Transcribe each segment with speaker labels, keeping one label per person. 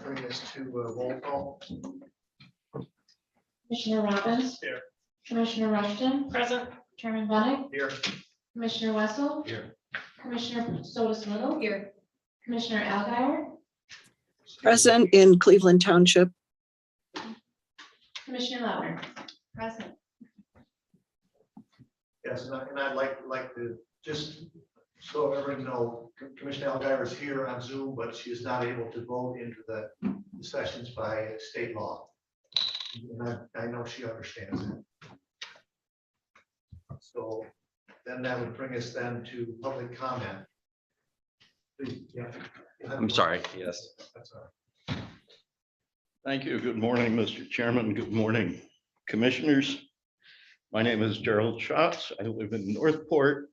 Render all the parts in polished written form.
Speaker 1: bring this to roll call.
Speaker 2: Commissioner Robbins.
Speaker 1: Here.
Speaker 2: Commissioner Rushton.
Speaker 3: Present.
Speaker 2: Chairman Bennett.
Speaker 1: Here.
Speaker 2: Commissioner Wessel.
Speaker 1: Here.
Speaker 2: Commissioner Sotis Little. Here. Commissioner Alguier.
Speaker 4: Present in Cleveland Township.
Speaker 2: Commissioner Lauer. Present.
Speaker 1: Yes, and I'd like to just so everyone know, Commissioner Alguier is here on Zoom, but she is not able to vote into the sessions by state law. And I know she understands that. So then that would bring us then to public comment. Please, yeah.
Speaker 5: I'm sorry, yes.
Speaker 1: That's all right.
Speaker 6: Thank you. Good morning, Mr. Chairman. Good morning, commissioners. My name is Gerald Schatz. I live in Northport.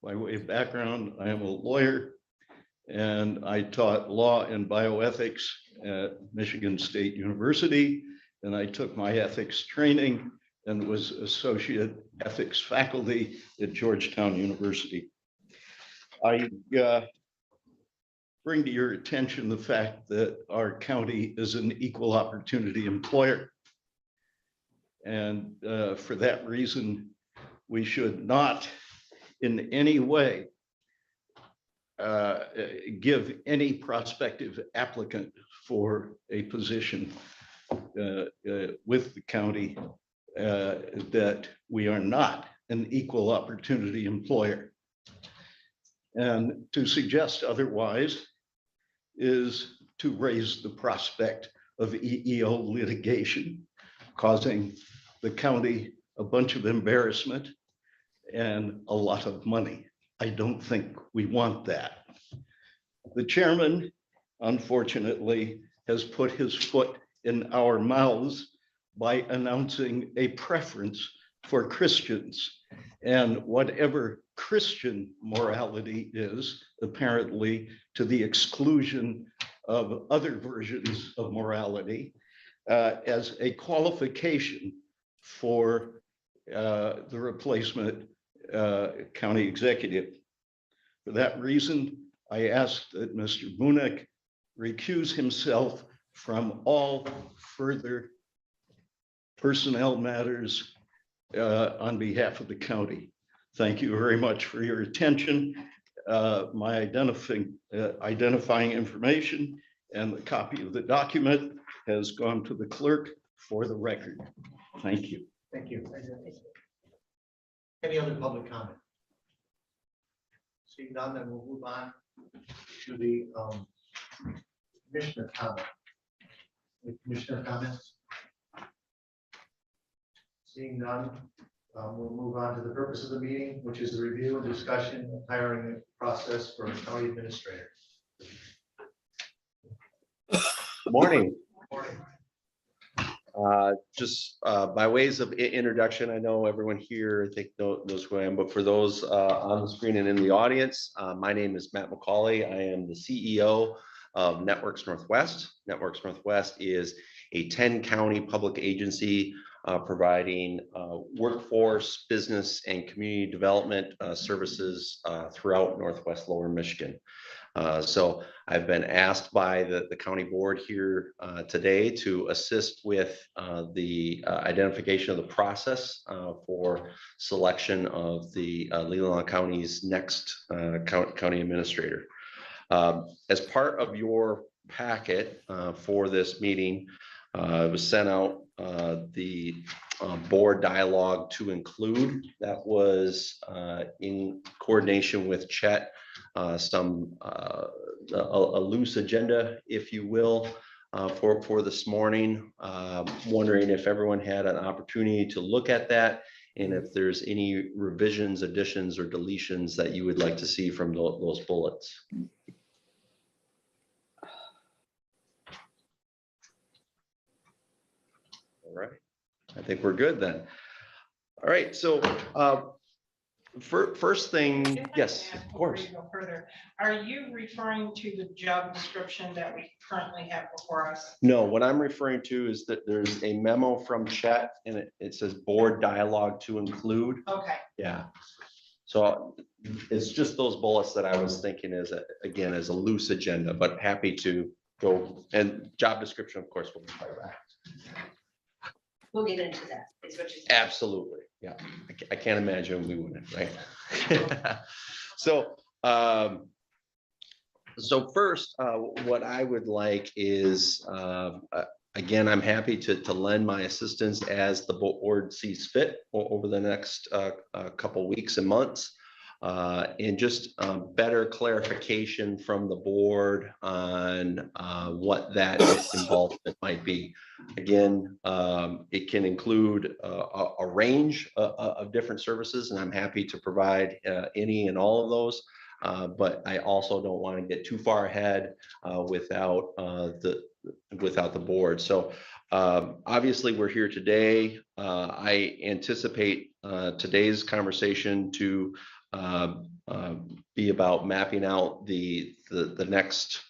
Speaker 6: By way of background, I am a lawyer and I taught law and bioethics at Michigan State University. And I took my ethics training and was associate ethics faculty at Georgetown University. I bring to your attention the fact that our county is an equal opportunity employer. And for that reason, we should not in any way give any prospective applicant for a position with the county that we are not an equal opportunity employer. And to suggest otherwise is to raise the prospect of EEO litigation, causing the county a bunch of embarrassment and a lot of money. I don't think we want that. The chairman, unfortunately, has put his foot in our mouths by announcing a preference for Christians. And whatever Christian morality is, apparently to the exclusion of other versions of morality, as a qualification for the replacement county executive. For that reason, I ask that Mr. Bunek recuse himself from all further personnel matters on behalf of the county. Thank you very much for your attention. My identifying information and the copy of the document has gone to the clerk for the record. Thank you.
Speaker 1: Thank you. Any other public comment? Seeing none, then we'll move on to the commissioner comment. Any commissioner comments? Seeing none, we'll move on to the purpose of the meeting, which is the review and discussion of hiring process for county administrator.
Speaker 5: Good morning.
Speaker 1: Morning.
Speaker 5: Just by ways of introduction, I know everyone here, I think knows who I am, but for those on the screen and in the audience, my name is Matt McCauley. I am the CEO of Networks Northwest. Networks Northwest is a 10-county public agency providing workforce, business, and community development services throughout Northwest Lower Michigan. So I've been asked by the county board here today to assist with the identification of the process for selection of the Leelanau County's next county administrator. As part of your packet for this meeting, it was sent out the board dialogue to include. That was in coordination with Chet, a loose agenda, if you will, for this morning. Wondering if everyone had an opportunity to look at that and if there's any revisions, additions, or deletions that you would like to see from those bullets. All right, I think we're good then. All right, so first thing, yes, of course.
Speaker 3: Before you go further, are you referring to the job description that we currently have before us?
Speaker 5: No, what I'm referring to is that there's a memo from Chet and it says board dialogue to include.
Speaker 3: Okay,
Speaker 5: Yeah. So it's just those bullets that I was thinking again, as a loose agenda, but happy to go, and job description, of course, will be part of that.
Speaker 7: We'll get into that, is what you're saying.
Speaker 5: Absolutely, yeah. I can't imagine we wouldn't, right? So, so first, what I would like is, again, I'm happy to lend my assistance as the board sees fit over the next couple weeks and months. And just better clarification from the board on what that involvement might be. Again, it can include a range of different services, and I'm happy to provide any and all of those. But I also don't want to get too far ahead without the board. So obviously we're here today. I anticipate today's conversation to be about mapping out the next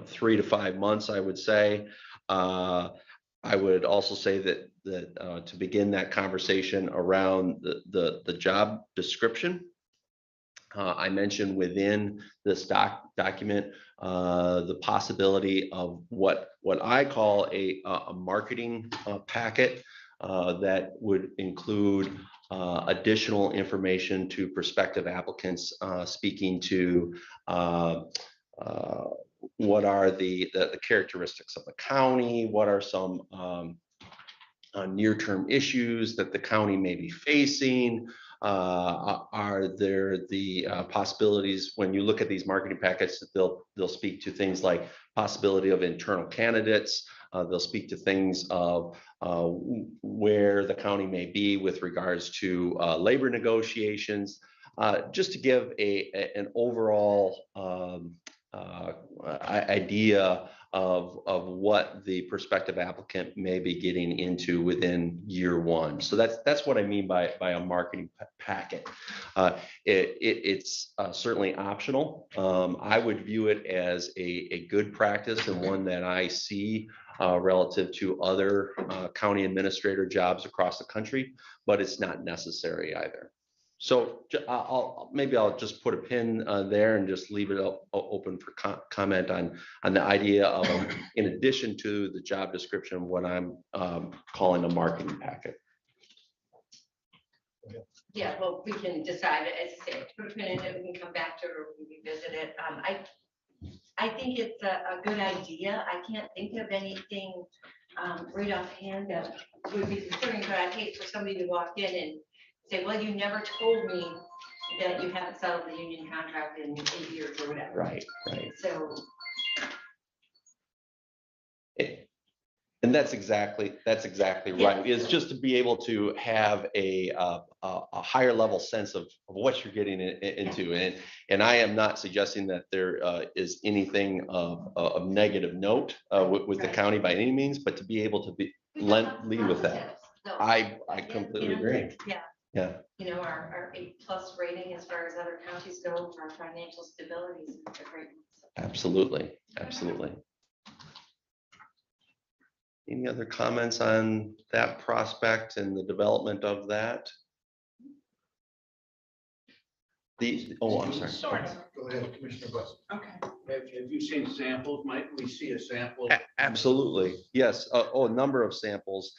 Speaker 5: 3 to 5 months, I would say. I would also say that to begin that conversation around the job description, I mentioned within this document the possibility of what I call a marketing packet that would include additional information to prospective applicants, speaking to what are the characteristics of the county, what are some near-term issues that the county may be facing. Are there the possibilities when you look at these marketing packets that they'll speak to things like possibility of internal candidates. They'll speak to things of where the county may be with regards to labor negotiations, just to give an overall idea of what the prospective applicant may be getting into within year one. So that's what I mean by a marketing packet. It's certainly optional. I would view it as a good practice and one that I see relative to other county administrator jobs across the country, but it's not necessary either. So maybe I'll just put a pin there and just leave it open for comment on the idea of, in addition to the job description, what I'm calling a marketing packet.
Speaker 7: Yeah, well, we can decide, as I say, put a pin in it, we can come back to it or we can revisit it. I think it's a good idea. I can't think of anything right offhand that would be concerning, but I'd hate for somebody to walk in and say, well, you never told me that you haven't settled the union contract in 8 years or whatever.
Speaker 5: Right.
Speaker 7: So.
Speaker 5: And that's exactly right. It's just to be able to have a higher level sense of what you're getting into. And I am not suggesting that there is anything of negative note with the county by any means, but to be able to lead with that.
Speaker 7: So,
Speaker 5: I completely agree.
Speaker 7: Yeah. Our 8+ rating as far as other counties go for our financial stability is a great one.
Speaker 5: Absolutely. Any other comments on that prospect and the development of that? I'm sorry.
Speaker 3: Sort of.
Speaker 1: Go ahead, Commissioner West.
Speaker 3: Okay.
Speaker 6: Have you seen samples? Might we see a sample?
Speaker 5: Absolutely, yes. A number of samples.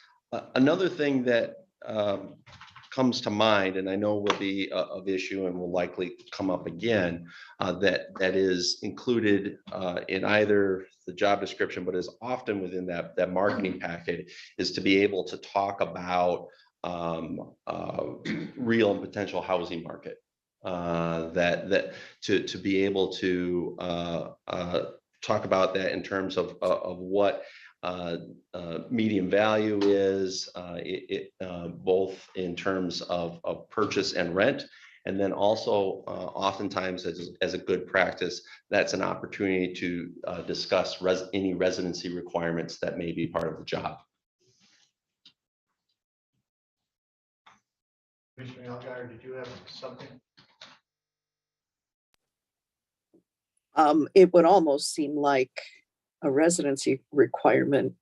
Speaker 5: Another thing that comes to mind, and I know will be of issue and will likely come up again, that is included in either the job description, but is often within that marketing packet, is to be able to talk about real and potential housing market. To be able to talk about that in terms of what median value is, both in terms of purchase and rent. And then also oftentimes as a good practice, that's an opportunity to discuss any residency requirements that may be part of the job.
Speaker 1: Commissioner Algar, did you have something?
Speaker 4: It would almost seem like a residency requirement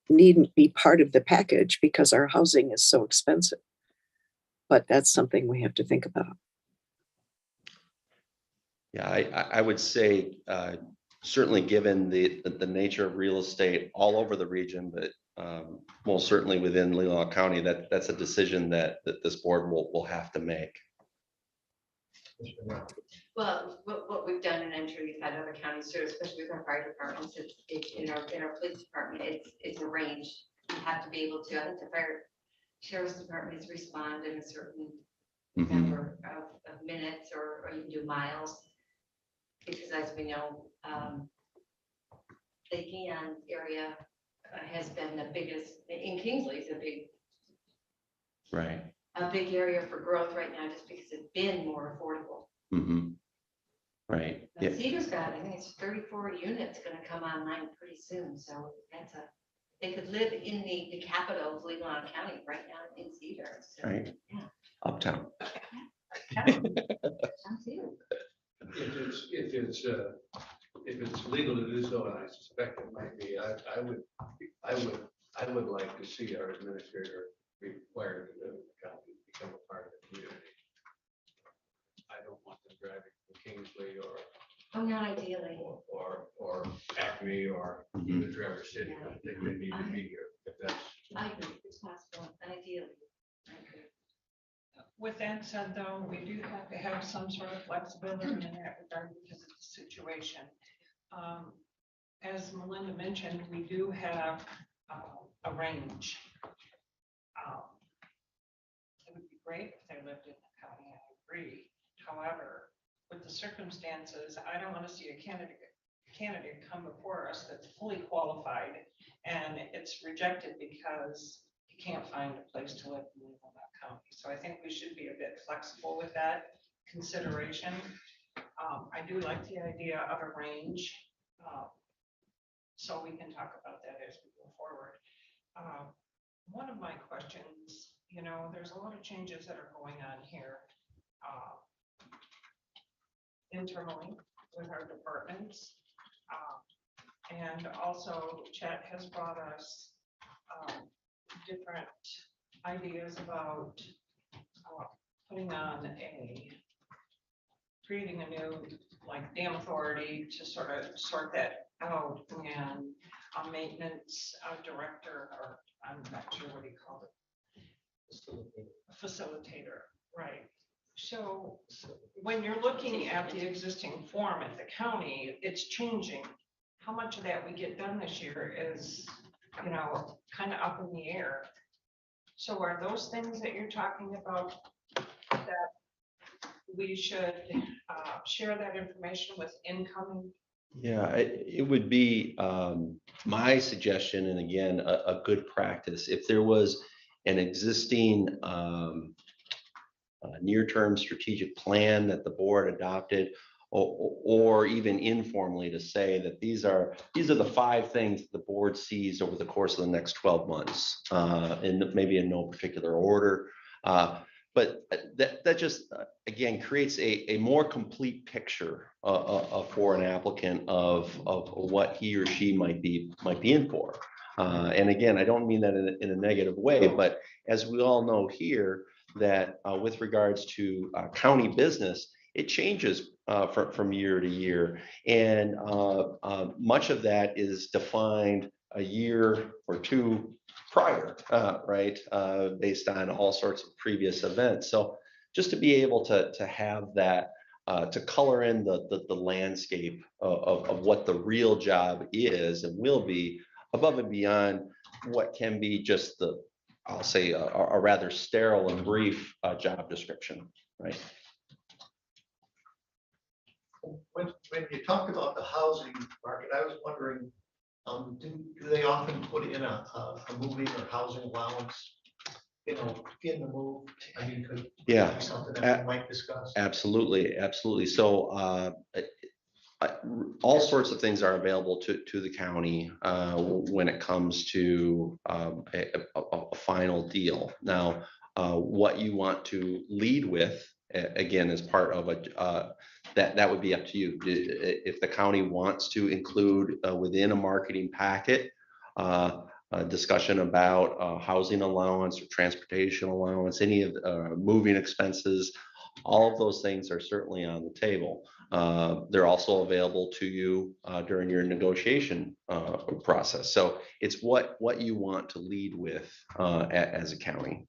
Speaker 4: needn't be part of the package because our housing is so expensive. But that's something we have to think about.
Speaker 5: Yeah, I would say certainly given the nature of real estate all over the region, but most certainly within Leelanau County, that's a decision that this board will have to make.
Speaker 7: Well, what we've done, and I'm sure you've had other counties too, especially with our fire departments, it's in our police department, it's arranged. You have to be able to, I think the fire sheriff's department is respond in a certain
Speaker 5: Mhm.
Speaker 7: number of minutes, or you can do miles. Because as we know, the Keon area has been the biggest, in Kingsley, it's
Speaker 5: Right.
Speaker 7: a big area for growth right now, just because it's been more affordable.
Speaker 5: Mhm. Right.
Speaker 7: Now,
Speaker 5: Yeah.
Speaker 7: Cedar's got, I think it's 34 units gonna come online pretty soon, so they could live in the capital of Leelanau County right now in Cedar. So,
Speaker 5: Right.
Speaker 7: yeah.
Speaker 5: Uptown.
Speaker 7: Sounds good.
Speaker 8: If it's legal to do so, and I suspect it might be, I would like to see our administrator required to live in the county, become a part of the community. I don't want them driving from Kingsley
Speaker 7: Oh, not ideally.
Speaker 8: or Acme or even Traverse City. I think they need to be here if that's.
Speaker 7: I agree, it's possible, ideally. I agree.
Speaker 3: With that said, though, we do have to have some sort of flexibility in that regard because of the situation. As Melinda mentioned, we do have a range. It would be great if they lived in the county, I agree. However, with the circumstances, I don't want to see a candidate come before us that's fully qualified and it's rejected because you can't find a place to live in Leelanau County. So I think we should be a bit flexible with that consideration. I do like the idea of a range, so we can talk about that as we go forward. One of my questions, there's a lot of changes that are going on here internally with our departments. And also Chet has brought us different ideas about creating a new dam authority to sort of sort that out, and a maintenance director, or I'm not sure what he called it. Facilitator, right. So when you're looking at the existing form at the county, it's changing. How much of that we get done this year is, kind of up in the air. So are those things that you're talking about that we should share that information with incoming?
Speaker 5: Yeah, it would be my suggestion, and again, a good practice, if there was an existing near-term strategic plan that the board adopted, or even informally to say that these are the 5 things the board sees over the course of the next 12 months, and maybe in no particular order. But that just, again, creates a more complete picture for an applicant of what he or she might be in for. And again, I don't mean that in a negative way, but as we all know here, that with regards to county business, it changes from year to year. And much of that is defined a year or 2 prior, right, based on all sorts of previous events. So just to be able to have that, to color in the landscape of what the real job is and will be, above and beyond what can be just I'll say a rather sterile and brief job description, right?
Speaker 1: When you talked about the housing market, I was wondering, do they often put in a moving or housing allowance, in the move? I mean, could
Speaker 5: Yeah,
Speaker 1: be something that we might discuss.
Speaker 5: absolutely. So all sorts of things are available to the county when it comes to a final deal. Now, what you want to lead with, again, as part of that would be up to you. If the county wants to include within a marketing packet a discussion about housing allowance or transportation allowance, any of moving expenses, all of those things are certainly on the table. they're also available to you during your negotiation process. So it's what you want to lead with as a county.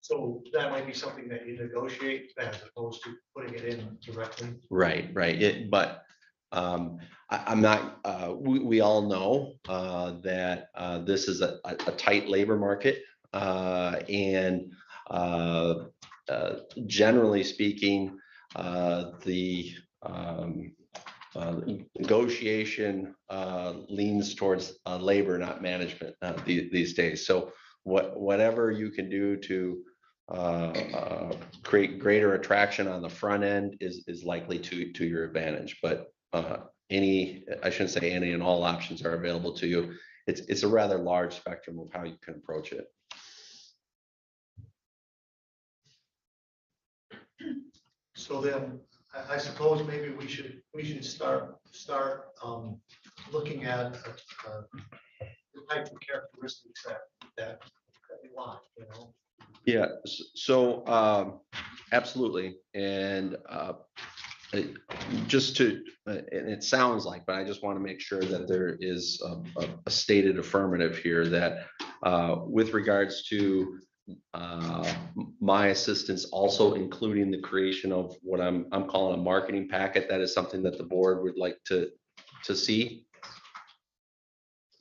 Speaker 1: So that might be something that you negotiate as opposed to putting it in directly.
Speaker 5: Right. But I'm not, we all know that this is a tight labor market. And generally speaking, the negotiation leans towards labor, not management these days. So whatever you can do to create greater attraction on the front end is likely to your advantage. But I shouldn't say any and all options are available to you. It's a rather large spectrum of how you can approach it.
Speaker 1: So then I suppose maybe we should start looking at the type of characteristics that we want, you know.
Speaker 5: Yeah, so absolutely. And just to, and it sounds like, but I just want to make sure that there is a stated affirmative here that with regards to my assistance, also including the creation of what I'm calling a marketing packet, that is something that the board would like to see.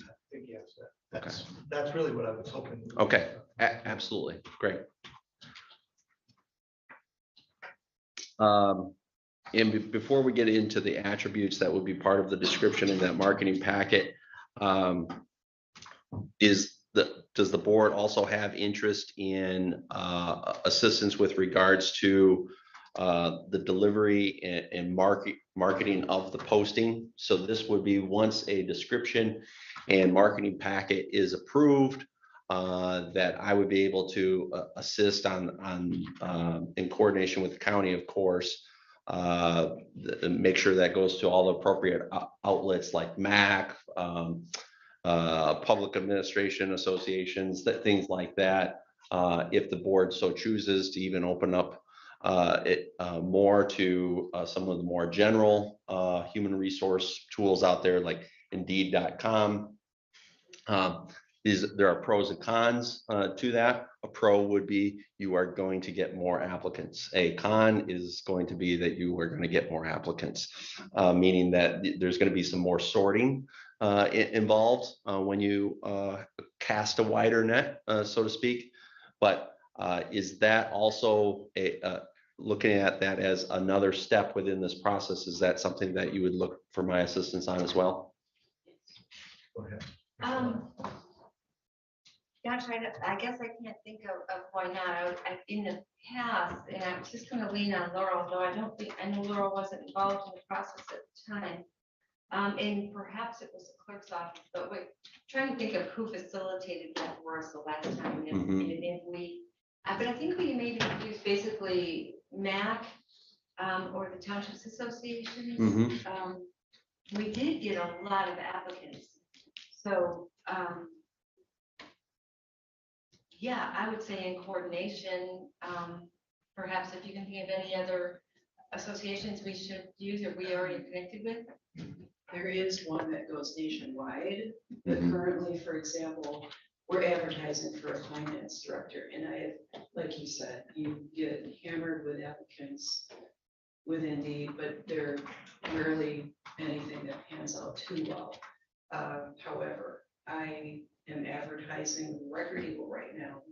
Speaker 1: I think yes, that's really what I was hoping.
Speaker 5: Okay, absolutely, great. And before we get into the attributes that would be part of the description in that marketing packet, does the board also have interest in assistance with regards to the delivery and marketing of the posting? So this would be once a description and marketing packet is approved, that I would be able to assist on in coordination with the county, of course, make sure that goes to all the appropriate outlets like MAC, public administration associations, things like that. If the board so chooses to even open up it more to some of the more general human resource tools out there like Indeed.com. There are pros and cons to that. A pro would be you are going to get more applicants. A con is going to be that you are going to get more applicants, meaning that there's going to be some more sorting involved when you cast a wider net, so to speak. But is that also looking at that as another step within this process? Is that something that you would look for my assistance on as well?
Speaker 1: Go ahead.
Speaker 7: Gosh, I guess I can't think of why not. In the past, and I'm just going to lean on Laurel, though I know Laurel wasn't involved in the process at the time. And perhaps it was the clerk's office, but we're trying to think of who facilitated that for us the last time. And if we, but I think we maybe used basically MAC or the Townships Association. We did get a lot of applicants. So, yeah, I would say in coordination, perhaps if you can think of any other associations we should use or we already connected with.
Speaker 9: There is one that goes nationwide, but currently, for example, we're advertising for a finance director, and I have, like you said, you get hammered with applicants with Indeed, but they're rarely anything that pans out too well. However, I am advertising Record Eagle right now,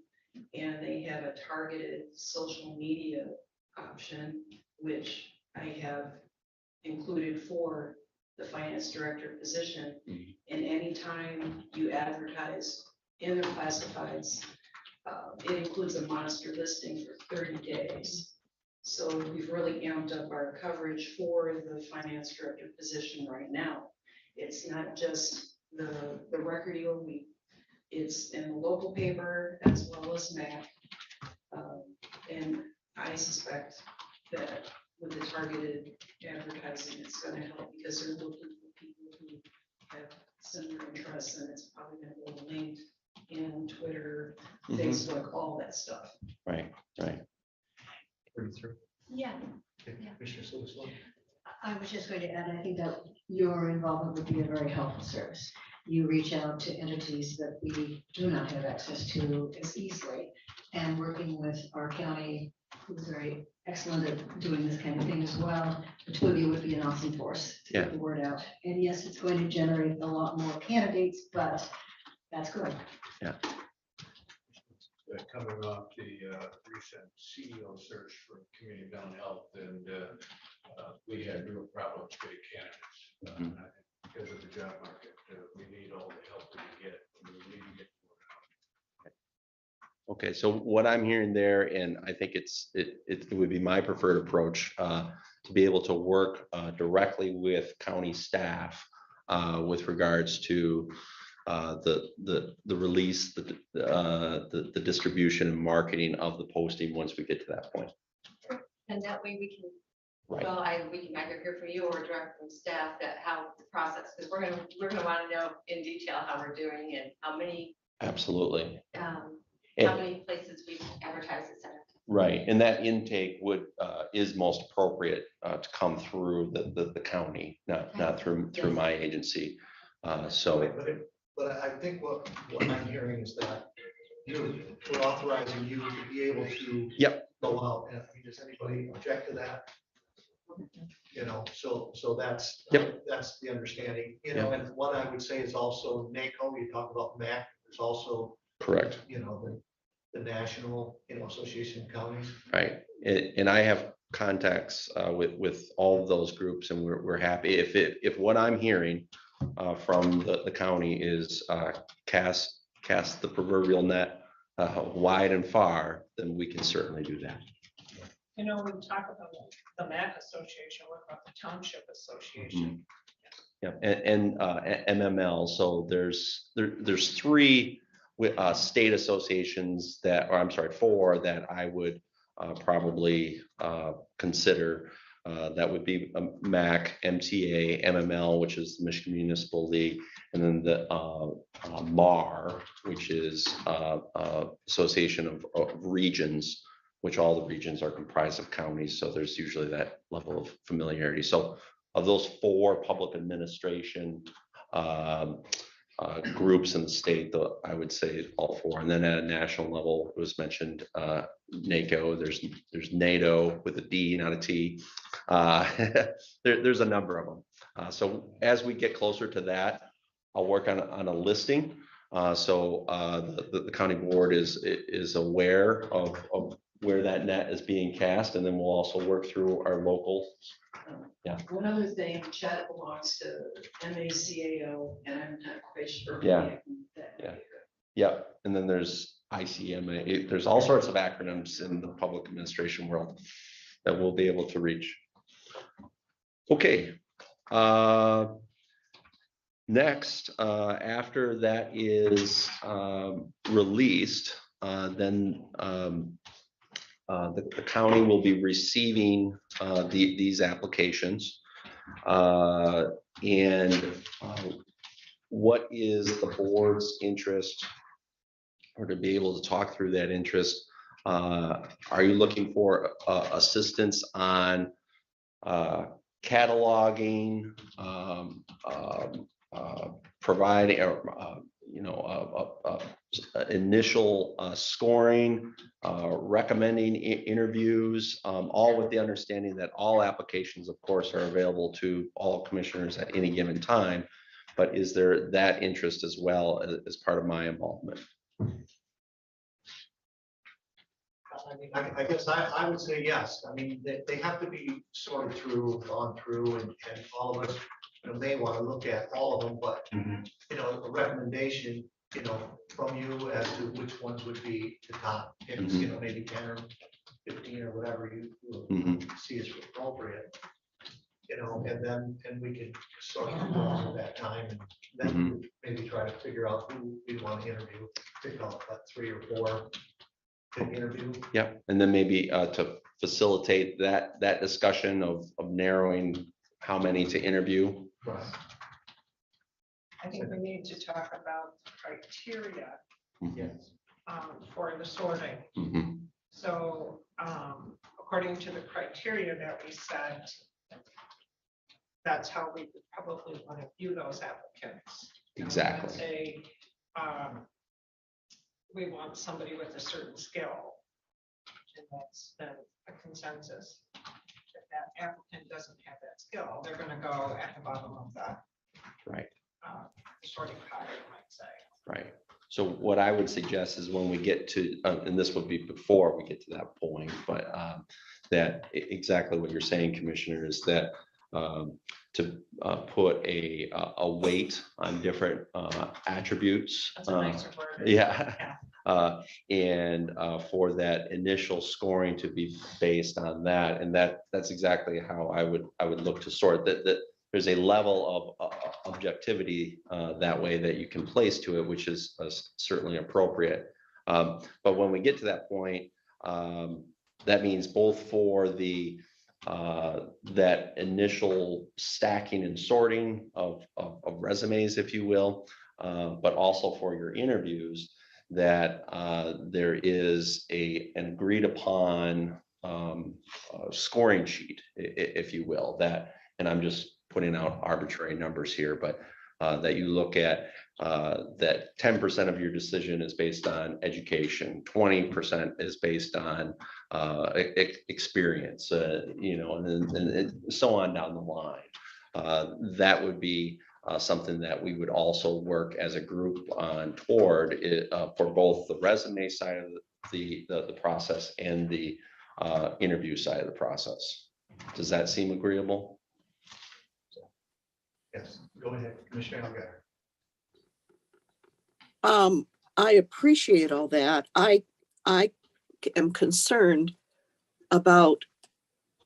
Speaker 9: and they have a targeted social media option, which I have included for the finance director position. And anytime you advertise in their classifieds, it includes a monster listing for 30 days. So we've really amped up our coverage for the finance director position right now. It's not just the Record Eagle, it's in the local paper as well as MAC. And I suspect that with the targeted advertising, it's going to help because they're looking for people who have similar interests, and it's probably going to be linked in Twitter, Facebook, all that stuff.
Speaker 5: Right.
Speaker 1: Pretty through.
Speaker 7: Yeah.
Speaker 1: Commissioner Silverstein.
Speaker 10: I was just going to add, I think that your involvement would be a very helpful service. You reach out to entities that we do not have access to as easily. And working with our county, who's very excellent at doing this kind of thing as well, the two of you would be an awesome force to get the word out. And yes, it's going to generate a lot more candidates, but that's good.
Speaker 8: Coming off the recent CEO search for community mental health, and we had real problems getting candidates because of the job market. We need all the help we can get. We need to get more.
Speaker 5: Okay, so what I'm hearing there, and I think it would be my preferred approach, to be able to work directly with county staff with regards to the release, the distribution and marketing of the posting once we get to that point.
Speaker 7: And that way we can,
Speaker 5: Right.
Speaker 7: well, we can either hear from you or direct from staff that how the process, because we're gonna want to know in detail how we're doing and how many,
Speaker 5: Absolutely.
Speaker 7: how
Speaker 5: And-
Speaker 7: many places we advertise this at.
Speaker 5: Right, and that intake would is most appropriate to come through the county, not through my agency. So
Speaker 1: But I think what I'm hearing is that we're authorizing you to be able to go out, and does anybody object to that? You know, so that's, that's the understanding, you know, and what I would say is also NACO, you talk about MAC, there's also,
Speaker 5: correct.
Speaker 1: you know, the National, you know, Association of Counties.
Speaker 5: Right, and I have contacts with all of those groups, and we're happy if what I'm hearing from the county is cast the proverbial net wide and far, then we can certainly do that.
Speaker 3: You know, we talk about the MAC Association, what about the Township Association?
Speaker 5: Yeah, and MML. So there's three state associations that, or I'm sorry, four that I would probably consider. That would be MAC, MTA, MML, which is the Michigan Municipal League, and then the MAR, which is Association of Regions, which all the regions are comprised of counties. So there's usually that level of familiarity. So of those four public administration groups in the state, I would say all four. And then at a national level, it was mentioned NACO, there's NATO with a D, not a T. There's a number of them. So as we get closer to that, I'll work on a listing. So the county board is aware of where that net is being cast, and then we'll also work through our local. Yeah.
Speaker 9: One other thing, Chet belongs to MACAO, and I'm not quite sure.
Speaker 5: Yeah. Yep. And then there's ICMA. There's all sorts of acronyms in the public administration world that we'll be able to reach. Okay. Next, after that is released, then the county will be receiving these applications. And what is the board's interest, or to be able to talk through that interest? Are you looking for assistance on cataloging, providing, initial scoring, recommending interviews, all with the understanding that all applications, of course, are available to all commissioners at any given time. But is there that interest as well as part of my involvement?
Speaker 1: I guess I would say yes. I mean, they have to be sorted through, gone through, and all of us, may want to look at all of them, but, a recommendation, from you as to which ones would be the top picks, maybe 10 or 15 or whatever you see as appropriate. And we can sort of go on at that time, and then maybe try to figure out who we want to interview, pick out that 3 or 4 interview.
Speaker 5: Yeah, and then maybe to facilitate that discussion of narrowing how many to interview.
Speaker 1: Right.
Speaker 3: I think we need to talk about criteria
Speaker 1: Yes.
Speaker 3: for the sorting. So according to the criteria that we set, that's how we would probably want to view those applicants. You know,
Speaker 5: Exactly.
Speaker 3: let's say, we want somebody with a certain skill. And that's then a consensus. If that applicant doesn't have that skill, they're gonna go at the bottom of the
Speaker 5: Right.
Speaker 3: sorting pile, you might say.
Speaker 5: Right. So what I would suggest is when we get to, and this would be before we get to that point, but that exactly what you're saying, Commissioner, is that to put a weight on different attributes.
Speaker 3: That's a nicer word.
Speaker 5: Yeah. And for that initial scoring to be based on that, and that's exactly how I would look to sort that there's a level of objectivity that way that you can place to it, which is certainly appropriate. But when we get to that point, that means both for the that initial stacking and sorting of resumes, if you will, but also for your interviews, that there is an agreed upon scoring sheet, if you will, that, and I'm just putting out arbitrary numbers here, but that you look at that 10% of your decision is based on education, 20% is based on experience, you know, and so on down the line. That would be something that we would also work as a group on toward it, for both the resume side of the process and the interview side of the process. Does that seem agreeable?
Speaker 1: Yes, go ahead, Commissioner Algar.
Speaker 4: I appreciate all that. I am concerned about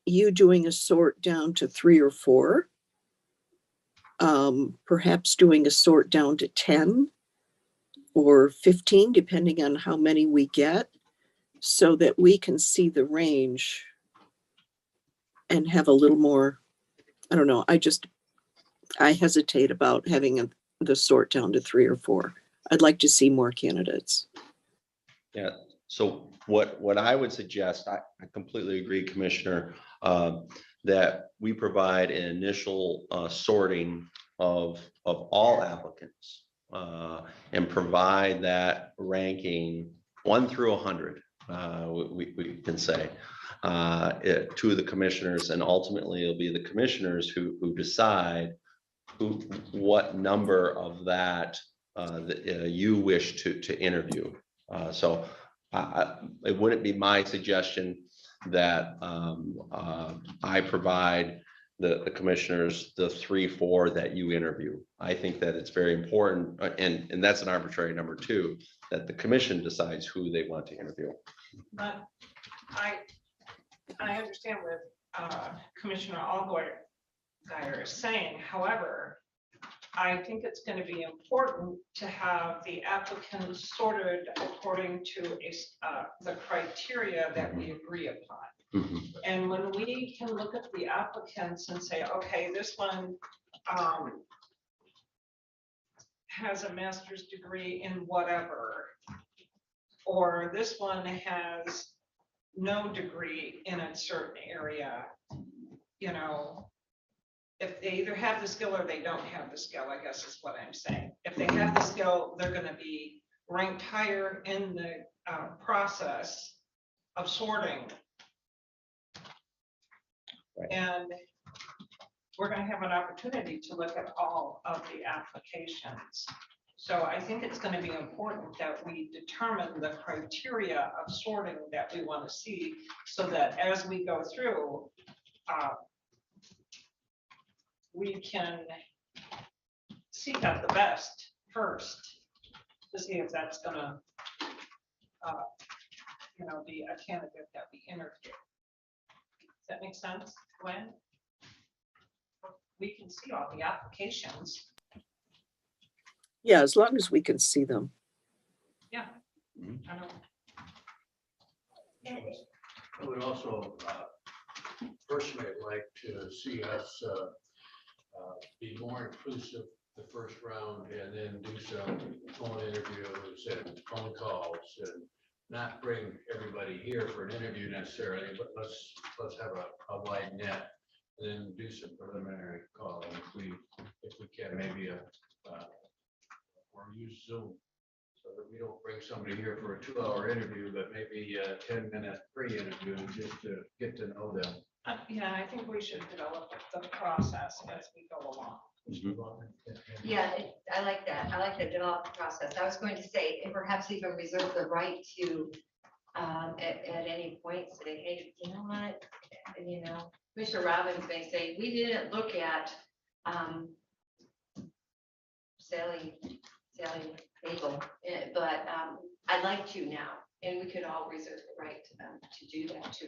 Speaker 4: you doing a sort down to 3 or 4. Perhaps doing a sort down to 10 or 15, depending on how many we get, so that we can see the range and have a little more, I don't know, I hesitate about having the sort down to 3 or 4. I'd like to see more candidates.
Speaker 5: Yeah, so what I would suggest, I completely agree, Commissioner, that we provide an initial sorting of all applicants and provide that ranking 1 through 100, we can say, to the commissioners, and ultimately it'll be the commissioners who decide what number of that you wish to interview. So it wouldn't be my suggestion that I provide the commissioners the 3, 4 that you interview. I think that it's very important, and that's an arbitrary number too, that the commission decides who they want to interview.
Speaker 3: But I understand what Commissioner Allgaier is saying. However, I think it's going to be important to have the applicants sorted according to the criteria that we agree upon.
Speaker 5: Mhm.
Speaker 3: And when we can look at the applicants and say, okay, this one has a master's degree in whatever, or this one has no degree in a certain area, you know, if they either have the skill or they don't have the skill, I guess is what I'm saying. If they have the skill, they're going to be ranked higher in the process of sorting.
Speaker 5: Right.
Speaker 3: And we're going to have an opportunity to look at all of the applications. So I think it's going to be important that we determine the criteria of sorting that we want to see, so that as we go through, we can seek out the best first to see if that's going to, you know, be a candidate that we interview. Does that make sense, Gwen? We can see all the applications.
Speaker 4: Yeah, as long as we can see them.
Speaker 3: Yeah. I don't.
Speaker 8: I would also personally like to see us be more inclusive the first round, and then do some phone interviews and phone calls, and not bring everybody here for an interview necessarily, but let's have a wide net, and then do some preliminary calls. and maybe or use Zoom. So that we don't bring somebody here for a 2-hour interview, but maybe a 10-minute pre-interview just to get to know them.
Speaker 3: Yeah, I think we should develop the process as we go along.
Speaker 7: Yeah, I like that. I like the development process. I was going to say, and perhaps even reserve the right to, at any point say, hey, you know what? And, you know, Mr. Robbins may say, we didn't look at, Sally Bagel, but, I'd like to now. And we could all reserve the right to do that, to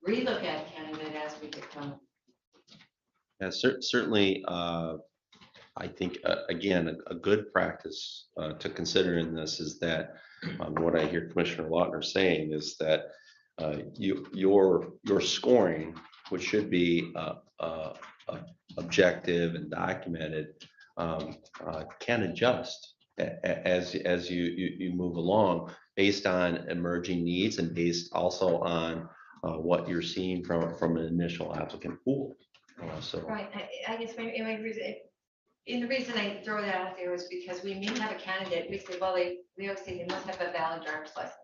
Speaker 7: relook at a candidate as we become.
Speaker 5: Yeah, certainly, I think, again, a good practice to consider in this is that what I hear Commissioner Lautner saying is that your scoring, which should be objective and documented, can adjust as you move along based on emerging needs and based also on what you're seeing from an initial applicant pool. So.
Speaker 7: Right, I guess my reason, and the reason I throw that out there is because we may have a candidate, we say, well, we always say they must have a valid driver's license.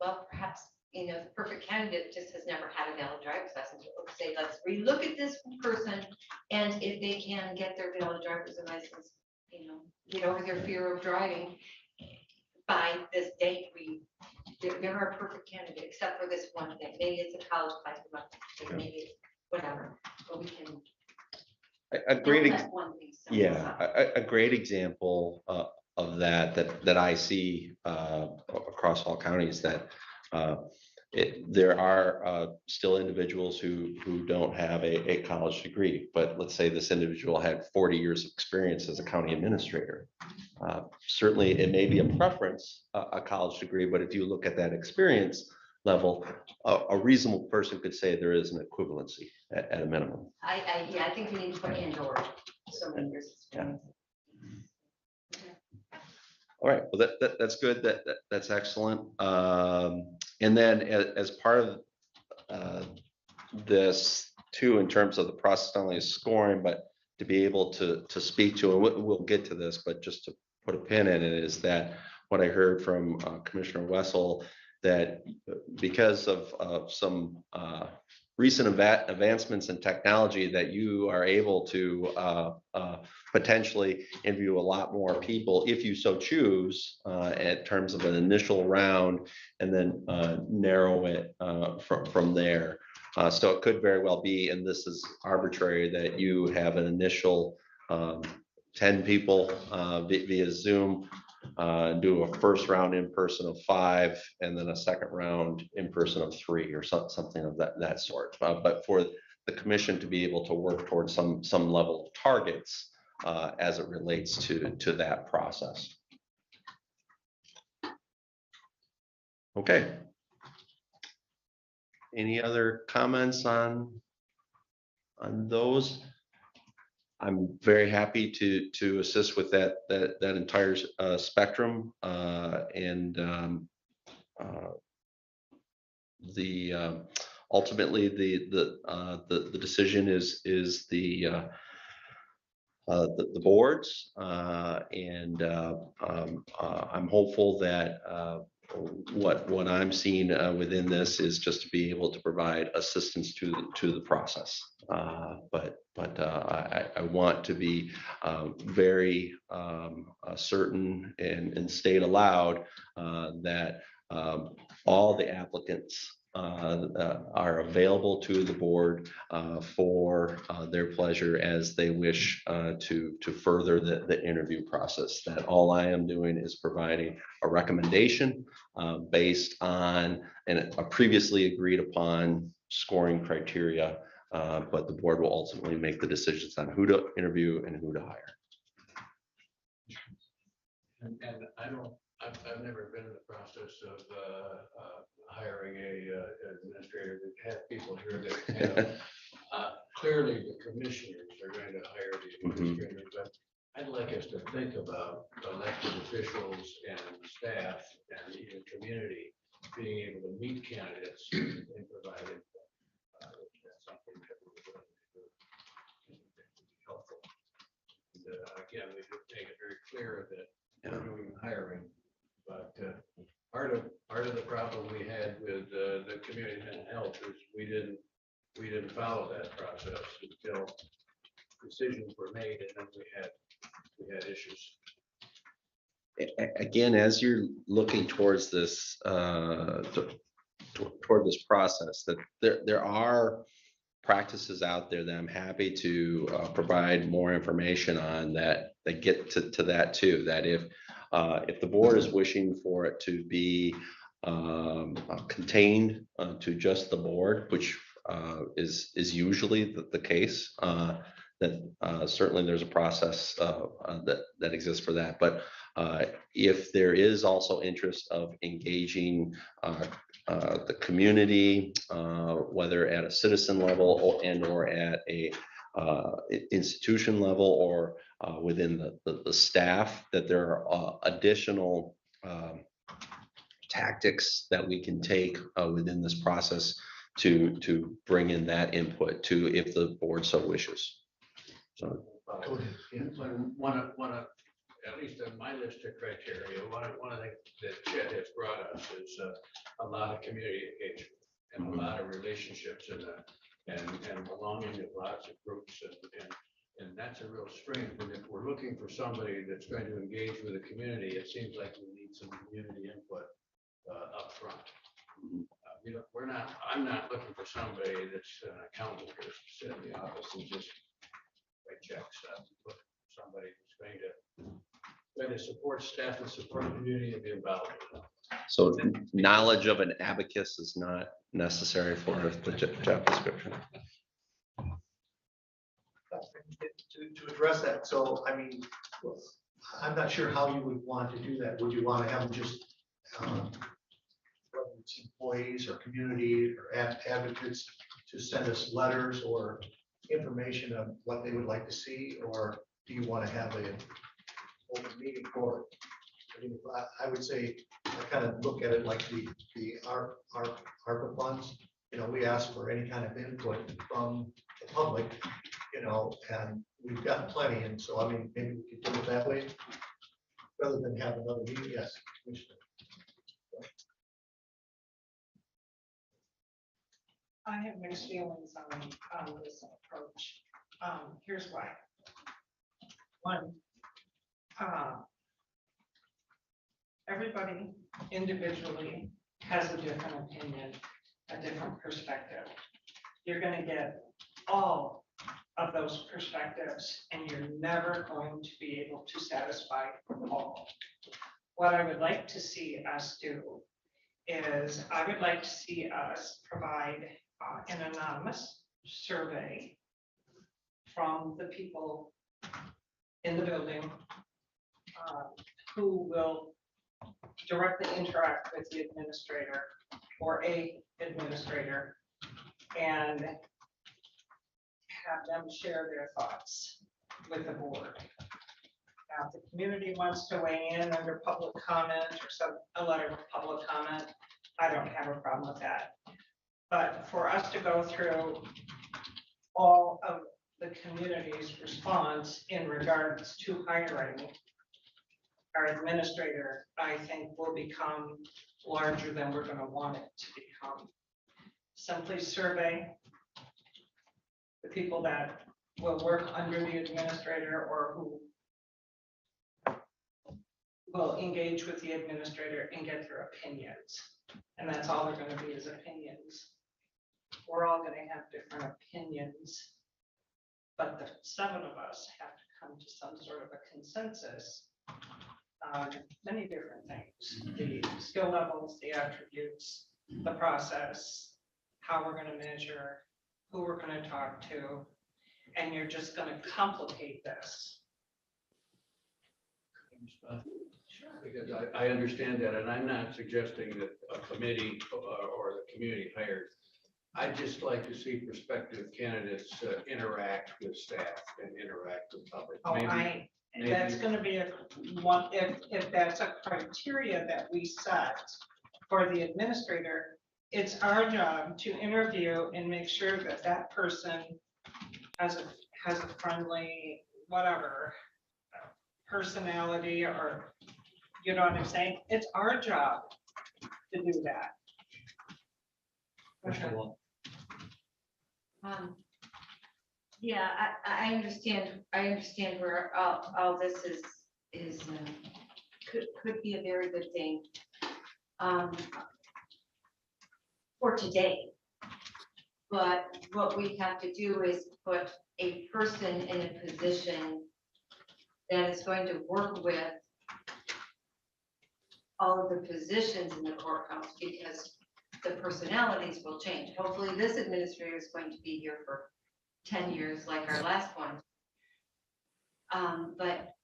Speaker 7: Well, perhaps, you know, the perfect candidate just has never had a valid driver's license. Let's say, let's relook at this person, and if they can get their valid driver's license, you know, get over their fear of driving by this date, they're our perfect candidate, except for this one thing. Maybe it's a college class, maybe it's whatever, but we can.
Speaker 5: A great,
Speaker 7: let one thing settle
Speaker 5: yeah,
Speaker 7: out.
Speaker 5: a great example of that I see across all counties, that there are still individuals who don't have a college degree, but let's say this individual had 40 years of experience as a county administrator. Certainly, it may be a preference, a college degree, but if you look at that experience level, a reasonable person could say there is an equivalency at a minimum.
Speaker 7: Yeah, I think we need to put in or so many years. Experience.
Speaker 5: All right, well, that's good. That's excellent. And then as part of this too, in terms of the process, not only scoring, but to be able to speak to, and we'll get to this, but just to put a pin in it, is that what I heard from Commissioner Wessel, that because of some recent advancements in technology, that you are able to potentially interview a lot more people if you so choose, in terms of an initial round, and then narrow it from there. So it could very well be, and this is arbitrary, that you have an initial 10 people via Zoom, do a first round in person of 5, and then a second round in person of 3, or something of that sort. But for the commission to be able to work towards some level of targets as it relates to that process. Okay. Any other comments on those? I'm very happy to assist with that entire spectrum, and ultimately the decision is the board's, and I'm hopeful that what I'm seeing within this is just to be able to provide assistance to the process. But I want to be very certain and state aloud that all the applicants are available to the board for their pleasure as they wish to further the interview process. That all I am doing is providing a recommendation based on a previously agreed upon scoring criteria, but the board will ultimately make the decisions on who to interview and who to hire.
Speaker 8: And I've never been in the process of hiring a administrator. We've had people here that have, clearly the commissioners are going to hire the administrator, but I'd like us to think about elected officials and staff and even community being able to meet candidates and provide input. That's something that we're going to do. Helpful. again, we should make it very clear that
Speaker 5: Yeah.
Speaker 8: we're doing hiring. But part of the problem we had with the community mental health is we didn't follow that process until decisions were made, and then we had issues.
Speaker 5: Again, as you're looking towards this, toward this process, that there are practices out there that I'm happy to provide more information on that get to that too. That if the board is wishing for it to be contained to just the board, which is usually the case, that certainly there's a process that exists for that. But if there is also interest of engaging the community, whether at a citizen level or at a institution level or within the staff, that there are additional tactics that we can take within this process to bring in that input to, if the board so wishes. So.
Speaker 1: Go ahead. Yeah.
Speaker 8: One of, at least on my list of criteria, one of the that Chet has brought us is a lot of community engagement and a lot of relationships and belonging to lots of groups, and that's a real strength. And if we're looking for somebody that's going to engage with the community, it seems like we need some community input up front. I'm not looking for somebody that's an accountant or sit in the office and just write checks. But somebody who's going to support staff and support the community and be involved.
Speaker 5: So knowledge of an abacus is not necessary for the job description.
Speaker 1: To address that, so I mean, I'm not sure how you would want to do that. Would you want to have them just whether it's employees or community or advocates to send us letters or information of what they would like to see, or do you want to have an open meeting for it? I mean, I would say I kind of look at it like the ARPA funds. You know, we ask for any kind of input from the public, you know, and we've got plenty. And so, I mean, maybe we could do it that way rather than have another meeting. Yes, Commissioner.
Speaker 3: I have mixed feelings on this approach. Here's why. One, everybody individually has a different opinion, a different perspective. You're going to get all of those perspectives, and you're never going to be able to satisfy all. What I would like to see us do is I would like to see us provide an anonymous survey from the people in the building who will directly interact with the administrator or a administrator and have them share their thoughts with the board. Now, if the community wants to weigh in under public comment or a letter of public comment, I don't have a problem with that. But for us to go through all of the community's response in regards to hiring our administrator, I think will become larger than we're going to want it to become. Simply survey the people that will work under the administrator or who will engage with the administrator and get their opinions. And that's all they're going to be is opinions. We're all going to have different opinions, but the 7 of us have to come to some sort of a consensus on many different things, the skill levels, the attributes, the process, how we're going to measure, who we're going to talk to, and you're just going to complicate this.
Speaker 8: Because I understand that, and I'm not suggesting that a committee or the community hired. I'd just like to see prospective candidates interact with staff and interact with public.
Speaker 3: Oh, that's going to be a one, if that's a criteria that we set for the administrator, it's our job to interview and make sure that that person has a friendly, whatever, personality or, you know what I'm saying? It's our job to do that. Okay.
Speaker 7: Yeah, I understand where all this is, could be a very good thing. For today. But what we have to do is put a person in a position that is going to work with all of the positions in the courthouse, because the personalities will change. Hopefully this administrator is going to be here for 10 years like our last one. But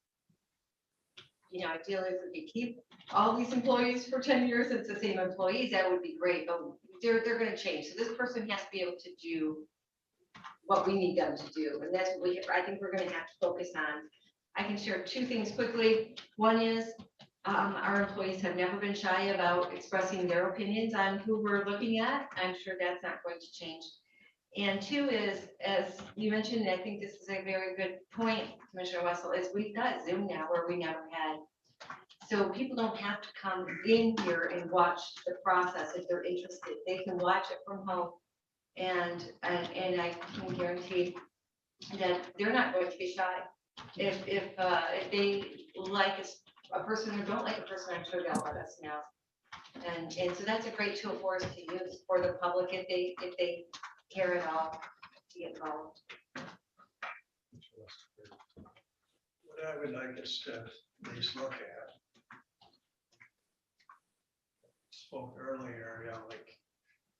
Speaker 7: you know, ideally, if we could keep all these employees for 10 years, it's the same employees, that would be great, but they're gonna change. So this person has to be able to do what we need them to do, and that's what I think we're gonna have to focus on. I can share two things quickly. One is, our employees have never been shy about expressing their opinions on who we're looking at. I'm sure that's not going to change. And two is, as you mentioned, I think this is a very good point, Commissioner Wessel, is we've got Zoom now where we never had. So people don't have to come in here and watch the process if they're interested. They can watch it from home. And I can guarantee that they're not going to be shy. If they like a person or don't like a person, I'm sure they'll let us know. And so that's a great tool for us to use for the public if they care at all to get involved.
Speaker 11: What I would like us to at least look at. Spoke earlier, you know, like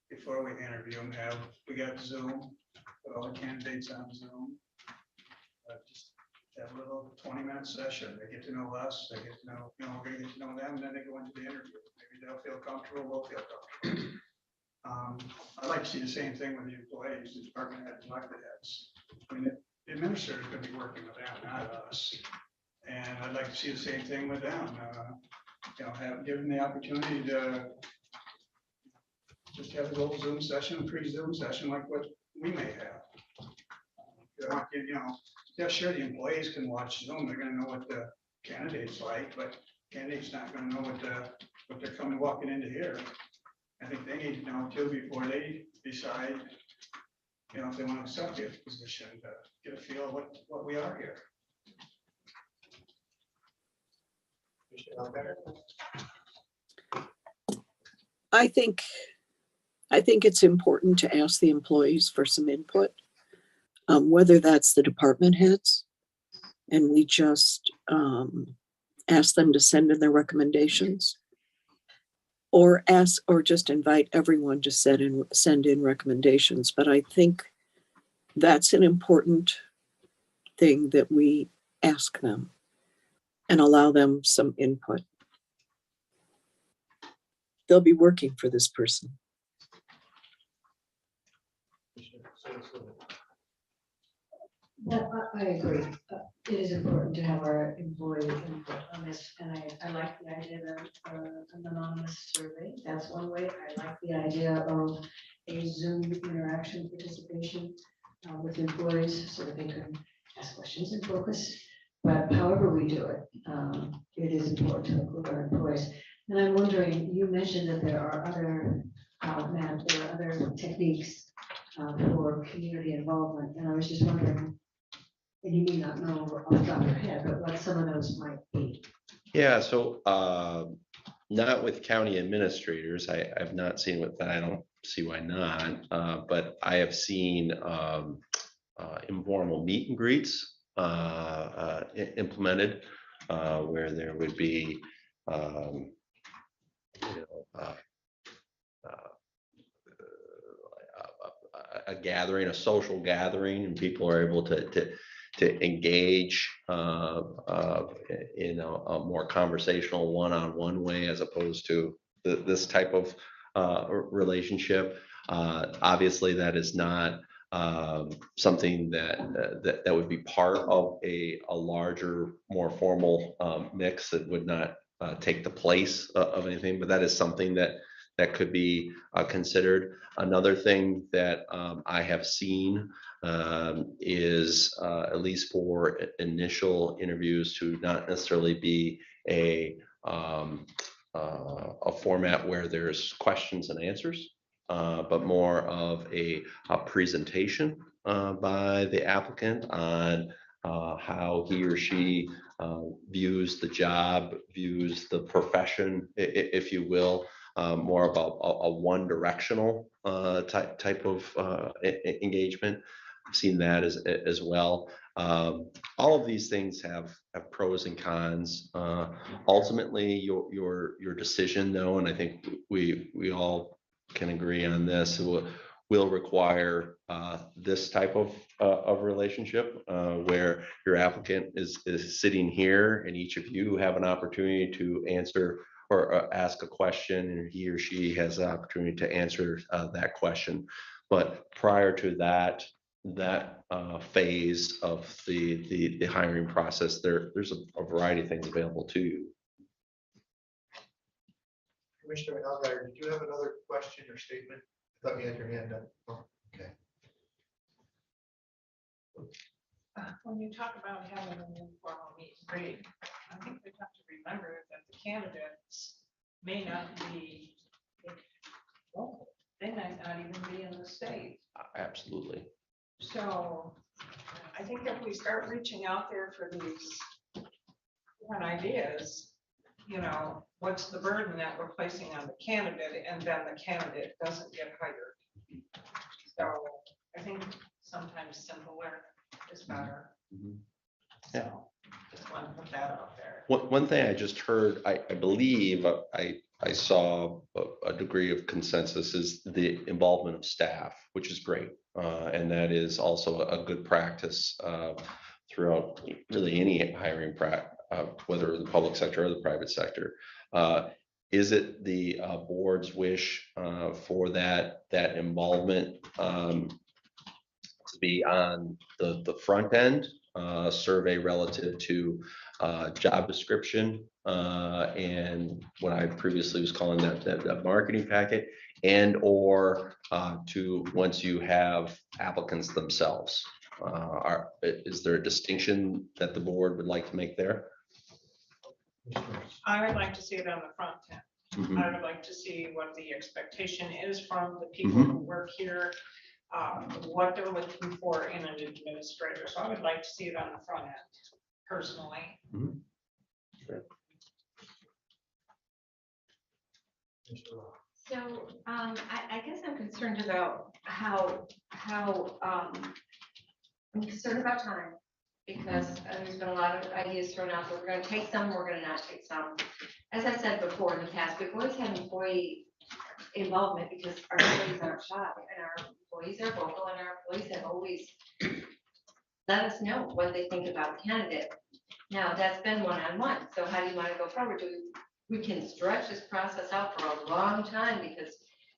Speaker 11: before we interview them, we got Zoom, put all the candidates on Zoom. Just have a little 20-minute session. They get to know us, they get to know, you know, we're gonna get to know them, and then they go into the interview. Maybe they'll feel comfortable, we'll feel comfortable. I'd like to see the same thing with the employees, the department heads, elected heads. I mean, the administrator's gonna be working with them, not us. And I'd like to see the same thing with them. You know, give them the opportunity to just have a little Zoom session, pre-Zoom session like what we may have. You know, yeah, sure, the employees can watch Zoom. They're gonna know what the candidate's like, but candidate's not gonna know what they're walking into here. I think they need to know too before they decide, you know, if they want to accept the position, to get a feel of what we are here.
Speaker 4: I think it's important to ask the employees for some input, whether that's the department heads, and we just ask them to send in their recommendations, or just invite everyone to send in recommendations. But I think that's an important thing that we ask them and allow them some input. They'll be working for this person.
Speaker 10: I agree. It is important to have our employee input on this, and I like the idea of an anonymous survey. That's one way. I like the idea of a Zoom interaction participation with employees so that they can ask questions and focus. But however we do it, it is important to include our employees. And I'm wondering, you mentioned that there are other techniques for community involvement, and I was just wondering, and you may not know off the top of your head, but what some of those might be.
Speaker 5: Yeah, so not with county administrators. I've not seen with that. I don't see why not. But I have seen informal meet and greets implemented, where there would be a gathering, a social gathering, and people are able to engage in a more conversational one-on-one way, as opposed to this type of relationship. Obviously, that is not something that would be part of a larger, more formal mix. That would not take the place of anything, but that is something that that could be considered. Another thing that I have seen is at least for initial interviews to not necessarily be a format where there's questions and answers, but more of a presentation by the applicant on how he or she views the job, views the profession, if you will, more about a one-directional type of engagement. I've seen that as well. All of these things have pros and cons. Ultimately, your decision, though, and I think we all can agree on this, will require this type of relationship where your applicant is sitting here, and each of you have an opportunity to answer or ask a question, and he or she has the opportunity to answer that question. But prior to that phase of the hiring process, there's a variety of things available to you.
Speaker 1: Commissioner Algeier, did you have another question or statement? I thought you had your hand up. Oh, okay.
Speaker 3: When you talk about having an informal meet and greet, I think we have to remember that the candidates may not be local. They might not even be in the state.
Speaker 5: Absolutely.
Speaker 3: So I think if we start reaching out there for these different ideas, what's the burden that we're placing on the candidate, and then the candidate doesn't get hired. So I think sometimes simpler is better.
Speaker 5: Mhm. Yeah.
Speaker 3: So just want to put that out there.
Speaker 5: One thing I just heard, I believe I saw a degree of consensus is the involvement of staff, which is great. And that is also a good practice throughout really any hiring whether the public sector or the private sector. Is it the board's wish for that involvement to be on the front end survey relative to job description and what I previously was calling that marketing packet, and or to once you have applicants themselves? Is there a distinction that the board would like to make there?
Speaker 3: I would like to see it on the front end.
Speaker 5: Mhm.
Speaker 3: I would like to see what the expectation is from the people who work here, what they're looking for in an administrator. So I would like to see it on the front end, personally.
Speaker 7: So I guess I'm concerned about how I'm concerned about time, because there's been a lot of ideas thrown out. We're going to take some, we're going to not take some. As I said before in the past, we've always had employee involvement because our employees aren't shy, and our employees are vocal, and our employees have always let us know what they think about a candidate. Now, that's been one-on-one. So how do you want to go forward? We can stretch this process out for a long time, because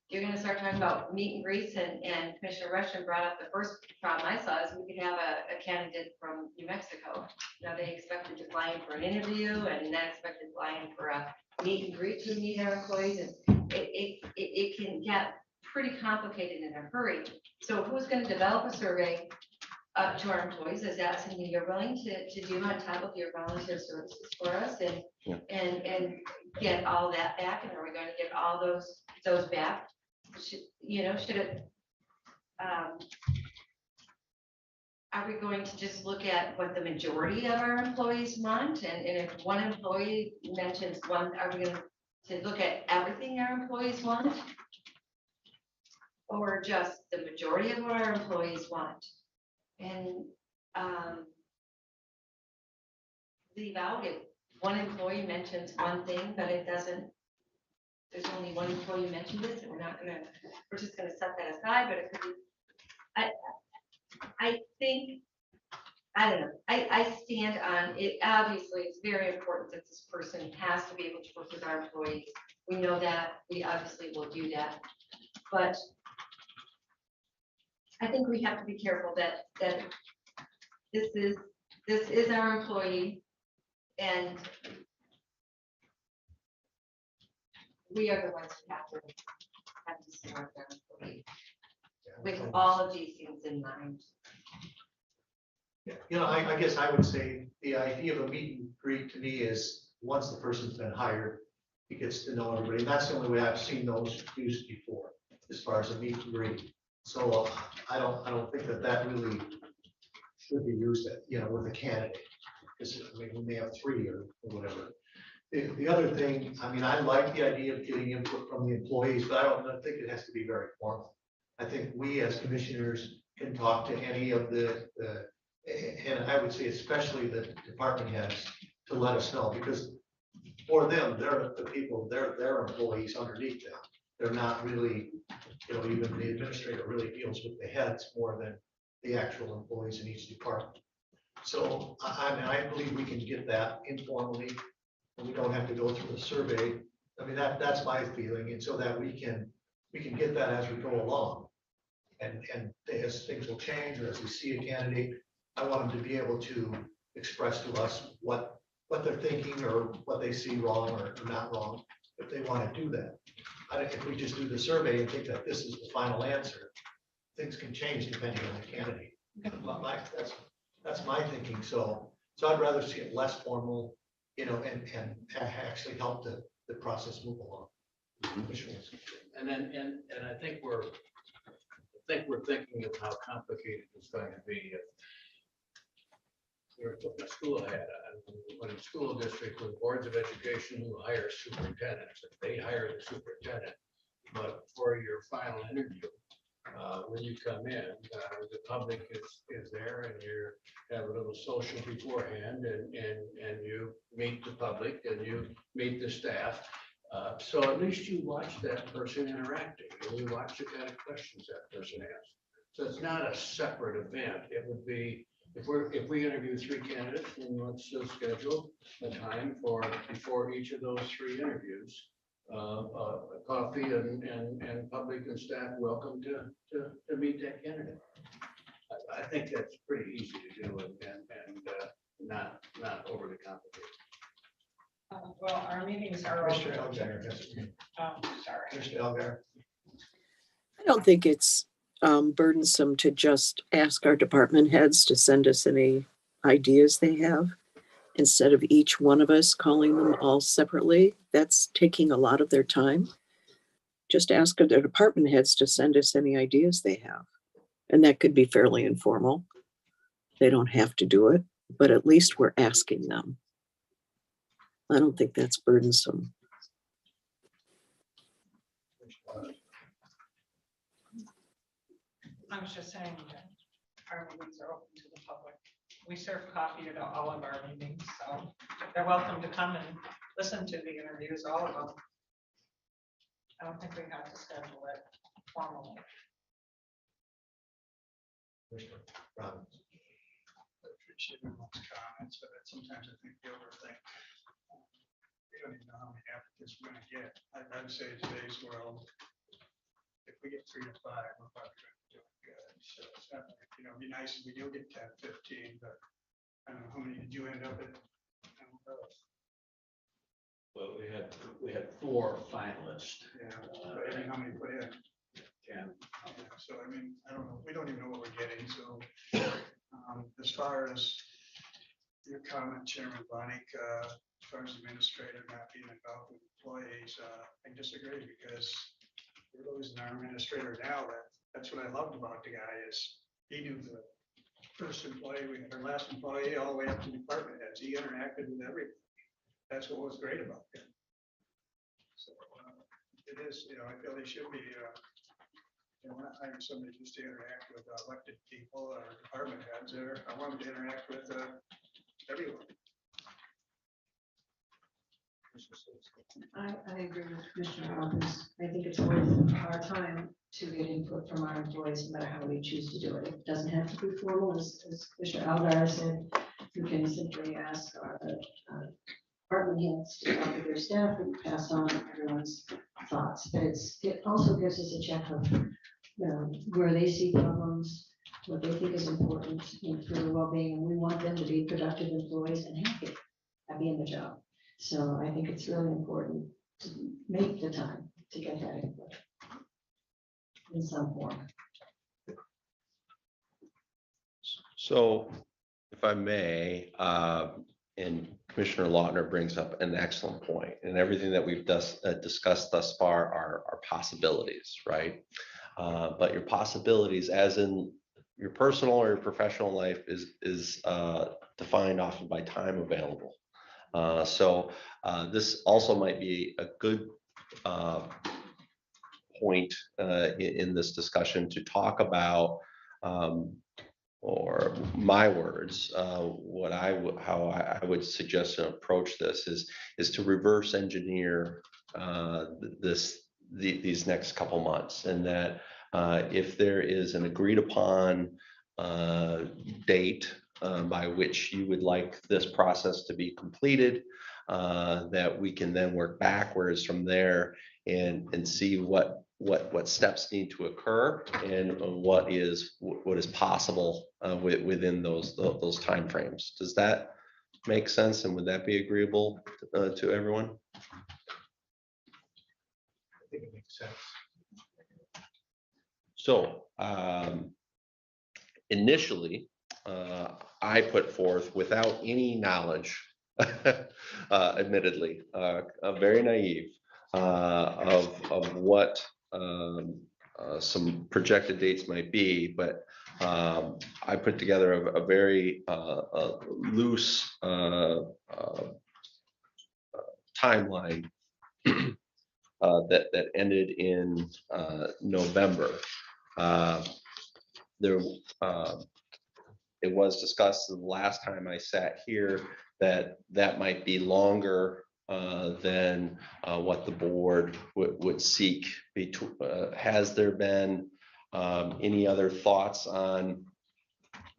Speaker 7: you're going to start talking about meet and greets, and Commissioner Rushton brought up the first problem I saw is we could have a candidate from New Mexico. Now, they expected to fly in for an interview, and then expected to fly in for a meet and greet to meet our employees, and it can get pretty complicated in a hurry. So who's going to develop a survey to our employees? Is that something you're willing to do on top of your volunteer services for us, and get all that back? And are we going to get all those back? Should it, are we going to just look at what the majority of our employees want? And if one employee mentions one, are we going to look at everything our employees want? Or just the majority of what our employees want? And leave out if one employee mentions one thing, but it doesn't, there's only one employee mentioned this, and we're just gonna set that aside, but it could be, I think, I don't know, I stand on it. Obviously, it's very important that this person has to be able to work with our employees. We know that, we obviously will do that, but I think we have to be careful that this is our employee, and we are the ones who have to select our employees with all of these things in mind.
Speaker 1: Yeah, you know, I guess I would say the idea of a meet and greet to me is, once the person's been hired, he gets to know everybody. And that's the only way I've seen those used before, as far as a meet and greet. So I don't think that really should be used, with a candidate. Because I mean, we may have 3 or whatever. The other thing, I mean, I like the idea of getting input from the employees, but I don't think it has to be very formal. I think we as commissioners can talk to any of and I would say especially the department heads, to let us know, because for them, they're the people, they're employees underneath them. They're not really, even the administrator really deals with the heads more than the actual employees in each department. So I believe we can get that informally, and we don't have to go through the survey. I mean, that's my feeling, and so that we can get that as we go along. And as things will change, or as we see a candidate, I want them to be able to express to us what they're thinking, or what they see wrong or not wrong, if they want to do that. If we just do the survey and think that this is the final answer, things can change depending on the candidate. That's my thinking. So I'd rather see it less formal, and actually help the process move along.
Speaker 8: And I think we're thinking of how complicated it's going to be. You're a school head, when a school district with boards of education who hire superintendents, if they hire the superintendent, but for your final interview, when you come in, the public is there, and you have a little social beforehand, and you meet the public and you meet the staff. So at least you watch that person interacting, and you watch the kind of questions that person asks. So it's not a separate event. It would be, if we interview 3 candidates, then let's schedule a time before each of those 3 interviews, a coffee and public and staff welcome to meet that candidate. I think that's pretty easy to do and not overly complicated.
Speaker 3: Well, our meetings are.
Speaker 1: Mr. Alexander,
Speaker 3: Sorry.
Speaker 1: Mr. Algar.
Speaker 4: I don't think it's burdensome to just ask our department heads to send us any ideas they have, instead of each one of us calling them all separately. That's taking a lot of their time. Just ask their department heads to send us any ideas they have. And that could be fairly informal. They don't have to do it, but at least we're asking them. I don't think that's burdensome.
Speaker 3: I was just saying that our meetings are open to the public. We serve coffee at all of our meetings, so they're welcome to come and listen to the interviews, all of them. I don't think we have to schedule it formally.
Speaker 1: Mr. Robbins.
Speaker 11: I appreciate everyone's comments, but sometimes I think they overthink. We don't even know how many applicants we're gonna get. I'd say today's world, if we get 3 to 5, we're probably gonna be doing good. So it's not, it'd be nice if we do get 10, 15, but I don't know, how many did you end up at? I don't know.
Speaker 6: Well, we had 4 finalists.
Speaker 11: Yeah, but I mean, how many put in?
Speaker 6: 10.
Speaker 11: Yeah, so I mean, I don't know, we don't even know what we're getting, so as far as your comment, Chairman Bonick, as far as administrator not being involved with employees, I disagree, because we're losing our administrator now. That's what I loved about the guy, is he knew the first employee, our last employee, all the way up to department heads. He interacted with everybody. That's what was great about him. So it is, I feel they should be, we're not hiring somebody just to interact with elected people or department heads. I want them to interact with everyone.
Speaker 10: I agree with Commissioner Robbins. I think it's worth our time to get input from our employees, no matter how we choose to do it. It doesn't have to be formal, as Commissioner Algar said. You can simply ask our department heads to talk with their staff and pass on everyone's thoughts. But it also gives us a check of where they see problems, what they think is important for their well-being, and we want them to be productive employees and happy in the job. So I think it's really important to make the time to get that input in some form.
Speaker 5: So if I may, and Commissioner Lautner brings up an excellent point, and everything that we've discussed thus far are possibilities, right? But your possibilities, as in your personal or your professional life, is defined often by time available. So this also might be a good point in this discussion to talk about, or my words, how I would suggest to approach this is to reverse engineer these next couple months, and that if there is an agreed upon date by which you would like this process to be completed, that we can then work backwards from there and see what steps need to occur and what is possible within those timeframes. Does that make sense? And would that be agreeable to everyone?
Speaker 1: I think it makes sense.
Speaker 5: So initially, I put forth without any knowledge, admittedly, very naive, of what some projected dates might be, but I put together a very loose timeline that ended in November. It was discussed the last time I sat here that might be longer than what the board would seek. Has there been any other thoughts on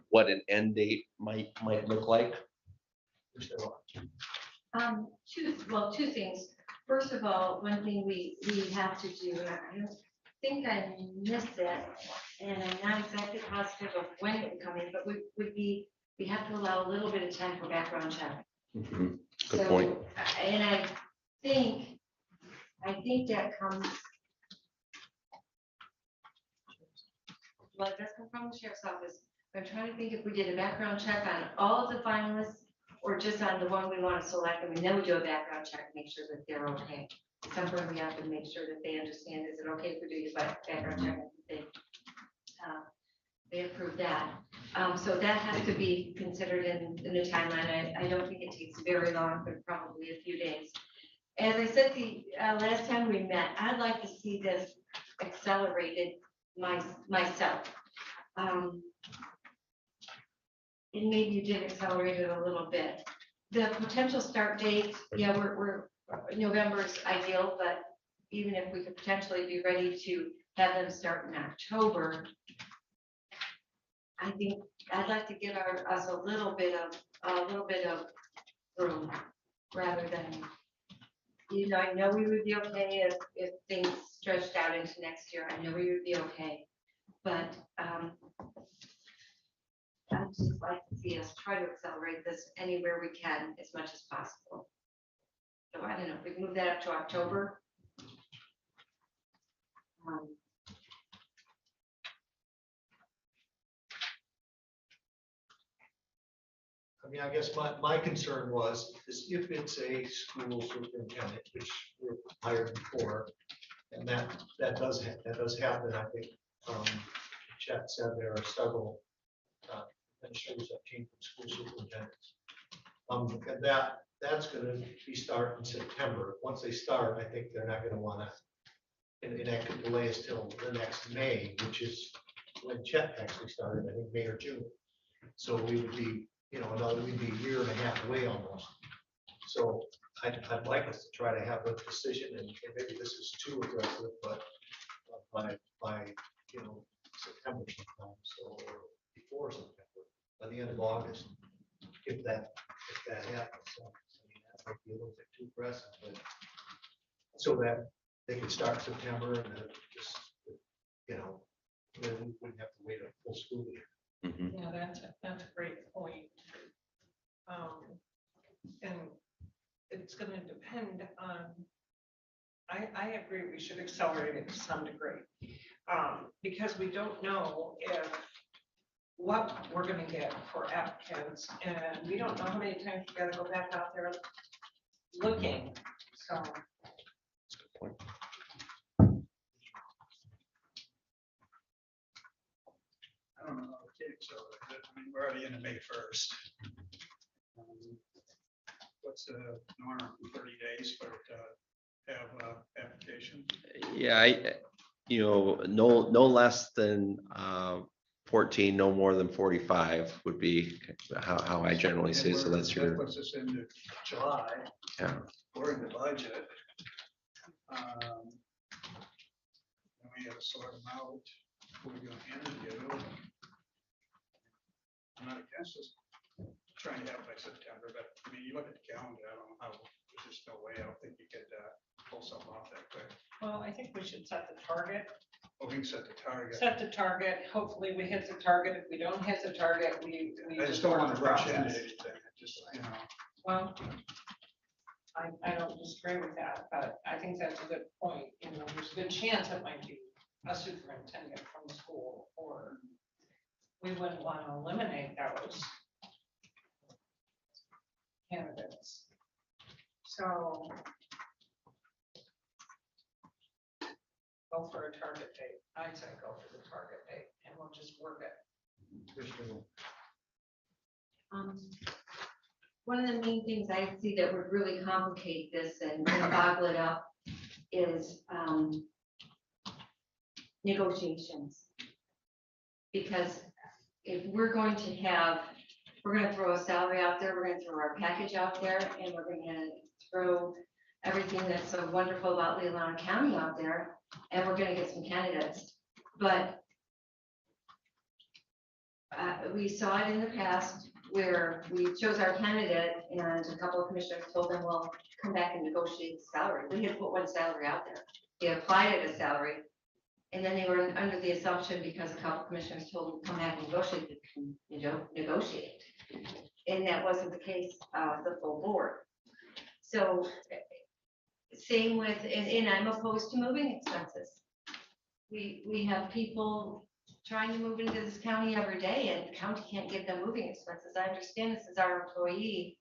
Speaker 5: what an end date might look like?
Speaker 7: Two things. First of all, one thing we have to do, and I don't think I missed it, and I'm not exactly positive of when it would come in, but we have to allow a little bit of time for background check.
Speaker 5: Mhm. Good
Speaker 7: So,
Speaker 5: point.
Speaker 7: and I think that comes. Well, it does come from the sheriff's office. I'm trying to think if we did a background check on all of the finalists or just on the one we want to select, and then we do a background check, make sure that they're okay. Sometimes we have to make sure that they understand, is it okay if we do your background check? They approve that. So that has to be considered in the timeline. I don't think it takes very long, but probably a few days. As I said the last time we met, I'd like to see this accelerated myself. And maybe you did accelerate it a little bit. The potential start date, yeah, we're November's ideal, but even if we could potentially be ready to have them start in October, I think I'd like to give us a little bit of room rather than, I know we would be okay if things stretched out into next year. I know we would be okay, but I'd just like to see us try to accelerate this anywhere we can as much as possible. So I don't know, if we can move that up to October.
Speaker 1: I mean, I guess my concern is if it's a school superintendent, which we're hired before, and that does happen. I think Chet said there are several administrators that came from school superintendents. And that's going to be starting in September. Once they start, I think they're not going to want to, and that could delay us till the next May, which is when Chet actually started, I think May or June. So we would be, we'd be a year and a half away almost. So I'd like us to try to have a decision, and maybe this is too aggressive, but by September sometime, so or before September, by the end of August, if that happens. So, I mean, that might be a little bit too aggressive, but so that they could start September and then just, then we wouldn't have to wait a full school year.
Speaker 5: Mhm.
Speaker 3: Yeah, that's a great point. And it's gonna depend on I agree, we should accelerate it to some degree. Because we don't know what we're gonna get for applicants, and we don't know how many times we gotta go back out there looking, so.
Speaker 5: That's a good point.
Speaker 11: I don't know how the cake show, I mean, we're already into May 1st. What's the norm, 30 days for have application?
Speaker 5: Yeah, no less than 14, no more than 45 would be how I generally
Speaker 11: And
Speaker 5: see it. So
Speaker 11: we're-
Speaker 5: that's
Speaker 11: that
Speaker 5: your,
Speaker 11: puts us into July,
Speaker 5: yeah.
Speaker 11: we're in the budget. And we have to sort them out, who we're gonna interview. I'm not against this, trying to have it by September, but I mean, you look at the calendar, I don't know how, there's just no way, I don't think you could pull something off that quick.
Speaker 3: Well, I think we should set the target.
Speaker 11: Well, we can set the target.
Speaker 3: Set the target. Hopefully we hit the target. If we don't hit the target, we.
Speaker 11: I just don't want
Speaker 3: work
Speaker 11: to
Speaker 3: the
Speaker 11: rush into
Speaker 3: process.
Speaker 11: anything, just,
Speaker 3: Well, I don't disagree with that, but I think that's a good point. There's a good chance it might be a superintendent from the school, or we wouldn't want to eliminate those candidates. So go for a target date. I'd say go for the target date, and we'll just work it.
Speaker 7: One of the main things I see that would really complicate this and boggle it up is negotiations. Because if we're going to throw a salary out there, we're gonna throw our package out there, and we're gonna throw everything that's so wonderful about Leelanau County out there, and we're gonna get some candidates. But we saw it in the past where we chose our candidate and a couple of commissioners told them, well, come back and negotiate the salary. We had put one salary out there. They applied at a salary. And then they were under the assumption, because a couple of commissioners told them, come back and negotiate, negotiate. And that wasn't the case, the full board. So same with, and I'm opposed to moving expenses. We have people trying to move into this county every day, and the county can't give them moving expenses. I understand this is our employee,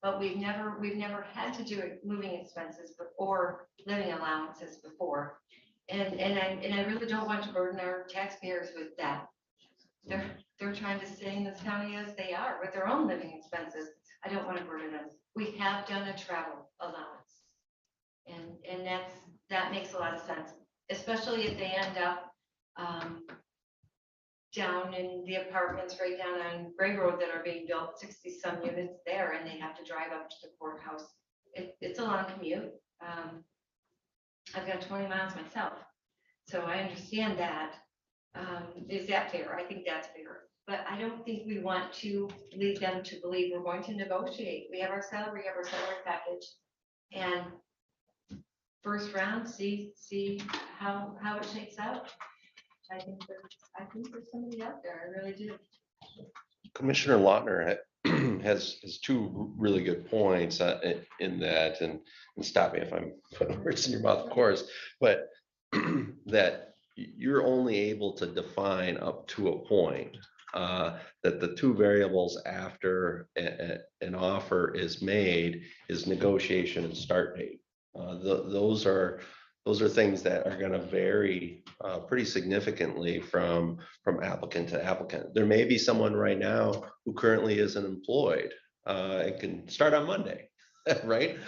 Speaker 7: but we've never had to do moving expenses before, living allowances before. And I really don't want to burden our taxpayers with that. They're trying to stay in this county as they are with their own living expenses. I don't want to burden them. We have done a travel allowance. And that makes a lot of sense, especially if they end up down in the apartments right down on Gray Road that are being built, 60 some units there, and they have to drive up to the courthouse. It's a long commute. I've got 20 miles myself, so I understand that. Is that fair? I think that's fair, but I don't think we want to lead them to believe we're going to negotiate. We have our salary package, and first round, see how it shakes out. I think there's somebody out there. I really do.
Speaker 5: Commissioner Lautner has two really good points in that, and stop me if I'm putting words in your mouth, of course, but that you're only able to define up to a point, that the two variables after an offer is made is negotiation and start date. Those are things that are going to vary pretty significantly from applicant to applicant. There may be someone right now who currently isn't employed and can start on Monday, right?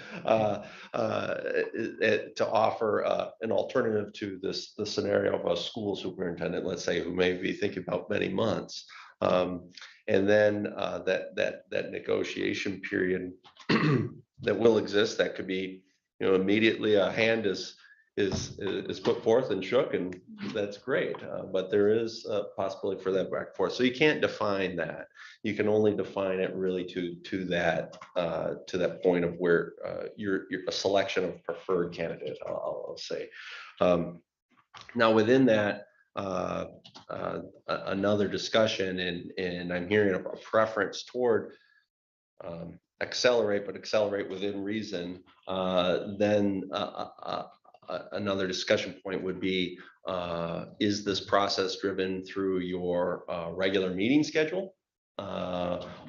Speaker 5: To offer an alternative to the scenario of a school superintendent, let's say, who may be thinking about many months. And then that negotiation period that will exist, that could be, immediately a hand is put forth and shook, and that's great. But there is a possibility for that back and forth. So you can't define that. You can only define it really to that point of where you're a selection of preferred candidate, I'll say. Now within that, another discussion, and I'm hearing a preference toward accelerate, but accelerate within reason, then another discussion point would be, is this process driven through your regular meeting schedule?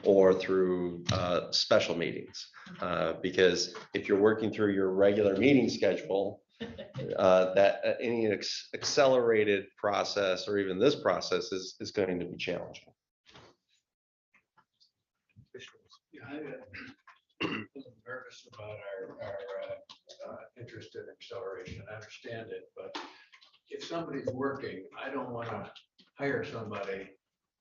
Speaker 5: Or through special meetings? Because if you're working through your regular meeting schedule, that any accelerated process or even this process is going to be challenging.
Speaker 8: Yeah, I'm nervous about our interest in acceleration. I understand it, but if somebody's working, I don't want to hire somebody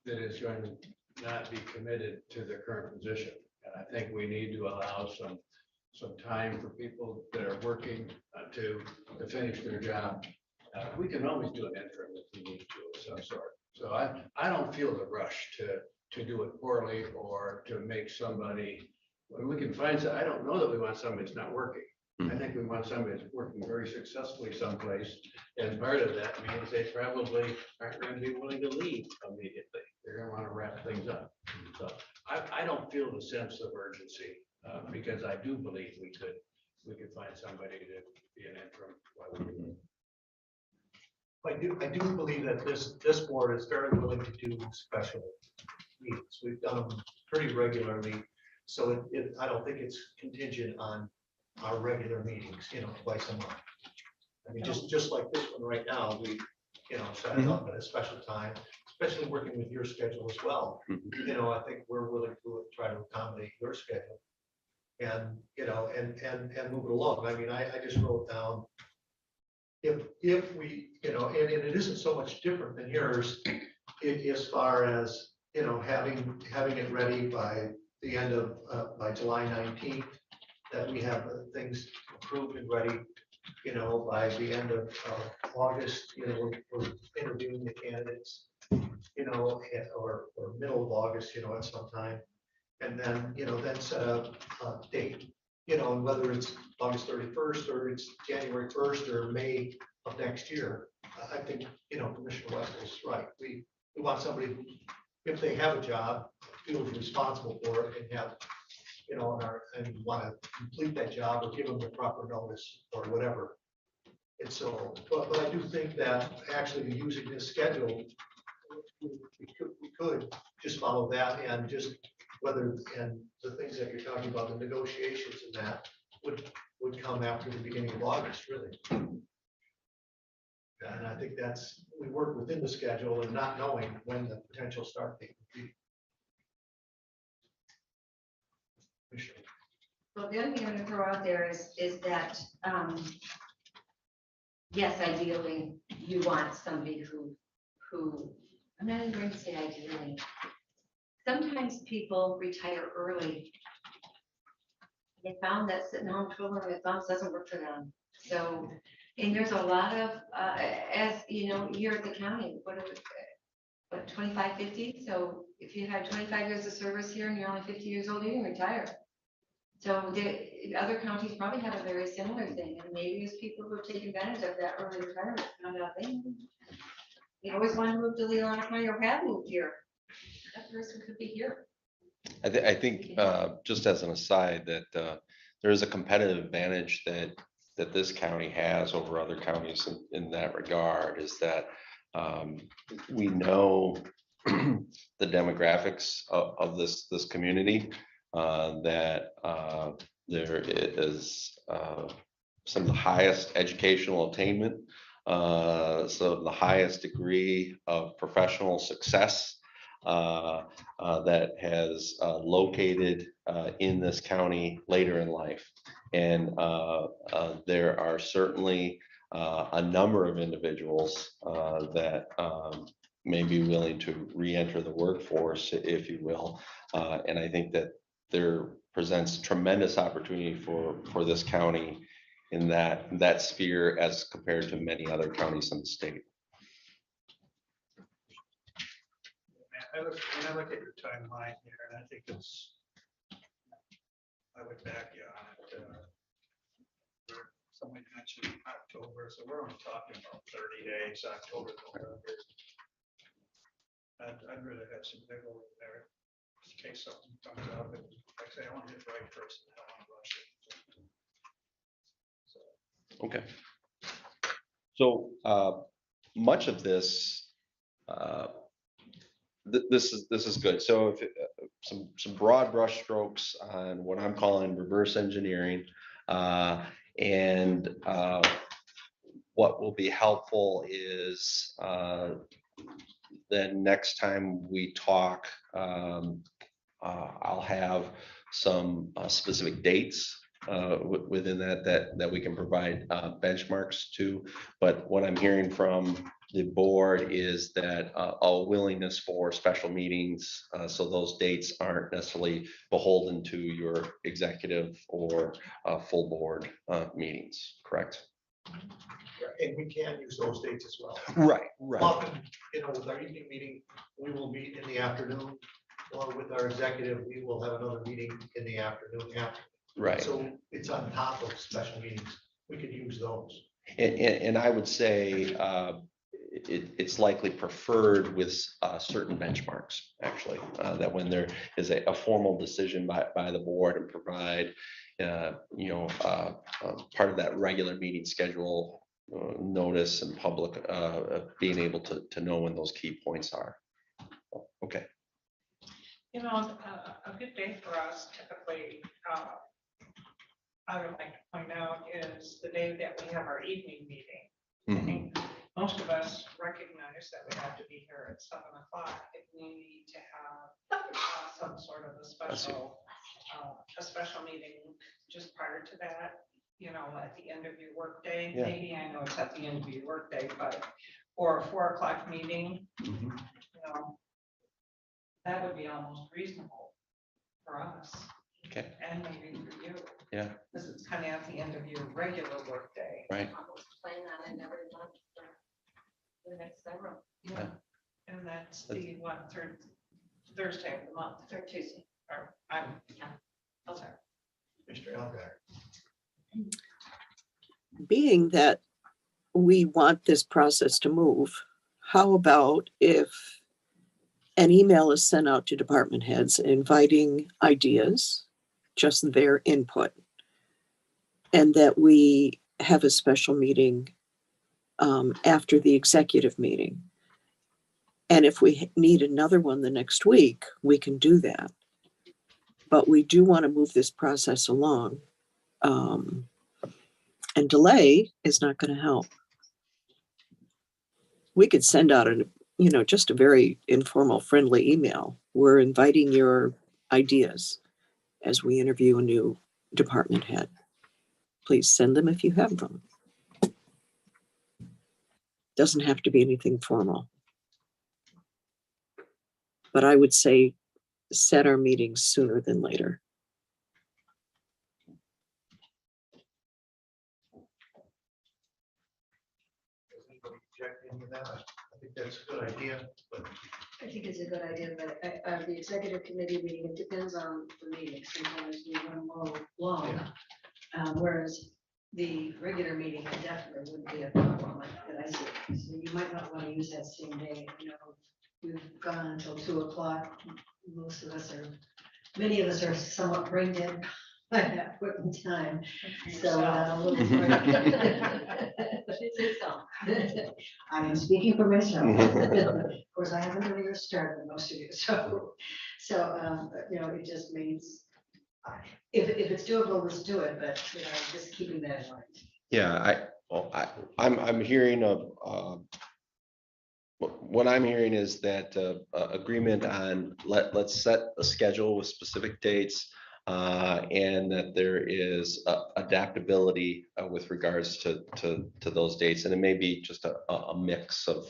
Speaker 8: that is going to not be committed to their current position. And I think we need to allow some time for people that are working to finish their job. We can always do an interim if we need to of some sort. So I don't feel the rush to do it poorly or to make somebody, when we can find, I don't know that we want somebody that's not working. I think we want somebody that's working very successfully someplace. And part of that means they probably aren't going to be willing to leave immediately. They're going to want to wrap things up. So I don't feel the sense of urgency because I do believe we could find somebody to be an interim while we do it.
Speaker 1: I do believe that this board is very willing to do special meetings. We've done them pretty regularly. So I don't think it's contingent on our regular meetings, twice a month. I mean, just like this one right now, we, set it up at a special time, especially working with your schedule as well. I think we're willing to try to accommodate your schedule and, and move it along. I mean, I just wrote down, if we, and it isn't so much different than yours as far as, having it ready by the end of, by July 19th, that we have things approved and ready, by the end of August, we're interviewing the candidates, or middle of August, at some time. And then, then set a date, and whether it's August 31st or it's January 1st or May of next year. I think, Commissioner West is right. We want somebody who, if they have a job, feels responsible for it and have, and want to complete that job or give them the proper notice or whatever. And so, but I do think that actually using this schedule, we could just follow that and just whether, and the things that you're talking about, the negotiations and that would come after the beginning of August, really. And I think we work within the schedule and not knowing when the potential start date would be.
Speaker 7: Well, the other thing I'm going to throw out there is that, yes, ideally, you want somebody who, I'm not even going to say ideally. Sometimes people retire early. They found that sitting home twiddling their thumbs doesn't work for them. So, and there's a lot of, as you know, here at the county, what 25, 50? So if you had 25 years of service here and you're only 50 years old, you can retire. So the other counties probably have a very similar thing, and maybe there's people who take advantage of that early retirement. Found out they always want to move to Leelanau County or have moved here. That person could be here.
Speaker 5: I think just as an aside that there is a competitive advantage that this county has over other counties in that regard is that we know the demographics of this community. That there is some of the highest educational attainment, so the highest degree of professional success that has located in this county later in life. And there are certainly a number of individuals that may be willing to re-enter the workforce, if you will. And I think that there presents tremendous opportunity for this county in that sphere as compared to many other counties in the state.
Speaker 11: When I look at your timeline here, and I think I would back you on it. Somebody mentioned October, so we're only talking about 30 days, October, November. I'd rather have some wiggle room there. In case something comes up, and like I say, I want to get the right person. I don't want to rush it. So.
Speaker 5: Okay. So much of this, this is good. So if some broad brush strokes on what I'm calling reverse engineering, and what will be helpful is then next time we talk, I'll have some specific dates within that we can provide benchmarks to. But what I'm hearing from the board is that a willingness for special meetings, so those dates aren't necessarily beholden to your executive or full board meetings, correct?
Speaker 1: And we can use those dates as well.
Speaker 5: Right.
Speaker 1: Often, with our evening meeting, we will meet in the afternoon, or with our executive, we will have another meeting in the afternoon after.
Speaker 5: Right.
Speaker 1: So it's on top of special meetings. We could use those.
Speaker 5: And I would say it's likely preferred with certain benchmarks, actually, that when there is a formal decision by the board and provide, part of that regular meeting schedule notice and public being able to know when those key points are. Okay.
Speaker 3: A good day for us typically, I would like to point out, is the day that we have our evening meeting. I think most of us recognize that we have to be here at 7 o'clock if we need to have some sort of a special meeting just prior to that, at the end of your workday.
Speaker 5: Yeah.
Speaker 3: Maybe, I know it's at the end of your workday, but, or a 4 o'clock meeting, that would be almost reasonable for us.
Speaker 5: Okay.
Speaker 3: And maybe for you.
Speaker 5: Yeah.
Speaker 3: Because it's kind of at the end of your regular workday.
Speaker 5: Right.
Speaker 7: Plan on it every month for the next several.
Speaker 3: Yeah. And that's the third Thursday of the month.
Speaker 7: Third Tuesday.
Speaker 3: Or I'm, sorry.
Speaker 1: Mr. Elgar.
Speaker 4: Being that we want this process to move, how about if an email is sent out to department heads inviting ideas, just their input, and that we have a special meeting after the executive meeting. And if we need another one the next week, we can do that. But we do want to move this process along. And delay is not going to help. We could send out just a very informal, friendly email. We're inviting your ideas as we interview a new department head. Please send them if you have them. Doesn't have to be anything formal. But I would say set our meetings sooner than later.
Speaker 1: Does anybody object to any of that? I think that's a good idea, but
Speaker 10: I think it's a good idea, but the executive committee meeting, it depends on the meeting. Sometimes we run long, whereas the regular meeting definitely wouldn't be a problem that I see. So you might not want to use that same day. We've gone until 2 o'clock. Many of us are somewhat brain dead by that point in time. So a little bit. I am speaking for myself. Of course, I have an earlier start than most of you, so it just means, if it's doable, let's do it, but, just keeping that in mind.
Speaker 5: Yeah, I'm hearing what I'm hearing is that agreement on let's set a schedule with specific dates, and that there is adaptability with regards to those dates, and it may be just a mix of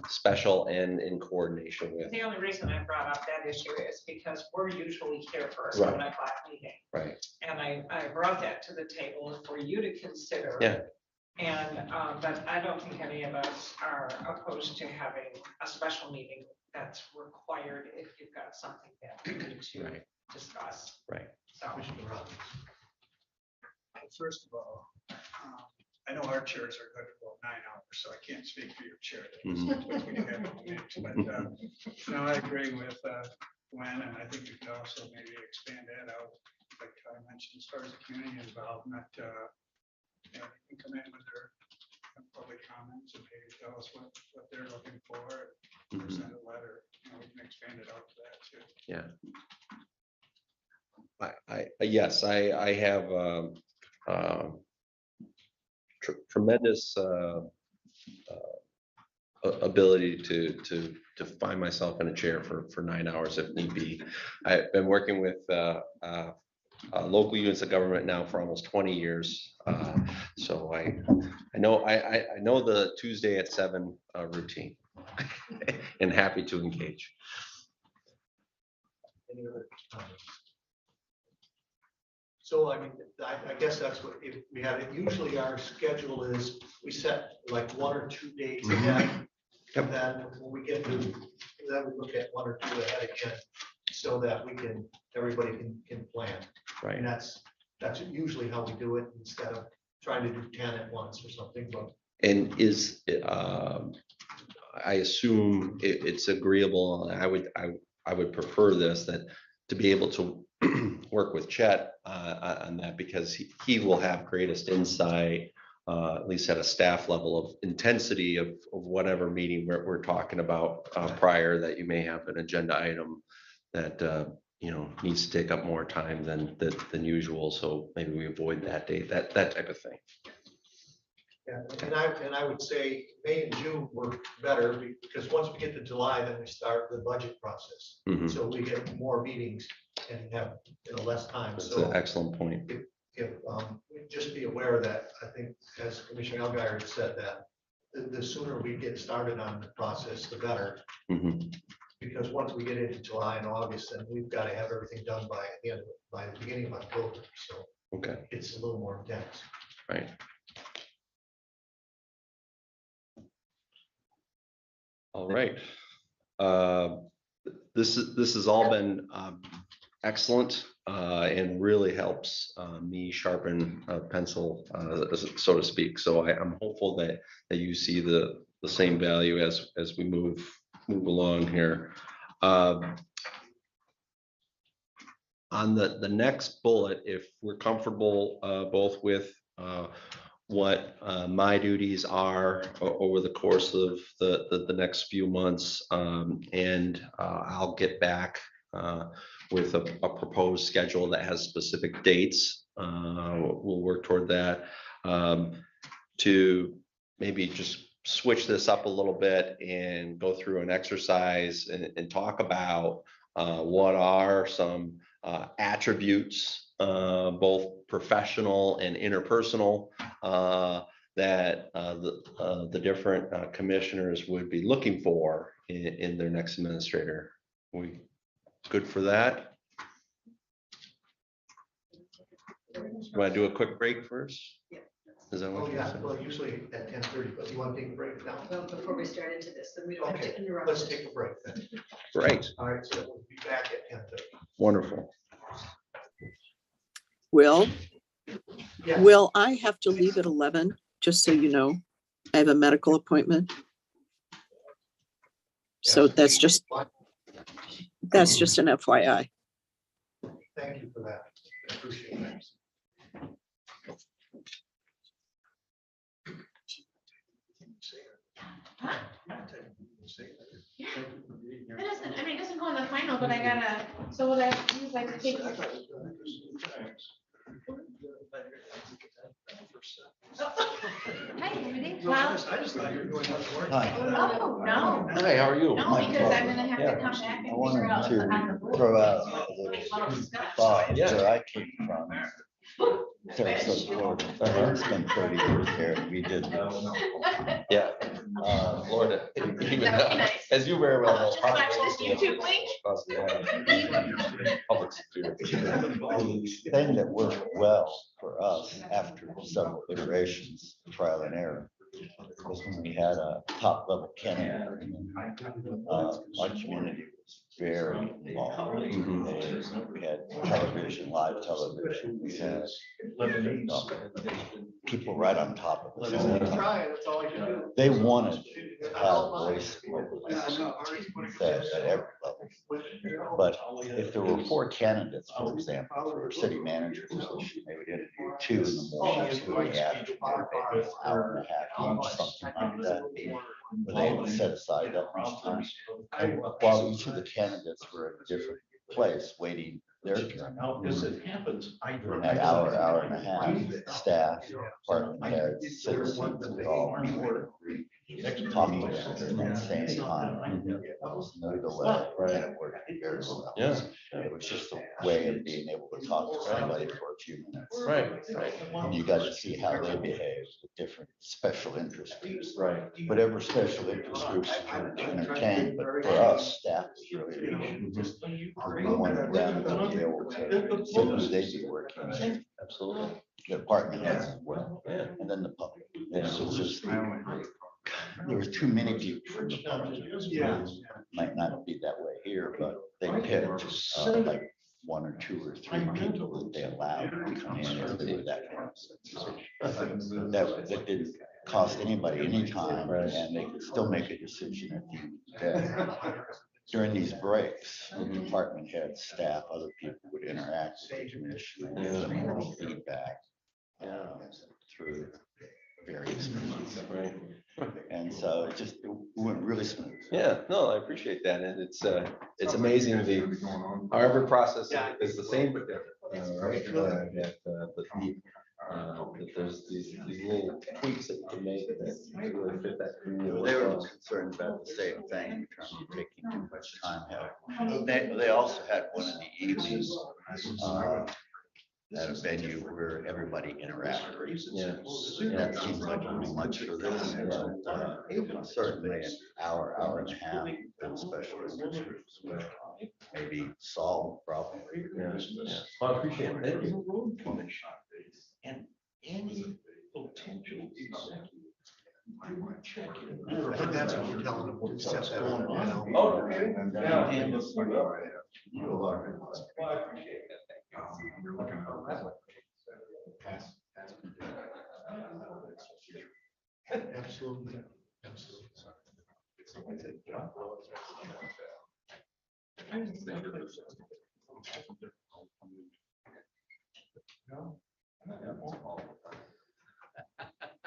Speaker 5: special and in coordination with.
Speaker 3: The only reason I brought up that issue is because we're usually here for a
Speaker 5: Right.
Speaker 3: 7 o'clock meeting.
Speaker 5: Right.
Speaker 3: And I brought that to the table for you to consider.
Speaker 5: Yeah.
Speaker 3: And, but I don't think any of us are opposed to having a special meeting that's required if you've got something that we need to discuss.
Speaker 5: Right.
Speaker 3: So.
Speaker 1: Commissioner Robbins.
Speaker 11: First of all, I know our chairs are good for about 9 hours, so I can't speak for your chair. But I agree with Gwen, and I think we could also maybe expand that out, like I mentioned, as far as the community involvement. You can come in with their public comments and maybe tell us what they're looking for, or
Speaker 5: Mhm.
Speaker 11: send a letter, we can expand it out to that too.
Speaker 5: Yeah. Yes, I have tremendous ability to find myself in a chair for 9 hours if need be. I've been working with local units of government now for almost 20 years. So I know the Tuesday at 7 routine and happy to engage.
Speaker 1: Any other comments? So I mean, I guess that's what, if we have it, usually our schedule is, we set like 1 or 2 dates ahead. And then when we get to, then we look at 1 or 2 ahead again, so that everybody can plan.
Speaker 5: Right.
Speaker 1: And that's usually how we do it, instead of trying to do 10 at once or something, but.
Speaker 5: And I assume it's agreeable. I would prefer this, that to be able to work with Chet on that, because he will have greatest insight, at least at a staff level, of intensity of whatever meeting we're talking about prior, that you may have an agenda item that needs to take up more time than usual. So maybe we avoid that date, that type of thing.
Speaker 1: Yeah, and I would say May and June work better, because once we get to July, then we start the budget process.
Speaker 5: Mhm.
Speaker 1: So we get more meetings and have less time.
Speaker 5: That's
Speaker 1: So
Speaker 5: an excellent point.
Speaker 1: if just be aware that, I think, as Commissioner Algier said, that the sooner we get started on the process, the better.
Speaker 5: Mhm.
Speaker 1: Because once we get into July and August, then we've got to have everything done by the beginning of October. So
Speaker 5: Okay,
Speaker 1: it's a little more intense.
Speaker 5: right. All right. This has all been excellent and really helps me sharpen a pencil, so to speak. So I'm hopeful that you see the same value as we move along here. On the next bullet, if we're comfortable both with what my duties are over the course of the next few months, and I'll get back with a proposed schedule that has specific dates. We'll work toward that, to maybe just switch this up a little bit and go through an exercise and talk about what are some attributes, both professional and interpersonal, that the different commissioners would be looking for in their next administrator. We good for that? Want to do a quick break first?
Speaker 10: Yeah.
Speaker 5: Is that what
Speaker 1: Oh,
Speaker 5: you're
Speaker 1: yeah,
Speaker 5: saying?
Speaker 1: well, usually at 10:30, but you want to take a break now?
Speaker 10: Well, before we start into this, then we don't have
Speaker 1: Okay,
Speaker 10: to interrupt.
Speaker 1: let's take a break then.
Speaker 5: Great,
Speaker 1: All right, so we'll be back at 10:30.
Speaker 5: wonderful.
Speaker 4: Will,
Speaker 1: Yeah.
Speaker 4: Will I have to leave at 11, just so you know? I have a medical appointment. So that's just an FYI.
Speaker 1: Thank you for that. I appreciate that.
Speaker 2: It doesn't, I mean, it doesn't go in the final, but I gotta, so will that use like the take? Hi, everybody. Well,
Speaker 1: I just thought you were going out to work.
Speaker 2: oh, no,
Speaker 12: Hey, how are you?
Speaker 2: no, because I'm gonna have to
Speaker 12: Yeah.
Speaker 2: come back and
Speaker 12: I wanted
Speaker 2: figure out.
Speaker 12: to throw out a little thought where I came from. Sarasota, Florida. It's been 30 years there. We did.
Speaker 5: Yeah, Florida, even as you very well know.
Speaker 2: Just watch this YouTube link.
Speaker 5: Public security.
Speaker 12: The thing that worked well for us after several iterations, trial and error, was when we had a top level candidate. Our community was very involved. We had television, live television. We had people right on top of us. all the time.
Speaker 1: Try it, that's all I can do.
Speaker 12: They wanted to have voice at every level. But if there were 4 candidates, for example, for a city manager position, they would interview 2 in the morning, 2 in the afternoon, maybe an hour and a half each, something like that. But they would set aside that much time. And while each of the candidates were in a different place waiting their turn. In that hour and a half, staff, department heads, citizens, we all talking together at the same time. There was no delay, and it worked very well.
Speaker 5: Yeah.
Speaker 12: It was just a way of being able to talk to somebody for a few minutes.
Speaker 5: Right, right,
Speaker 12: And you got to see how they behave with different special interest groups.
Speaker 5: right.
Speaker 12: Whatever special interest groups entertained, but for us, staff was really just, we wanted them to be able to see who they'd be working with.
Speaker 5: Absolutely.
Speaker 12: The department heads as well,
Speaker 5: Yeah.
Speaker 12: and then the public. So it's just, there was too many people from the public. Might not be that way here, but they picked like 1 or 2 or 3 people that they allowed to come in and do that kind of stuff. That didn't cost anybody any time, and they could still make a decision at the end of the day. During these breaks, the department heads, staff, other people would interact with the commission and give them more feedback through various means.
Speaker 5: Right.
Speaker 12: And so it just, it went really smooth.
Speaker 5: Yeah, no, I appreciate that. And it's amazing how every process is the same but different. Right? That there's these little tweaks that you can make that really fit that community.
Speaker 12: They were concerned about the same thing in terms of taking too much time out. They also had one in the evenings at a venue where everybody interacted.
Speaker 5: Yeah.
Speaker 12: That seems like too much for this. Certainly an hour and a half for special interest groups, which maybe solve the problem.
Speaker 5: Yeah. Yeah. Well, I appreciate it. Thank you.
Speaker 6: And any potential executive. You want to check it.
Speaker 1: And that's what we're telling them. We'll set that up, you know.
Speaker 5: Oh, okay. Yeah.
Speaker 6: And
Speaker 5: Well,
Speaker 6: I appreciate that.
Speaker 1: Absolutely. Absolutely.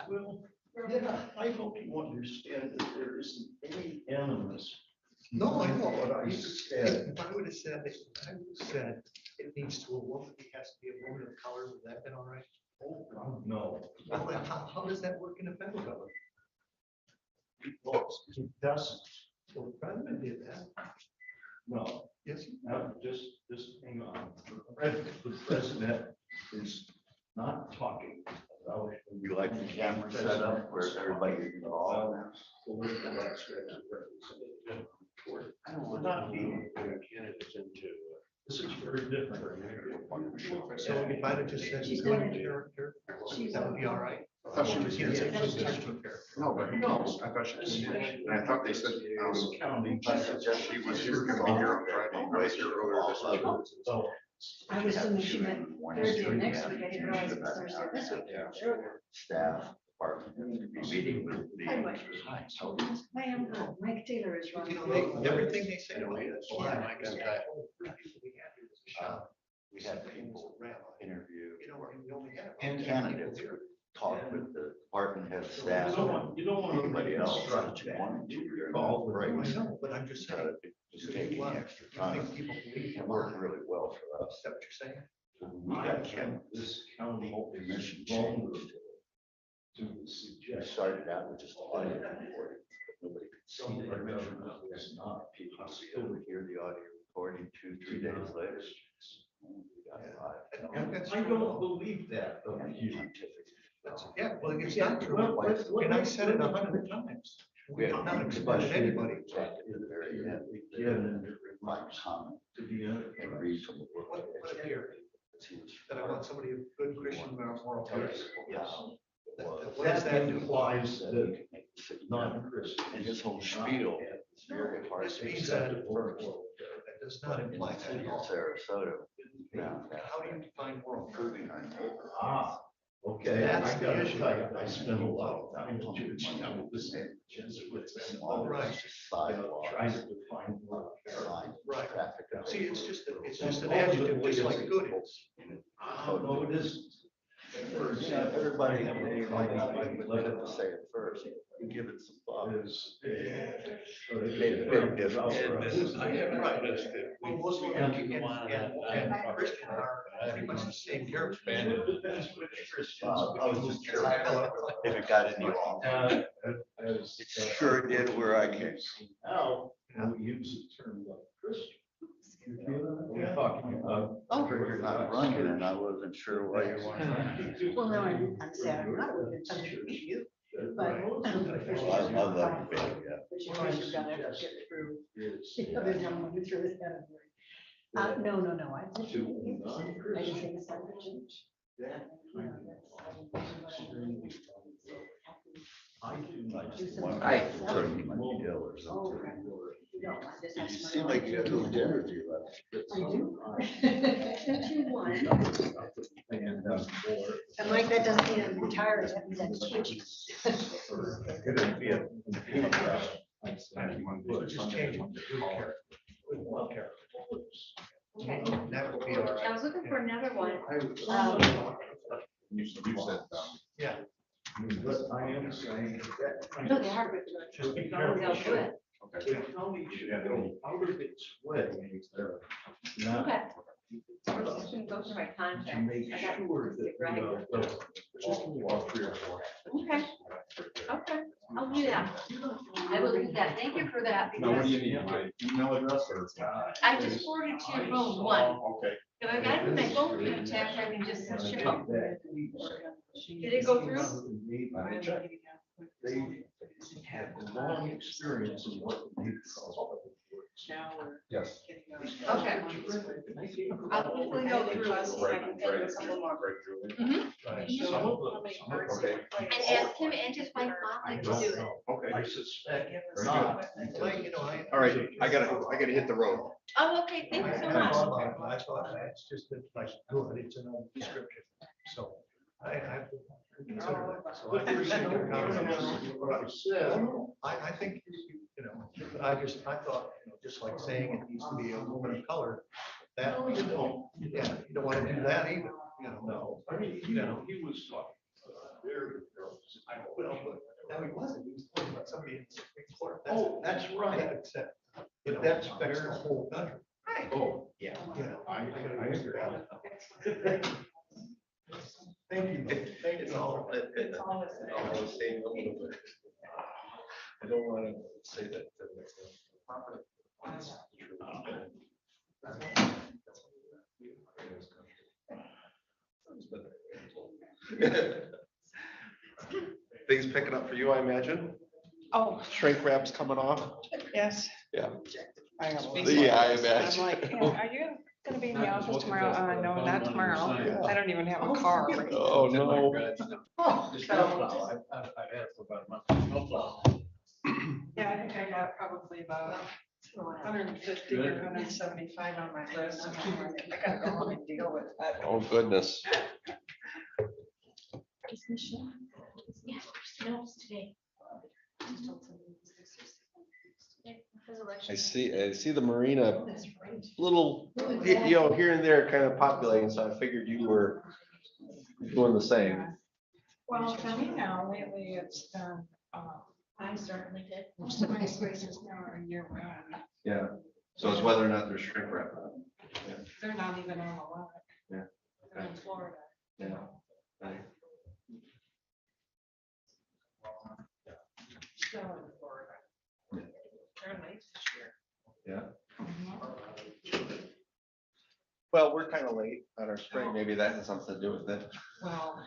Speaker 6: Well, yeah, I hope you understand that there isn't any animus.
Speaker 1: No, I know.
Speaker 6: What I said.
Speaker 1: If I would have said, it needs to, a woman, it has to be a woman of color, would that have been all right?
Speaker 6: Oh, God, no.
Speaker 1: Well, then how does that work in the federal government?
Speaker 6: It doesn't.
Speaker 1: Well, the president did that.
Speaker 6: No,
Speaker 1: Yes.
Speaker 6: now, just hang on. The president is not talking about.
Speaker 12: You like the camera set up where everybody's involved?
Speaker 6: We're not being candidates into, this is very different.
Speaker 1: So if I'd have just said she's going to character, that would be all right.
Speaker 13: I thought she was here.
Speaker 1: Yes, she's just took care.
Speaker 13: No, but no, I thought she came in, and I thought they said,
Speaker 6: County.
Speaker 13: she was here, gonna be here on Friday, I was here earlier this week.
Speaker 6: So.
Speaker 10: I was assuming she meant Thursday next week. I didn't realize it was Thursday this week.
Speaker 12: Staff, department, heads to be meeting with
Speaker 10: Hi,
Speaker 12: the.
Speaker 10: Mike. I am good. Mike Taylor is
Speaker 1: You
Speaker 10: running.
Speaker 1: know, everything they say to me, that's why I got that.
Speaker 12: We had people interview,
Speaker 1: You know, we only have.
Speaker 12: and candidates would talk with the department head, staff,
Speaker 6: You don't want
Speaker 12: anybody else that you wanted to. You're
Speaker 6: Call
Speaker 12: not
Speaker 6: for
Speaker 12: right.
Speaker 1: I know, but I'm just saying.
Speaker 12: Just taking extra
Speaker 1: I
Speaker 12: time.
Speaker 1: think people believe
Speaker 12: It
Speaker 1: it
Speaker 12: worked really well for us.
Speaker 1: Is that what you're saying?
Speaker 12: We got Kim,
Speaker 6: this county
Speaker 12: mission
Speaker 6: is vulnerable
Speaker 12: changed.
Speaker 6: to
Speaker 12: We
Speaker 6: suggest.
Speaker 12: started out with just audio recording, but nobody could see
Speaker 6: Some
Speaker 12: the
Speaker 6: of our
Speaker 12: image.
Speaker 6: measurement is not.
Speaker 12: People still would hear the audio recording 2-3 days later. We got it live.
Speaker 6: I don't believe that of
Speaker 12: And
Speaker 6: you.
Speaker 12: scientific.
Speaker 1: Yeah, well, it's not true.
Speaker 6: Well,
Speaker 1: And I said it 100 times.
Speaker 12: We had
Speaker 1: I'm not
Speaker 12: one
Speaker 1: expecting
Speaker 12: discussion
Speaker 1: anybody.
Speaker 12: at the very end.
Speaker 6: Yeah.
Speaker 12: Like comment
Speaker 6: To be honest.
Speaker 12: and read from the book.
Speaker 1: What appear
Speaker 12: He was-
Speaker 1: that I want somebody of good Christian moral character.
Speaker 12: Yes.
Speaker 1: What does that do?
Speaker 6: implies
Speaker 12: That
Speaker 6: that
Speaker 12: he could make the decision.
Speaker 6: non-Christian.
Speaker 12: And his whole spiel is very hard
Speaker 1: This
Speaker 12: to
Speaker 1: means
Speaker 12: accept
Speaker 1: that
Speaker 12: at first.
Speaker 1: that does not
Speaker 12: In
Speaker 1: imply
Speaker 12: the
Speaker 1: that
Speaker 12: city
Speaker 1: at
Speaker 12: of
Speaker 1: all.
Speaker 12: Sarasota, we found that
Speaker 1: How do you define moral?
Speaker 12: improving our neighbor.
Speaker 6: Ah, okay.
Speaker 1: That's
Speaker 6: I
Speaker 1: the
Speaker 6: gotta
Speaker 1: issue.
Speaker 6: tell you, I spent a lot of time with Jesuits and
Speaker 12: Small,
Speaker 1: Right.
Speaker 12: just sidewalks,
Speaker 6: trying to define.
Speaker 12: signs,
Speaker 1: Right.
Speaker 12: traffic.
Speaker 1: See, it's just an adjective, just like good is.
Speaker 6: Oh, no, it isn't.
Speaker 12: Everybody, let it say it first, give it some thought. It made a big difference.
Speaker 8: I have noticed that
Speaker 1: Well, most of them, and Christian are pretty much the same character.
Speaker 12: I was just curious if it got into you all. It sure did where I came.
Speaker 6: Now, we use the term like Christian. We're talking about.
Speaker 12: You're not running and I wasn't sure why you weren't.
Speaker 10: Well, no, I'm sad, I'm not with you, but.
Speaker 12: I love the video, yeah.
Speaker 10: But you know, you've got to get through. There's no one through this category. No, I just think it's like a change.
Speaker 12: I couldn't even deal or
Speaker 10: Oh,
Speaker 12: something.
Speaker 10: okay. No, I just have
Speaker 12: You
Speaker 10: some-
Speaker 12: seem like you got a little energy left.
Speaker 10: I do. And like, that doesn't mean I'm retired, that means I'm switching.
Speaker 12: It'd be a.
Speaker 1: Just change it to good character. Good one character.
Speaker 7: Okay.
Speaker 1: That would be all right.
Speaker 7: I was looking for another one.
Speaker 13: You said,
Speaker 1: Yeah.
Speaker 6: But I am saying that.
Speaker 7: No, they are.
Speaker 1: Just be
Speaker 7: They'll
Speaker 1: careful.
Speaker 7: do it.
Speaker 6: The county should go out of its way. Not
Speaker 7: Okay. We're just gonna go through my
Speaker 6: to
Speaker 7: contract.
Speaker 6: make
Speaker 7: I got
Speaker 6: sure
Speaker 7: it
Speaker 6: that.
Speaker 7: right. Okay. Okay, I'll do that. I will do that. Thank you for that.
Speaker 13: now what do you
Speaker 7: because
Speaker 13: need, my email address or?
Speaker 7: I just forwarded to your phone one.
Speaker 13: Okay.
Speaker 7: If I got it in my phone, you can tap, I can just ship them. Did it go through?
Speaker 6: They have a long experience in what.
Speaker 13: Yes.
Speaker 7: Okay. I'll hopefully go through us. So I can send you a couple more. Mhm.
Speaker 13: Okay.
Speaker 7: And ask him and his wife Molly to do it.
Speaker 13: Okay.
Speaker 6: I suspect
Speaker 13: Very
Speaker 6: not.
Speaker 1: Like, you know,
Speaker 13: All right, I gotta hit the road.
Speaker 7: Oh, okay, thank you so much.
Speaker 1: I thought it's just that, like, good, it's another description, so I consider it. So I appreciate your comments. I think, you know, I thought, you know, just like saying it needs to be a woman of color, that, you know, yeah, you don't want to do that either, you know.
Speaker 6: No, I mean,
Speaker 1: You know.
Speaker 6: he was talking very.
Speaker 1: Well, but now he wasn't, he was talking about somebody in the Supreme Court.
Speaker 6: Oh, that's right.
Speaker 1: Except, you know,
Speaker 6: But that's
Speaker 1: affects the whole country,
Speaker 6: Oh, yeah.
Speaker 1: you know.
Speaker 6: I agree.
Speaker 1: Thank you. Thank you all.
Speaker 7: It's all the same.
Speaker 13: I don't wanna say that. Things picking up for you, I imagine?
Speaker 3: Oh,
Speaker 13: Shrink wrap's coming off?
Speaker 3: yes.
Speaker 13: Yeah.
Speaker 3: I got one.
Speaker 13: Yeah, I
Speaker 3: I'm
Speaker 13: imagine.
Speaker 3: like, yeah, are you gonna be in the office tomorrow? No, not tomorrow. I don't even have a car.
Speaker 13: Oh, no.
Speaker 3: Yeah, I think I got probably about 150 or 175 on my list. I gotta go home and deal with that.
Speaker 13: Oh, goodness.
Speaker 2: Is Michelle? Yeah, snows today.
Speaker 5: I see the marina,
Speaker 2: That's right.
Speaker 5: little, you know, here and there kind of populating, so I figured you were doing the same.
Speaker 3: Well, for me now, lately it's been,
Speaker 2: I certainly did.
Speaker 3: most of my spaces now are year round.
Speaker 5: Yeah. So it's whether or not there's shrink wrap.
Speaker 3: They're not even on the lot.
Speaker 5: Yeah.
Speaker 3: They're in Florida.
Speaker 5: Yeah.
Speaker 3: Still in Florida. They're late this year.
Speaker 5: Yeah. Well, we're kind of late on our spring. Maybe that has something to do with it.
Speaker 3: Well,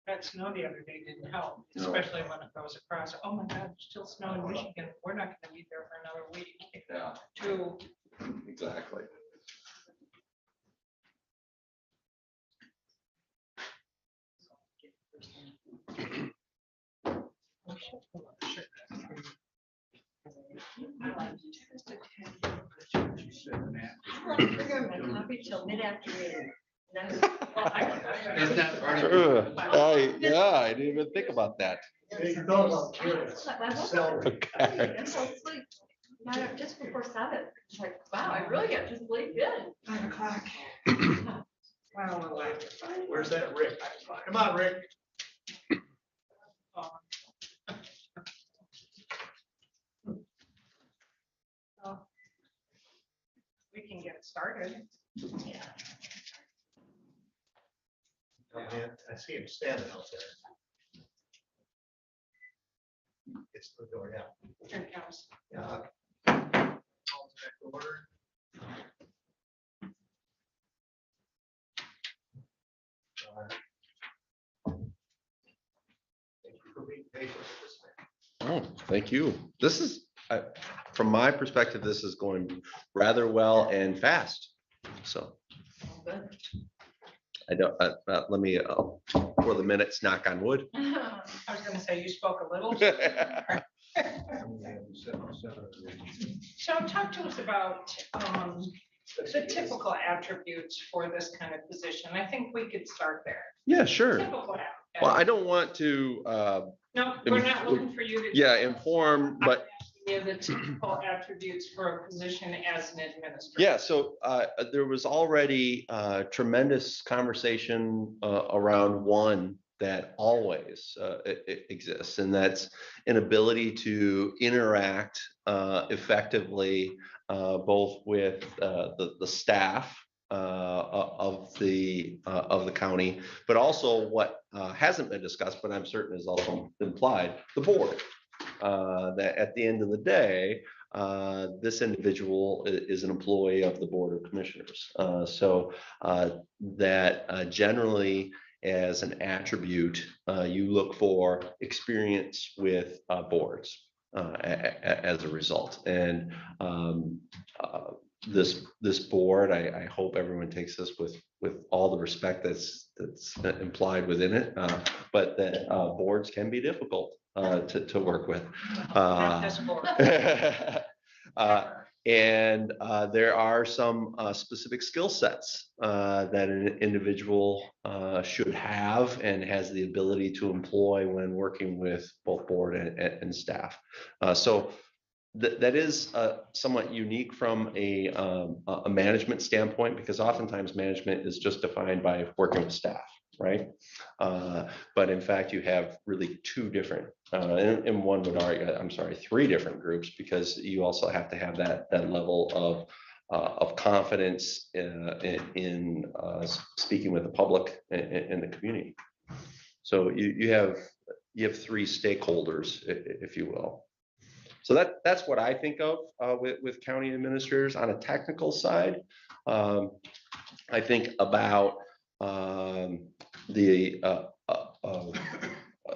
Speaker 3: that snow the other day didn't help,
Speaker 5: No.
Speaker 3: especially when it goes across. Oh my God, it's still snow in Michigan. We're not gonna be there for another week.
Speaker 5: Yeah,
Speaker 3: Two.
Speaker 5: exactly.
Speaker 7: I like to figure my copy till mid-afternoon.
Speaker 5: Yeah, I didn't even think about that. Okay.
Speaker 7: I'm so asleep. Just before 7. It's like, wow, I really got to sleep in.
Speaker 3: 5 o'clock. Well, we're electrified.
Speaker 1: Where's that Rick? Come on, Rick.
Speaker 3: Well, we can get it started.
Speaker 7: Yeah.
Speaker 1: Oh, man, I see him standing out there. It's the door, yeah.
Speaker 3: Here it comes.
Speaker 1: Yeah. Back to order. Thank you for being patient with this thing.
Speaker 5: Oh, thank you. This is, from my perspective, this is going rather well and fast. So
Speaker 7: Good.
Speaker 5: I don't, let me, for the minutes, knock on wood.
Speaker 3: I was gonna say, you spoke a little. So talk to us about the typical attributes for this kind of position. I think we could start there.
Speaker 5: Yeah, sure.
Speaker 3: Typical
Speaker 5: Well, I don't want to,
Speaker 3: No, we're not looking for you to.
Speaker 5: yeah, inform, but
Speaker 3: Yeah, the typical attributes for a position as an administrator.
Speaker 5: yeah, so there was already tremendous conversation around one that always exists, and that's an ability to interact effectively both with the staff of the county, but also what hasn't been discussed, but I'm certain is also implied, the board. That at the end of the day, this individual is an employee of the Board of Commissioners. So that generally, as an attribute, you look for experience with boards as a result. And this board, I hope everyone takes this with all the respect that's implied within it, but that boards can be difficult to work with.
Speaker 3: Not this board.
Speaker 5: And there are some specific skill sets that an individual should have and has the ability to employ when working with both board and staff. So that is somewhat unique from a management standpoint, because oftentimes management is just defined by working with staff, right? But in fact, you have really two different, and one would argue, I'm sorry, three different groups, because you also have to have that level of confidence in speaking with the public and the community. So you have three stakeholders, if you will. So that's what I think of with county administrators. On a technical side, I think about the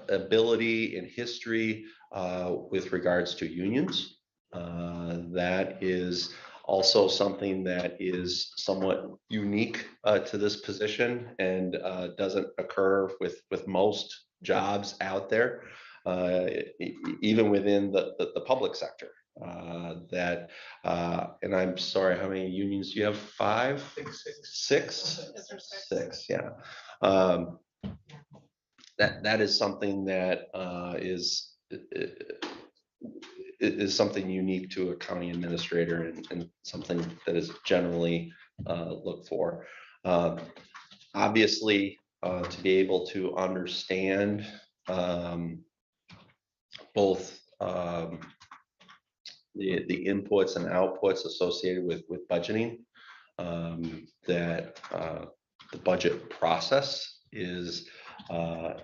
Speaker 5: ability and history with regards to unions. That is also something that is somewhat unique to this position and doesn't occur with most jobs out there. Even within the public sector, and I'm sorry, how many unions do you have? Five? Six, yeah. That is something that is something unique to a county administrator, and something that is generally looked for. Obviously, to be able to understand both the inputs and outputs associated with budgeting, that the budget process is a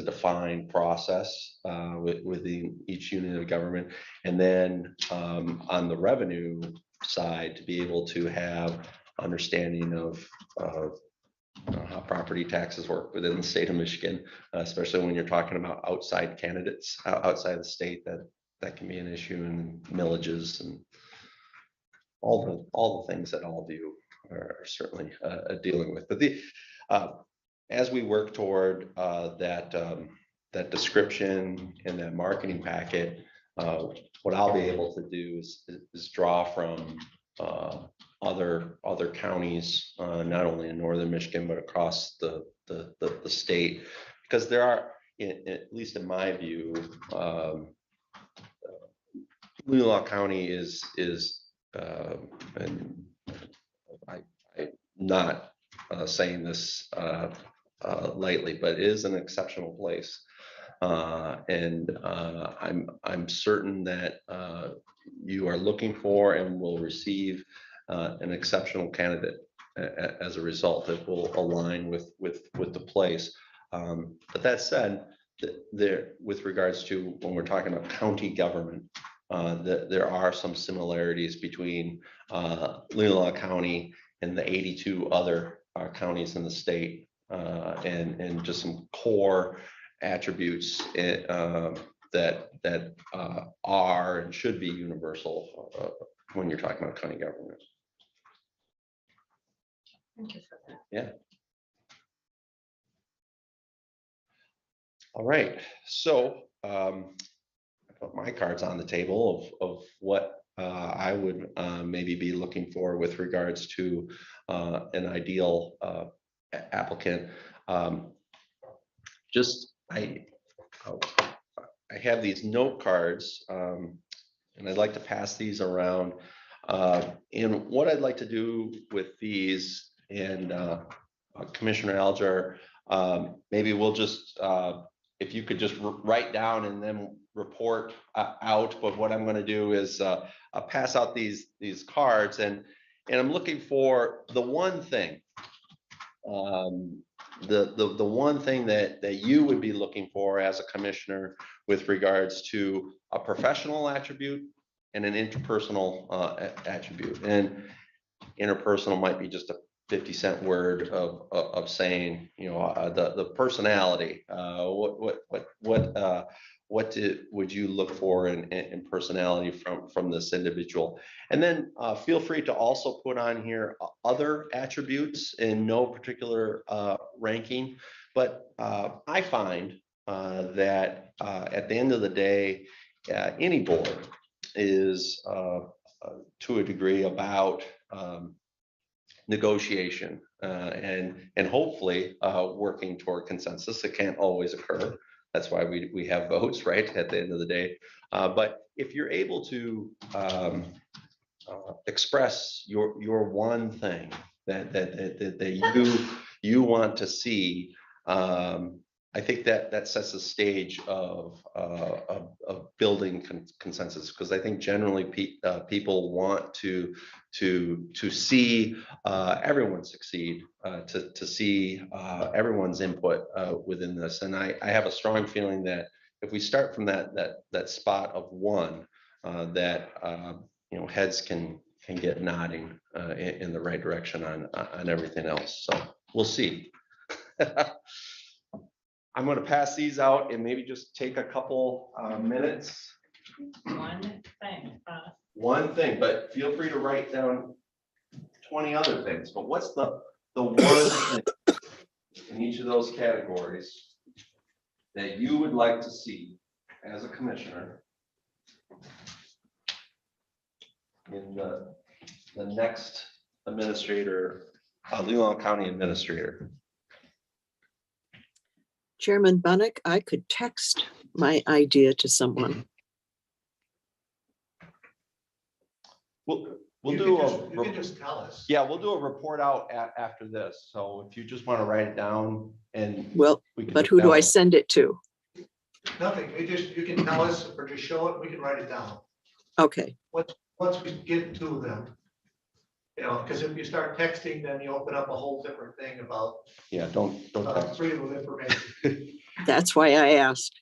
Speaker 5: defined process within each unit of government, and then on the revenue side, to be able to have understanding of how property taxes work within the state of Michigan, especially when you're talking about outside candidates outside the state, that can be an issue, and millages and all the things that all of you are certainly dealing with. But as we work toward that description and that marketing packet, what I'll be able to do is draw from other counties, not only in northern Michigan, but across the state, because there are, at least in my view, Leelanau County is and not saying this lightly, but it is an exceptional place. And I'm certain that you are looking for and will receive an exceptional candidate as a result that will align with the place. But that said, there, with regards to when we're talking about county government, there are some similarities between Leelanau County and the 82 other counties in the state, and just some core attributes that are and should be universal when you're talking about county government.
Speaker 3: Thank you for that.
Speaker 5: Yeah. All right, so I put my cards on the table of what I would maybe be looking for with regards to an ideal applicant. Just I have these note cards, and I'd like to pass these around. And what I'd like to do with these, and Commissioner Alger, maybe we'll just, if you could just write down and then report out. But what I'm going to do is I'll pass out these cards, and I'm looking for the one thing, the one thing that you would be looking for as a commissioner with regards to a professional attribute and an interpersonal attribute. And interpersonal might be just a 50-cent word of saying, you know, the personality. What would you look for in personality from this individual? And then feel free to also put on here other attributes in no particular ranking. But I find that at the end of the day, any board is to a degree about negotiation and hopefully working toward consensus. It can't always occur. That's why we have votes, right, at the end of the day. But if you're able to express your one thing that you want to see, I think that sets the stage of building consensus, because I think generally people want to see everyone succeed, to see everyone's input within this. And I have a strong feeling that if we start from that spot of one, that you know, heads can get nodding in the right direction on everything else. So we'll see. I'm going to pass these out and maybe just take a couple minutes.
Speaker 3: One thing.
Speaker 5: One thing, but feel free to write down 20 other things. But what's the one thing in each of those categories that you would like to see as a commissioner in the next administrator, Leelanau County administrator?
Speaker 4: Chairman Bunnick, I could text my idea to someone.
Speaker 5: We'll
Speaker 1: You
Speaker 5: do
Speaker 1: can just tell us.
Speaker 5: Yeah, we'll do a report out after this. So if you just want to write it down, and
Speaker 4: well, but who do I send it to?
Speaker 1: Nothing. You can tell us or just show it. We can write it down.
Speaker 4: Okay.
Speaker 1: Once we get to them, you know, because if you start texting, then you open up a whole different thing about.
Speaker 5: Yeah, don't text.
Speaker 1: Freedom of information.
Speaker 4: That's why I asked.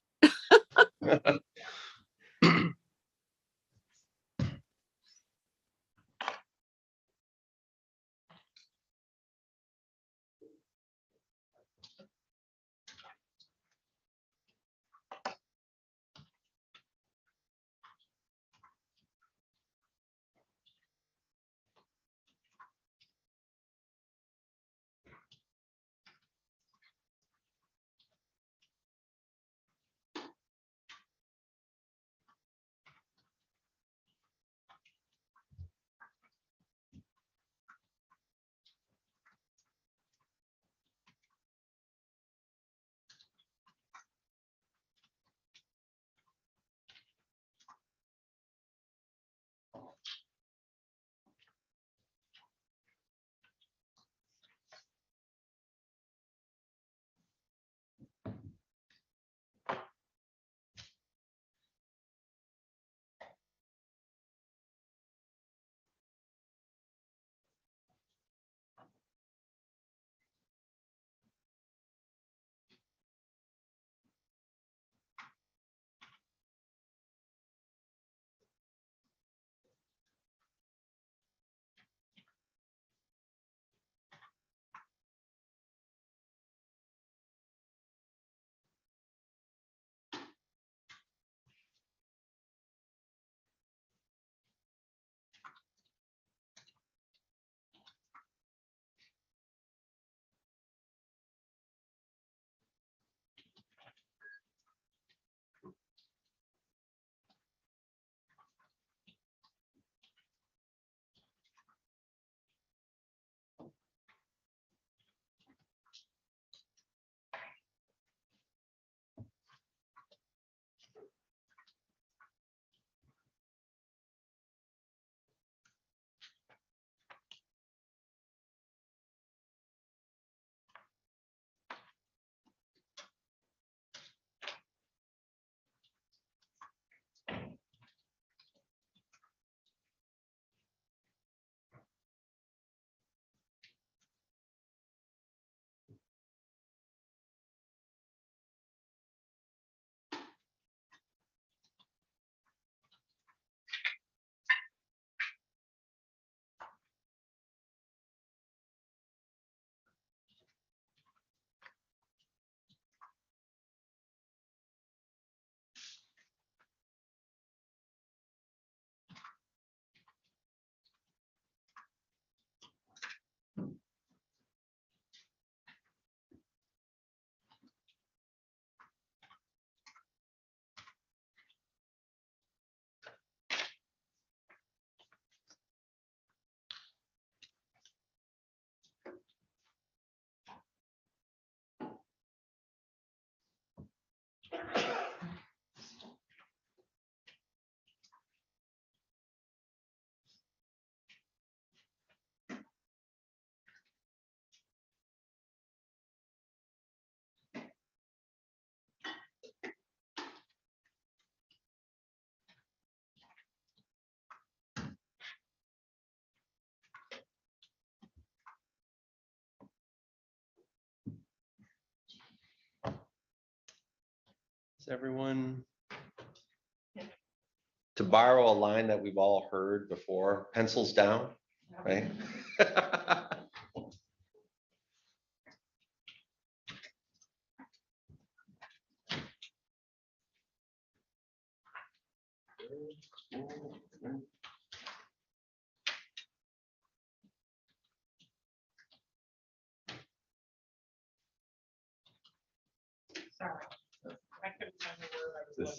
Speaker 5: Is everyone? To borrow a line that we've all heard before, pencils down, right?
Speaker 3: Sorry. I couldn't find the word I was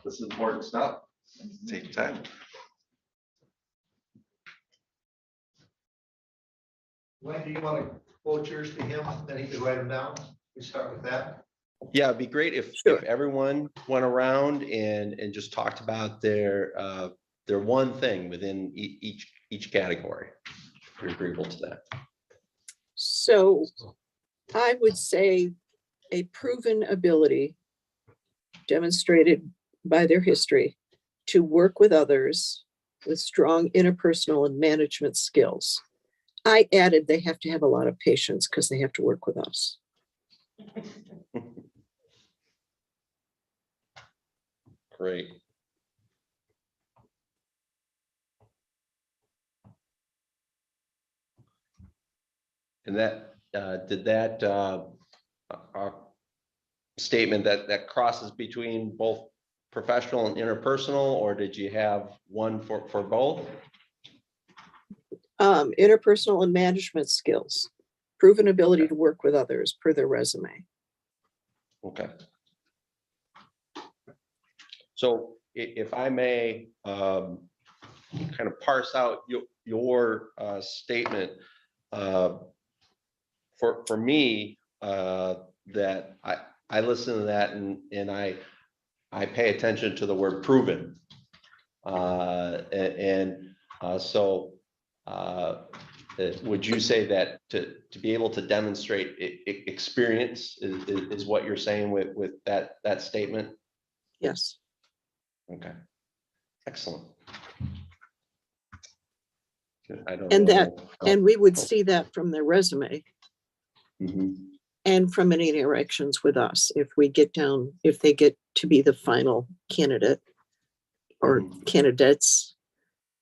Speaker 5: This is important stuff. Take time.
Speaker 1: When do you want to quote yours to him, then he could write them down? We start with that.
Speaker 5: Yeah, it'd be great if everyone went around and just talked about their one thing within each category. If you're agreeable to that.
Speaker 4: So I would say a proven ability demonstrated by their history to work with others with strong interpersonal and management skills. I added they have to have a lot of patience because they have to work with us.
Speaker 5: Great. And that, did that statement that crosses between both professional and interpersonal, or did you have one for both?
Speaker 4: Interpersonal and management skills, proven ability to work with others per their resume.
Speaker 5: Okay. So if I may kind of parse out your statement, for me, that I listen to that and I pay attention to the word proven. So would you say that to be able to demonstrate experience is what you're saying with that statement?
Speaker 4: Yes.
Speaker 5: Okay, excellent. I don't
Speaker 4: And
Speaker 5: know.
Speaker 4: and we would see that from their resume
Speaker 5: Mhm.
Speaker 4: and from any interactions with us. If they get to be the final candidate or candidates,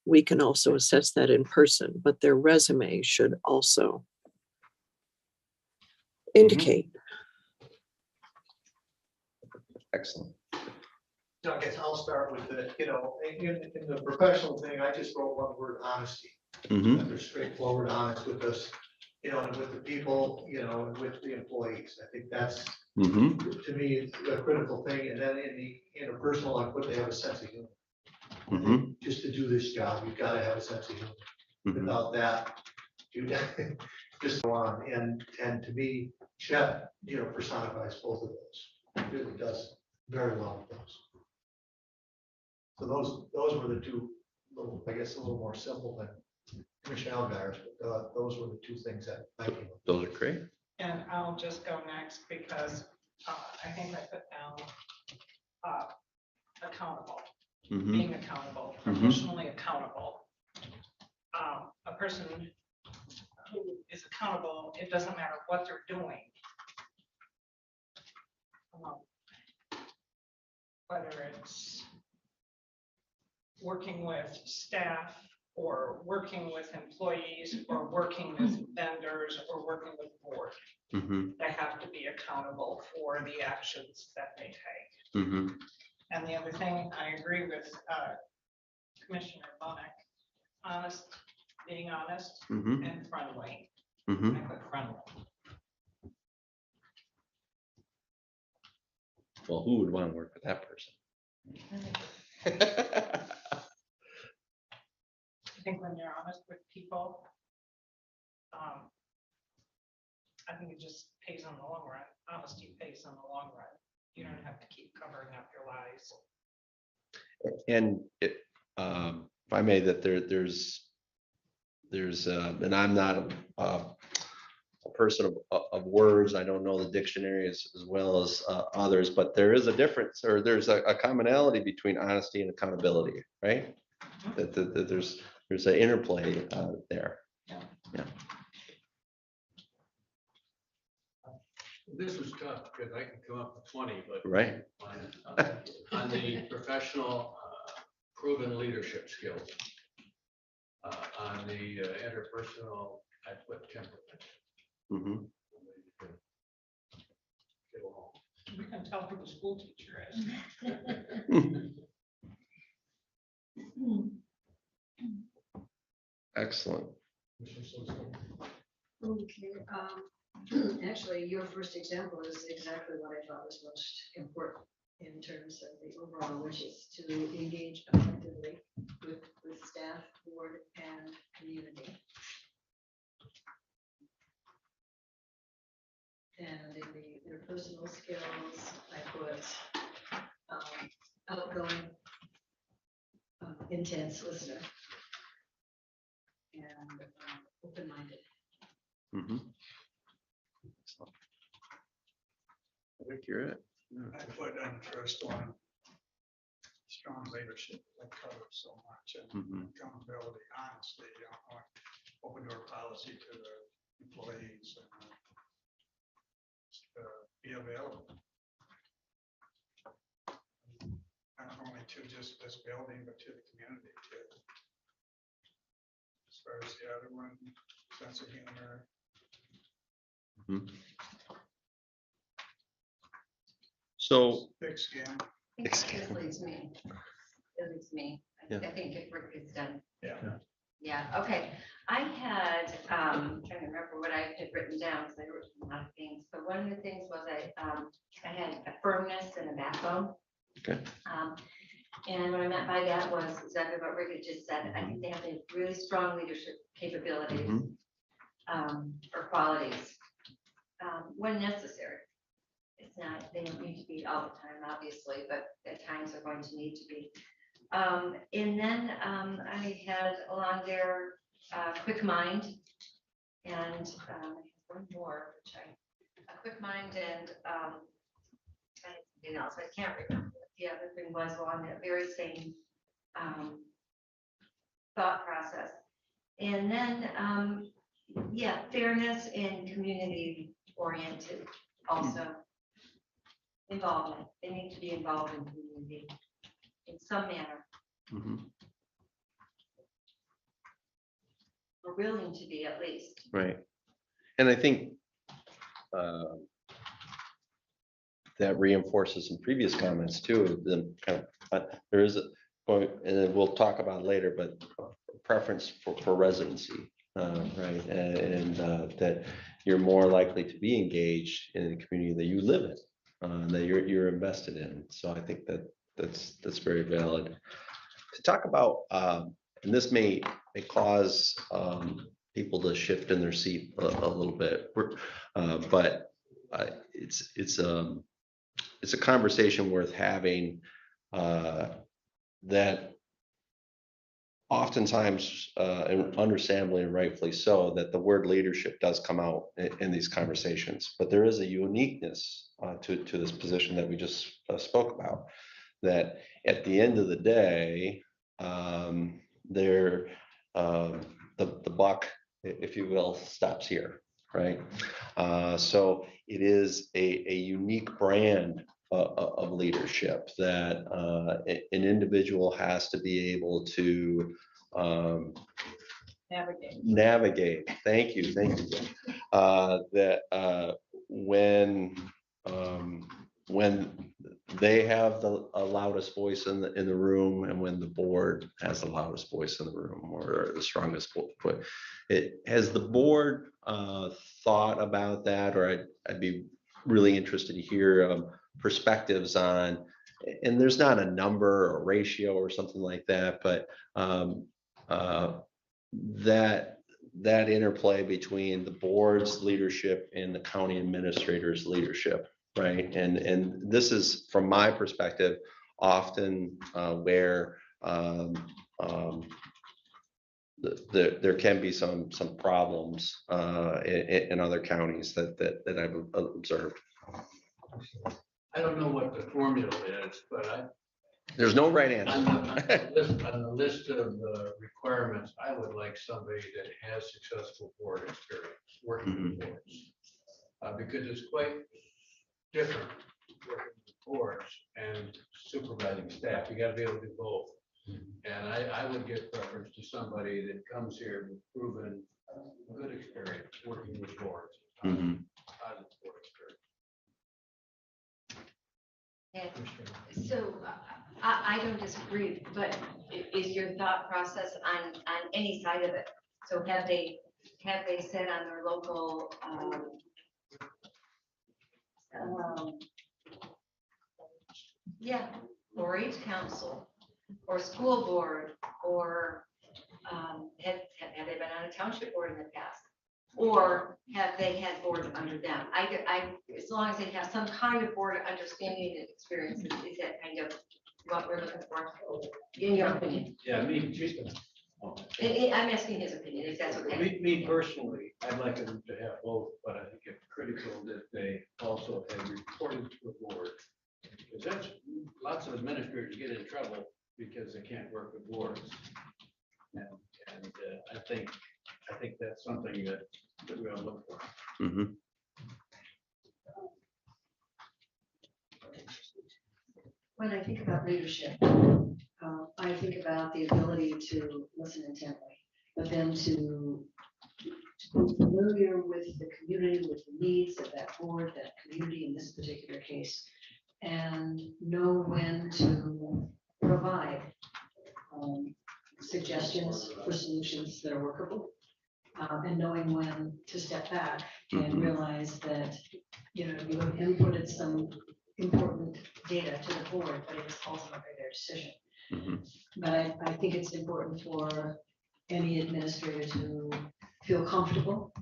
Speaker 4: we can also assess that in person, but their resume should also indicate.
Speaker 5: Excellent.
Speaker 1: So I guess I'll start with the, in the professional thing, I just wrote one word, honesty.
Speaker 5: Mhm.
Speaker 1: That they're straightforward, honest with us, and with the people, and with the employees. I think that's,
Speaker 5: Mhm.
Speaker 1: to me, a critical thing. And then in the interpersonal, I put they have a sense of humor.
Speaker 5: Mhm.
Speaker 1: Just to do this job, you've got to have a sense of humor.
Speaker 5: Mhm.
Speaker 1: Without that, you just go on. And to me, Chet, personifies both of those. It really does very well with those. So those were the two, I guess, a little more simple than Commissioner Algiers, but those were the two things that I came up.
Speaker 5: Those are great.
Speaker 3: And I'll just go next because I think I put down accountable,
Speaker 5: Mhm.
Speaker 3: being accountable,
Speaker 5: Mhm.
Speaker 3: professionally accountable. A person who is accountable, it doesn't matter what they're doing. Whether it's working with staff or working with employees or working with vendors or working with board.
Speaker 5: Mhm.
Speaker 3: They have to be accountable for the actions that they take.
Speaker 5: Mhm.
Speaker 3: And the other thing, I agree with Commissioner Bonnick, being honest
Speaker 5: Mhm.
Speaker 3: and friendly.
Speaker 5: Mhm.
Speaker 3: I put friendly.
Speaker 5: Well, who would want to work with that person?
Speaker 3: I think when you're honest with people, I think it just pays in the long run. Honesty pays in the long run. You don't have to keep covering up your lies.
Speaker 5: And if I may, that there's and I'm not a person of words. I don't know the dictionary as well as others, but there is a difference, or there's a commonality between honesty and accountability, right? That there's an interplay there. Yeah.
Speaker 8: This was tough because I could come up with 20, but
Speaker 5: Right.
Speaker 8: on the professional proven leadership skills, on the interpersonal, I put temperament.
Speaker 5: Mhm.
Speaker 8: Get along.
Speaker 3: We can tell who the school teacher is.
Speaker 5: Excellent.
Speaker 10: Okay, actually, your first example is exactly what I thought was most important in terms of the overall, which is to engage effectively with staff, board, and community. And in the interpersonal skills, I put outgoing, intense listener, and open-minded.
Speaker 5: Mhm. I think you're it.
Speaker 11: I put on the first one, strong leadership, that covers so much, and
Speaker 5: Mhm.
Speaker 11: accountability, honesty, open door policy to the employees, and just, be available. Not only to just this building, but to the community too. As far as the other one, sense of humor.
Speaker 5: Mhm. So,
Speaker 11: Thick skin.
Speaker 7: It leaves me. It leaves me.
Speaker 5: Yeah.
Speaker 7: I think if work is done.
Speaker 11: Yeah.
Speaker 7: Yeah, okay. I had, trying to remember what I had written down, because I wrote a lot of things, but one of the things was I had a firmness and a backbone.
Speaker 5: Okay.
Speaker 7: And what I meant by that was exactly what Rick had just said. I think they have to have really strong leadership capabilities,
Speaker 5: Mhm.
Speaker 7: or qualities, when necessary. It's not, they don't need to be all the time, obviously, but at times they're going to need to be. And then I had along there quick mind, and one more, which a quick mind and something else, I can't remember what the other thing was along that very same thought process. And then, yeah, fairness and community oriented also. Involvement, they need to be involved in community in some manner,
Speaker 5: Mhm.
Speaker 7: or willing to be at least.
Speaker 5: Right. And I think that reinforces some previous comments too. The kind of, there is a point, and then we'll talk about later, but preference for residency, right? And that you're more likely to be engaged in the community that you live in, that you're invested in. So I think that's very valid. To talk about, and this may cause people to shift in their seat a little bit, but it's a conversation worth having, that oftentimes, and understandably and rightfully so, that the word leadership does come out in these conversations, but there is a uniqueness to this position that we just spoke about, that at the end of the day, the buck, if you will, stops here, right? So it is a unique brand of leadership that an individual has to be able to navigate. Thank you. That when they have the loudest voice in the room, and when the board has the loudest voice in the room, or the strongest voice, has the board thought about that? Or I'd be really interested to hear perspectives on, and there's not a number or ratio or something like that, but that interplay between the board's leadership and the county administrator's leadership, right? And this is, from my perspective, often where there can be some problems in other counties that I've observed.
Speaker 8: I don't know what the formula is, but
Speaker 5: There's no right
Speaker 8: on
Speaker 5: answer.
Speaker 8: the list of requirements, I would like somebody that has successful board experience, working with boards. Because it's quite different working with boards and supervising staff. You gotta be able to do both. And I would give preference to somebody that comes here with proven good experience working with boards.
Speaker 5: Mhm.
Speaker 8: Positive board experience.
Speaker 7: And so I don't disagree, but is your thought process on any side of it? So have they said on their local, yeah, 4-H council or school board or have they been on a township board in the past? Or have they had boards under them? As long as they have some kind of board understanding and experience, is that kind of what we're looking for, in your opinion?
Speaker 8: Yeah,
Speaker 7: I'm asking his opinion, if that's okay.
Speaker 8: me personally, I'd like them to have both, but I think it's critical that they also have reported to the board. Because that's, lots of administrators get in trouble because they can't work with boards. And I think that's something that we ought to look for.
Speaker 5: Mhm.
Speaker 10: When I think about leadership, I think about the ability to listen intently, but then to be familiar with the community, with the needs of that board, that community in this particular case, and know when to provide suggestions for solutions that are workable, and knowing when to step back and realize that, you have inputted some important data to the board, but it's ultimately their decision. But I think it's important for any administrator to feel comfortable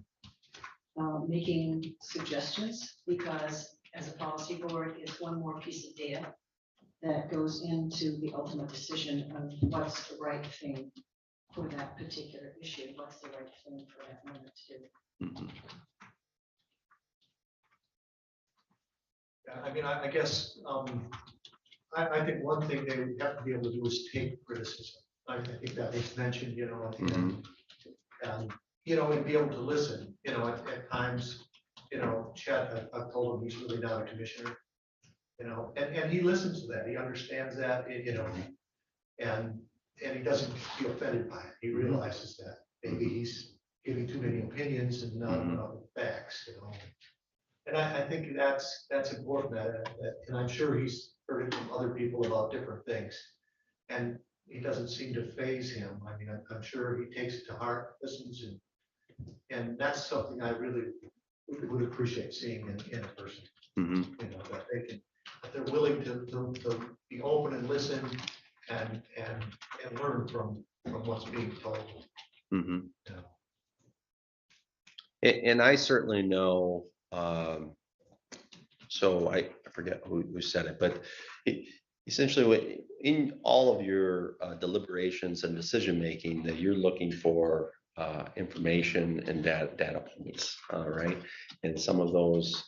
Speaker 10: making suggestions, because as a policy board, it's one more piece of data that goes into the ultimate decision of what's the right thing for that particular issue, what's the right thing for that moment to do.
Speaker 1: Yeah, I mean, I guess, I think one thing they would have to be able to do is take criticism. I think that was mentioned, at the end. And, and be able to listen, at times, Chet, I've told him he's really not a commissioner, and he listens to that, he understands that, and he doesn't feel offended by it. He realizes that maybe he's giving too many opinions and not enough facts, And I think that's important, and I'm sure he's heard it from other people about different things. And it doesn't seem to faze him. I mean, I'm sure he takes it to heart, listens, and that's something I really would appreciate seeing in a person. That they can, that they're willing to be open and listen and learn from what's being told.
Speaker 5: And I certainly know, so I forget who said it, but essentially in all of your deliberations and decision-making, that you're looking for information and data points, right? And some of those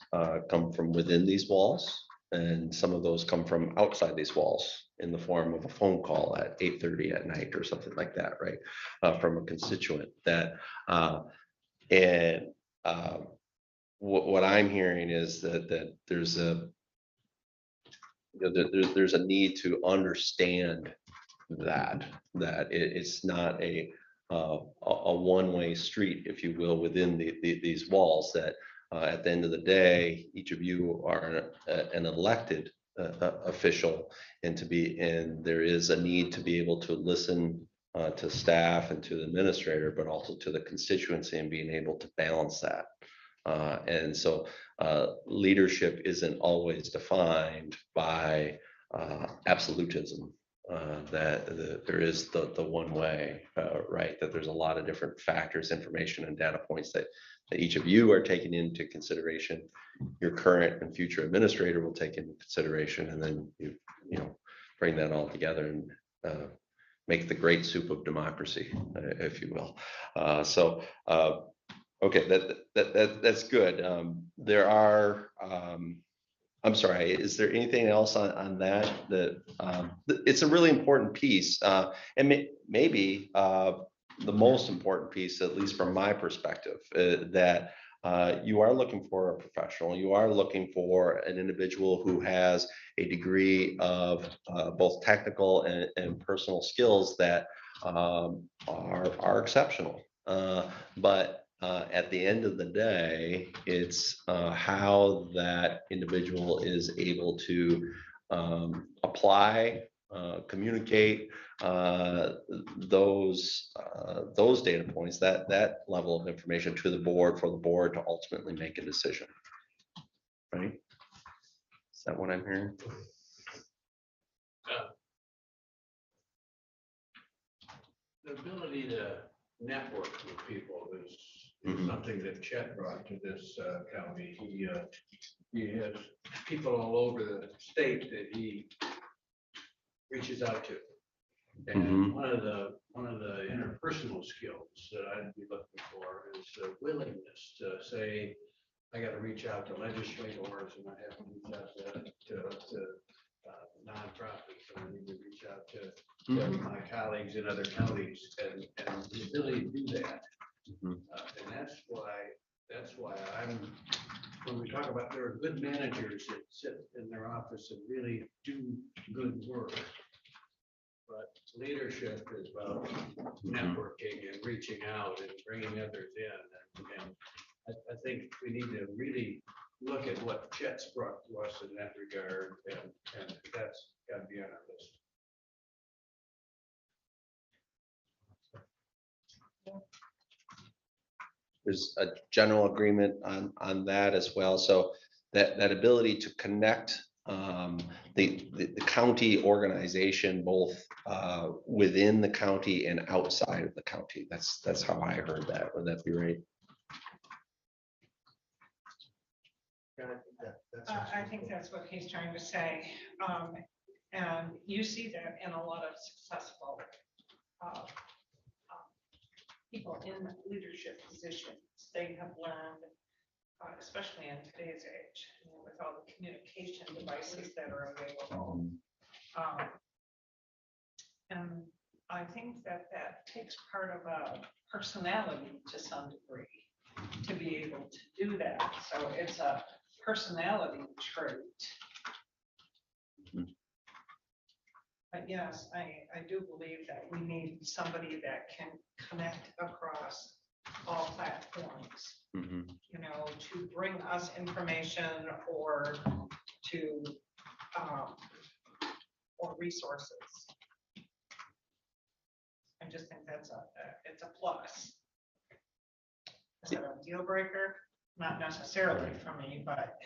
Speaker 5: come from within these walls, and some of those come from outside these walls in the form of a phone call at 8:30 at night or something like that, right? From a constituent that, what I'm hearing is that there's there's a need to understand that it's not a one-way street, if you will, within these walls, that at the end of the day, each of you are an elected official, and there is a need to be able to listen to staff and to the administrator, but also to the constituency, and being able to balance that. And so leadership isn't always defined by absolutism, that there is the one way, right? That there's a lot of different factors, information, and data points that each of you are taking into consideration. Your current and future administrator will take into consideration, and then you bring that all together and make the great soup of democracy, if you will. Okay, that's good. There are, I'm sorry, is there anything else on that? It's a really important piece, and maybe the most important piece, at least from my perspective, that you are looking for a professional. You are looking for an individual who has a degree of both technical and personal skills that are exceptional. But at the end of the day, it's how that individual is able to apply, communicate those data points, that level of information to the board for the board to ultimately make a decision. Right? Is that what I'm hearing?
Speaker 8: The ability to network with people is
Speaker 5: Mhm.
Speaker 8: something that Chet brought to this county. He has people all over the state that he reaches out to. And
Speaker 5: Mhm.
Speaker 8: one of the interpersonal skills that I'd be looking for is the willingness to say, I got to reach out to legislators and I have to reach out to nonprofits, and I need to reach out to my colleagues in other counties, and the ability to do that.
Speaker 5: Mhm.
Speaker 8: And that's why when we talk about, there are good managers that sit in their office and really do good work. But leadership is about networking and reaching out and bringing others in. And I think we need to really look at what Chet's brought to us in that regard, and that's got to be on our list.
Speaker 5: There's a general agreement on that as well. So that ability to connect the county organization, both within the county and outside of the county. That's how I heard that. Would that be right?
Speaker 3: I think that's what he's trying to say. And you see that in a lot of successful people in leadership positions. They have learned, especially in today's age, with all the communication devices that are available. And I think that takes part of a personality to some degree to be able to do that. So it's a personality trait. But yes, I do believe that we need somebody that can connect across all platforms, to bring us information or to or resources. I just think it's a plus. Is it a deal breaker? Not necessarily for me, but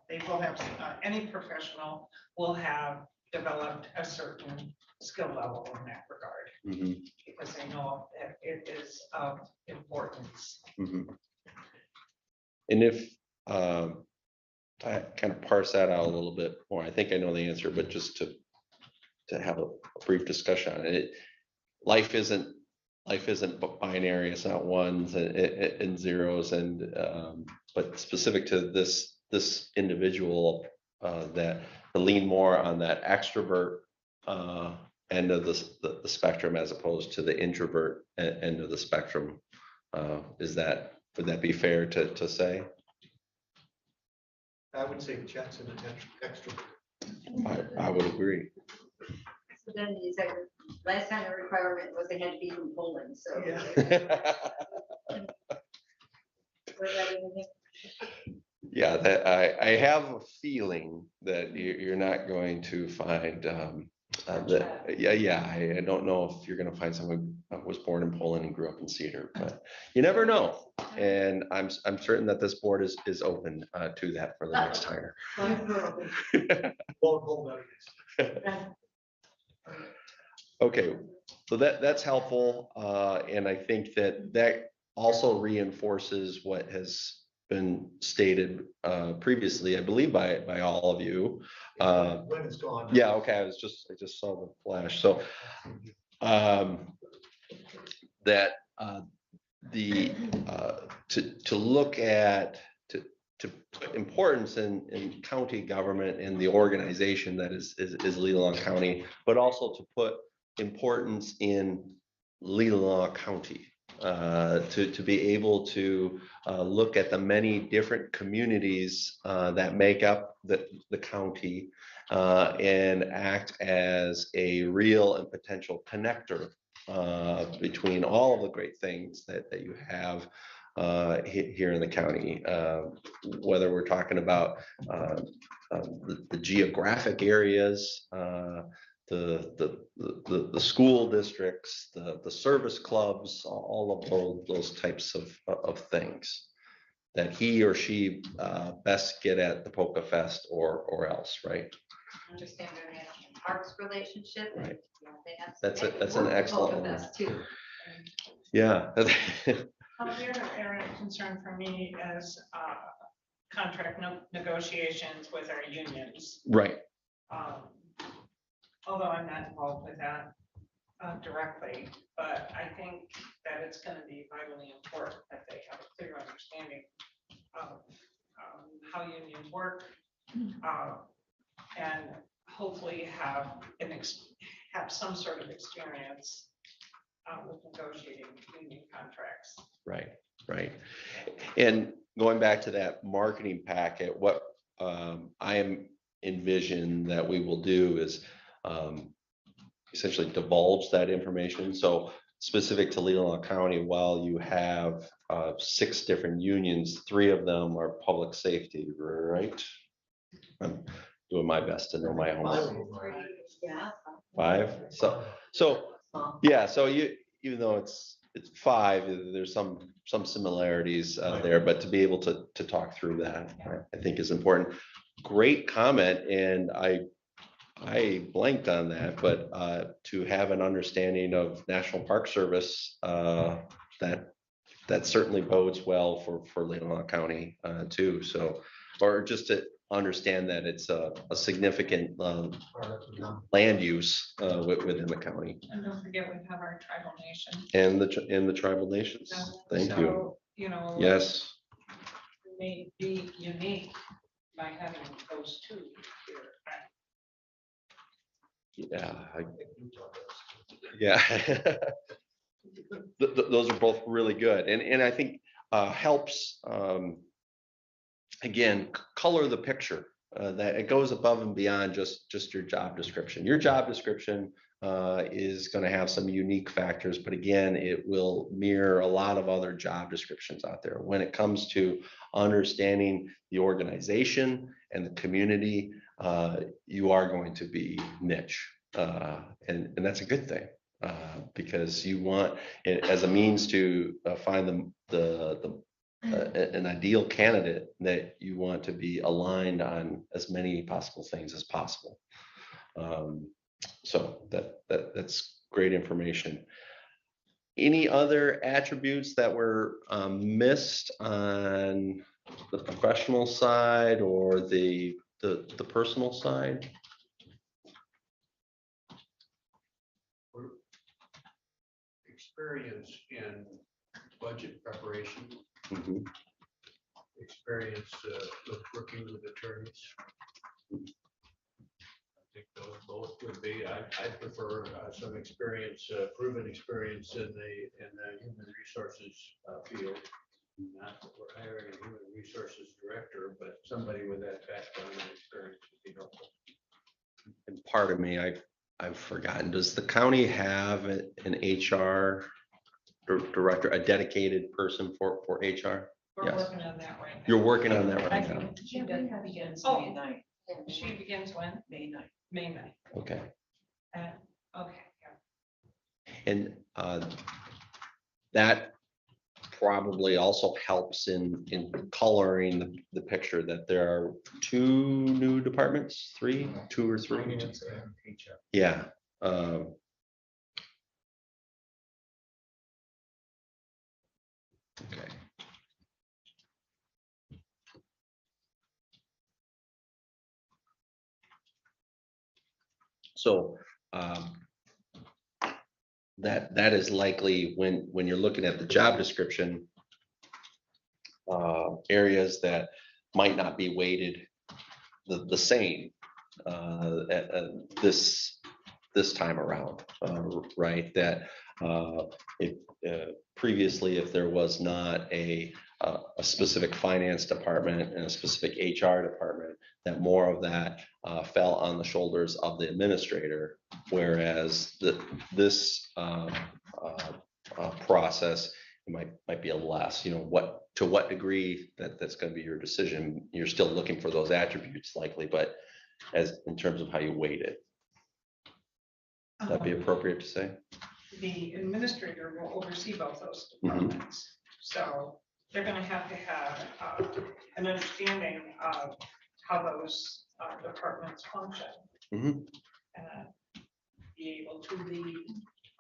Speaker 3: they will have, any professional will have developed a certain skill level in that regard, because they know that it is of importance.
Speaker 5: And if I kind of parse that out a little bit more, I think I know the answer, but just to have a brief discussion on it. Life isn't binary. It's not ones and zeros, and but specific to this individual, that to lean more on that extrovert end of the spectrum as opposed to the introvert end of the spectrum. Would that be fair to say?
Speaker 1: I would say Chet's an extrovert.
Speaker 5: I would agree.
Speaker 7: So then you said last time the requirement was they had to be from Poland, so.
Speaker 5: Yeah, that I have a feeling that you're not going to find that. Yeah. I don't know if you're going to find someone who was born in Poland and grew up in Cedar, but you never know. And I'm certain that this board is open to that for the next hire. Okay, so that's helpful, and I think that also reinforces what has been stated previously, I believe by all of you.
Speaker 1: When it's gone.
Speaker 5: Yeah, okay, I just saw the flash. So that to look at to put importance in county government and the organization that is Leelanau County, but also to put importance in Leelanau County, to be able to look at the many different communities that make up the county and act as a real and potential connector between all of the great things that you have here in the county, whether we're talking about the geographic areas, the school districts, the service clubs, all of those types of things that he or she best get at the Polka Fest or else, right?
Speaker 7: Understand their national parks relationship.
Speaker 5: Right.
Speaker 7: Yeah, they have-
Speaker 5: That's
Speaker 7: they
Speaker 5: it. That's
Speaker 7: work
Speaker 5: an
Speaker 7: with
Speaker 5: excellent
Speaker 7: both of
Speaker 5: one.
Speaker 7: us too.
Speaker 5: Yeah.
Speaker 3: The other area of concern for me is contract negotiations with our unions.
Speaker 5: Right.
Speaker 3: Although I'm not involved with that directly, but I think that it's going to be vitally important that they have a clear understanding of how unions work, and hopefully have some sort of experience with negotiating union contracts.
Speaker 5: Right, right. And going back to that marketing packet, what I am envision that we will do is essentially divulge that information. So specific to Leelanau County, while you have 6 different unions, 3 of them are public safety, right? I'm doing my best to know my own.
Speaker 7: Yeah.
Speaker 5: 5. So yeah, so even though it's 5, there's some similarities there, but to be able to talk through that, I think is important. Great comment, and I blanked on that, but to have an understanding of National Park Service, that certainly bodes well for Leelanau County too. So, or just to understand that it's a significant land use within the county.
Speaker 3: And don't forget, we have our tribal nation.
Speaker 5: And the tribal nations. Thank you.
Speaker 3: So, you know.
Speaker 5: Yes.
Speaker 3: It may be unique by having those 2 here.
Speaker 5: Yeah. Yeah. Those are both really good. And I think helps, again, color the picture, that it goes above and beyond just your job description. Your job description is going to have some unique factors, but again, it will mirror a lot of other job descriptions out there. When it comes to understanding the organization and the community, you are going to be niche, and that's a good thing, because you want it as a means to find an ideal candidate that you want to be aligned on as many possible things as possible. So that's great information. Any other attributes that were missed on the professional side or the personal side?
Speaker 8: Experience in budget preparation.
Speaker 5: Mhm.
Speaker 8: Experience with working with attorneys. I think those both would be. I prefer some experience, proven experience in the human resources field. Not that we're hiring a human resources director, but somebody with that background and experience would be helpful.
Speaker 5: And part of me, I've forgotten, does the county have an HR director, a dedicated person for HR?
Speaker 3: We're
Speaker 5: Yes.
Speaker 3: working on that right now.
Speaker 5: You're working on that
Speaker 3: I
Speaker 5: right now.
Speaker 3: can-
Speaker 9: She begins
Speaker 3: Oh.
Speaker 9: May 9th.
Speaker 3: She begins when?
Speaker 9: May 9th.
Speaker 3: May 9th.
Speaker 5: Okay.
Speaker 3: Okay, yeah.
Speaker 5: And that probably also helps in coloring the picture that there are 2 new departments, 3, 2 or 3.
Speaker 1: Finance and HR.
Speaker 5: Yeah. Okay. So that is likely when you're looking at the job description, areas that might not be weighted the same at this time around, right? That it previously, if there was not a specific finance department and a specific HR department, that more of that fell on the shoulders of the administrator, whereas this process might be a less, to what degree that's going to be your decision. You're still looking for those attributes likely, but as in terms of how you weight it, that'd be appropriate to say.
Speaker 3: The administrator will oversee both those
Speaker 5: Mhm.
Speaker 3: departments. So they're gonna have an understanding of how those departments function.
Speaker 5: Mhm.
Speaker 3: And be able to lead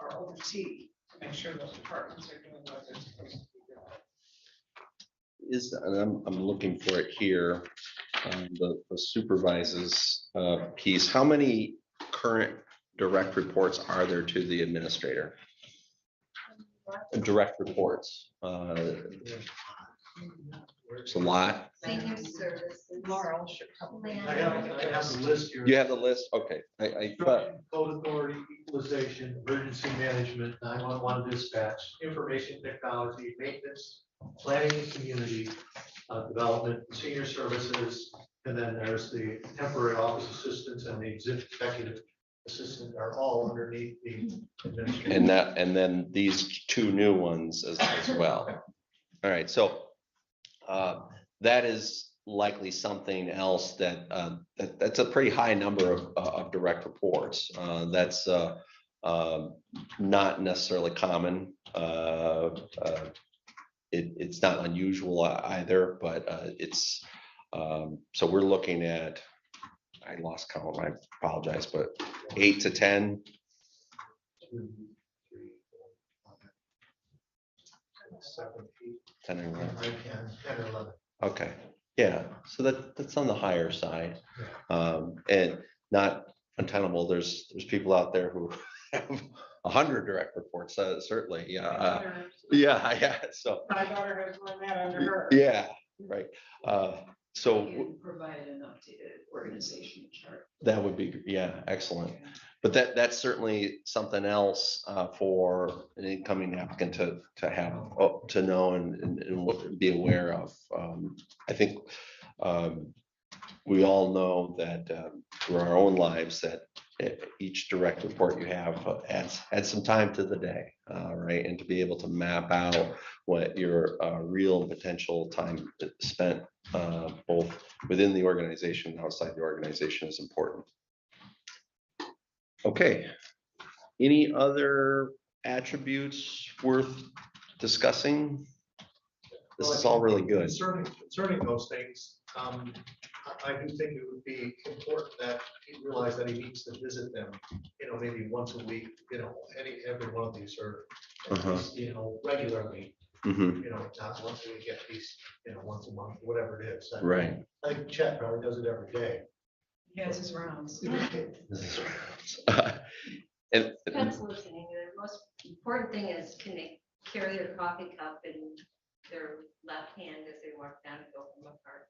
Speaker 3: or oversee to make sure those departments are doing what they're supposed to be doing.
Speaker 5: And I'm looking for it here, the supervises piece. How many current direct reports are there to the administrator? Direct reports. It's a lot.
Speaker 7: Senior services.
Speaker 3: Laurel should probably.
Speaker 1: I have the list here.
Speaker 5: You have the list? Okay. But
Speaker 1: Code authority, equalization, emergency management, 911 dispatch, information technology, maintenance, planning and community development, senior services, and then there's the temporary office assistants and the executive assistant are all underneath the administration.
Speaker 5: and then these two new ones as well. All right, so that is likely something else that's a pretty high number of direct reports. That's not necessarily common. It's not unusual either, but it's so we're looking at, I lost count, I apologize, but 8 to 10.
Speaker 1: 2, 3, 4, 5, 6, 7, 8.
Speaker 5: 10 and 11.
Speaker 1: I can, 10 or 11.
Speaker 5: Okay, yeah, so that's on the higher side. And not untenable. There's people out there who have 100 direct reports, certainly, yeah, so.
Speaker 3: My daughter has one that under her.
Speaker 5: Yeah, right. So
Speaker 9: You provide an updated organization chart.
Speaker 5: that would be, yeah, excellent. But that's certainly something else for an incoming applicant to have, to know and be aware of. I think we all know that through our own lives that each direct report you have adds some time to the day, right? And to be able to map out what your real potential time spent both within the organization and outside the organization is important. Okay, any other attributes worth discussing? This is all really good.
Speaker 1: Concerning those things, I do think it would be important that he realize that he needs to visit them, maybe once a week, every one of these are, at least, regularly,
Speaker 5: Mhm.
Speaker 1: Not once a week, at least, once a month, whatever it is.
Speaker 5: Right.
Speaker 1: I think Chet probably does it every day.
Speaker 9: He has his rounds.
Speaker 5: And
Speaker 7: Depends listening. The most important thing is, can they carry their coffee cup in their left hand as they walk down to go from a park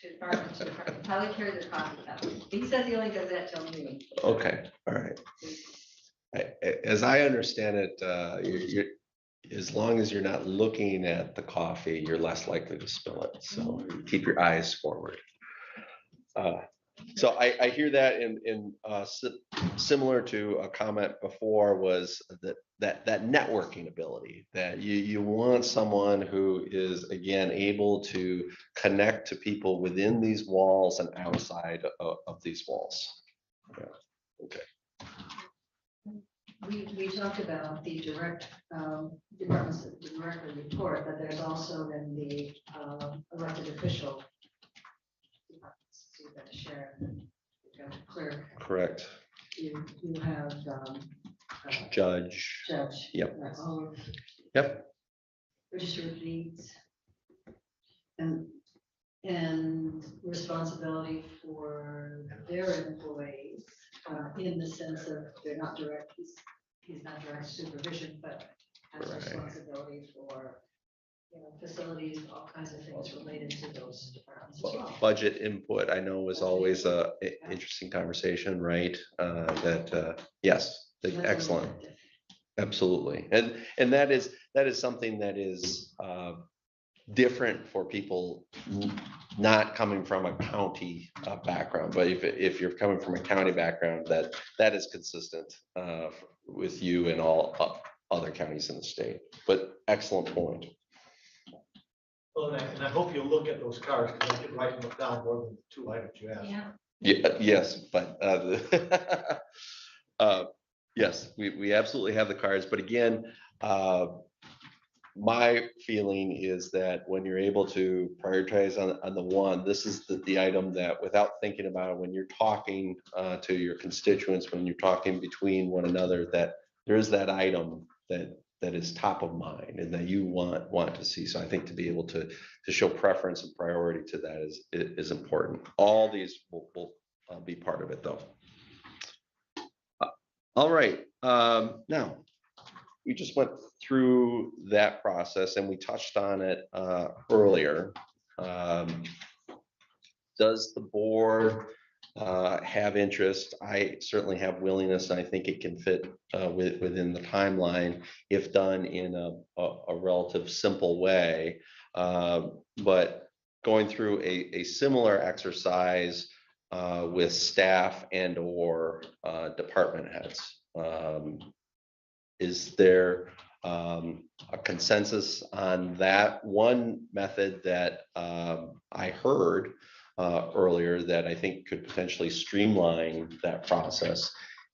Speaker 7: to the park to the park? Probably carry their coffee cup. He says he only does that till noon.
Speaker 5: okay, all right. As I understand it, you're as long as you're not looking at the coffee, you're less likely to spill it. So keep your eyes forward. So I hear that in similar to a comment before was that networking ability, that you want someone who is, again, able to connect to people within these walls and outside of these walls. Yeah. Okay.
Speaker 10: We talked about the direct departments that directly report, but there's also then the elected official departments. So you've got the sheriff, you've got the clerk,
Speaker 5: Correct.
Speaker 10: you have
Speaker 5: Judge.
Speaker 10: judge.
Speaker 5: Yep.
Speaker 10: All of
Speaker 5: Yep.
Speaker 10: register of deeds. And responsibility for their employees in the sense of they're not direct, he's not direct supervision, but has
Speaker 5: Right.
Speaker 10: responsibility for, facilities, all kinds of things related to those departments as well.
Speaker 5: Budget input, I know, is always a interesting conversation, right? Yes,
Speaker 10: So that's a little
Speaker 5: excellent.
Speaker 10: bit different.
Speaker 5: Absolutely. And that is something that is different for people not coming from a county background. But if you're coming from a county background, that is consistent with you and all other counties in the state. But excellent point.
Speaker 1: Well, and I hope you'll look at those cards, because I did write them down more than the 2 items you asked.
Speaker 7: Yeah.
Speaker 5: Yeah, yes, but yes, we absolutely have the cards. But again, my feeling is that when you're able to prioritize on the one, this is the item that, without thinking about it, when you're talking to your constituents, when you're talking between one another, that there is that item that is top of mind and that you want to see. So I think to be able to show preference and priority to that is important. All these will be part of it, though. All right, now we just went through that process and we touched on it earlier. Does the board have interest? I certainly have willingness. I think it can fit within the timeline if done in a relative simple way. But going through a similar exercise with staff and or department heads. Is there a consensus on that? One method that I heard earlier that I think could potentially streamline that process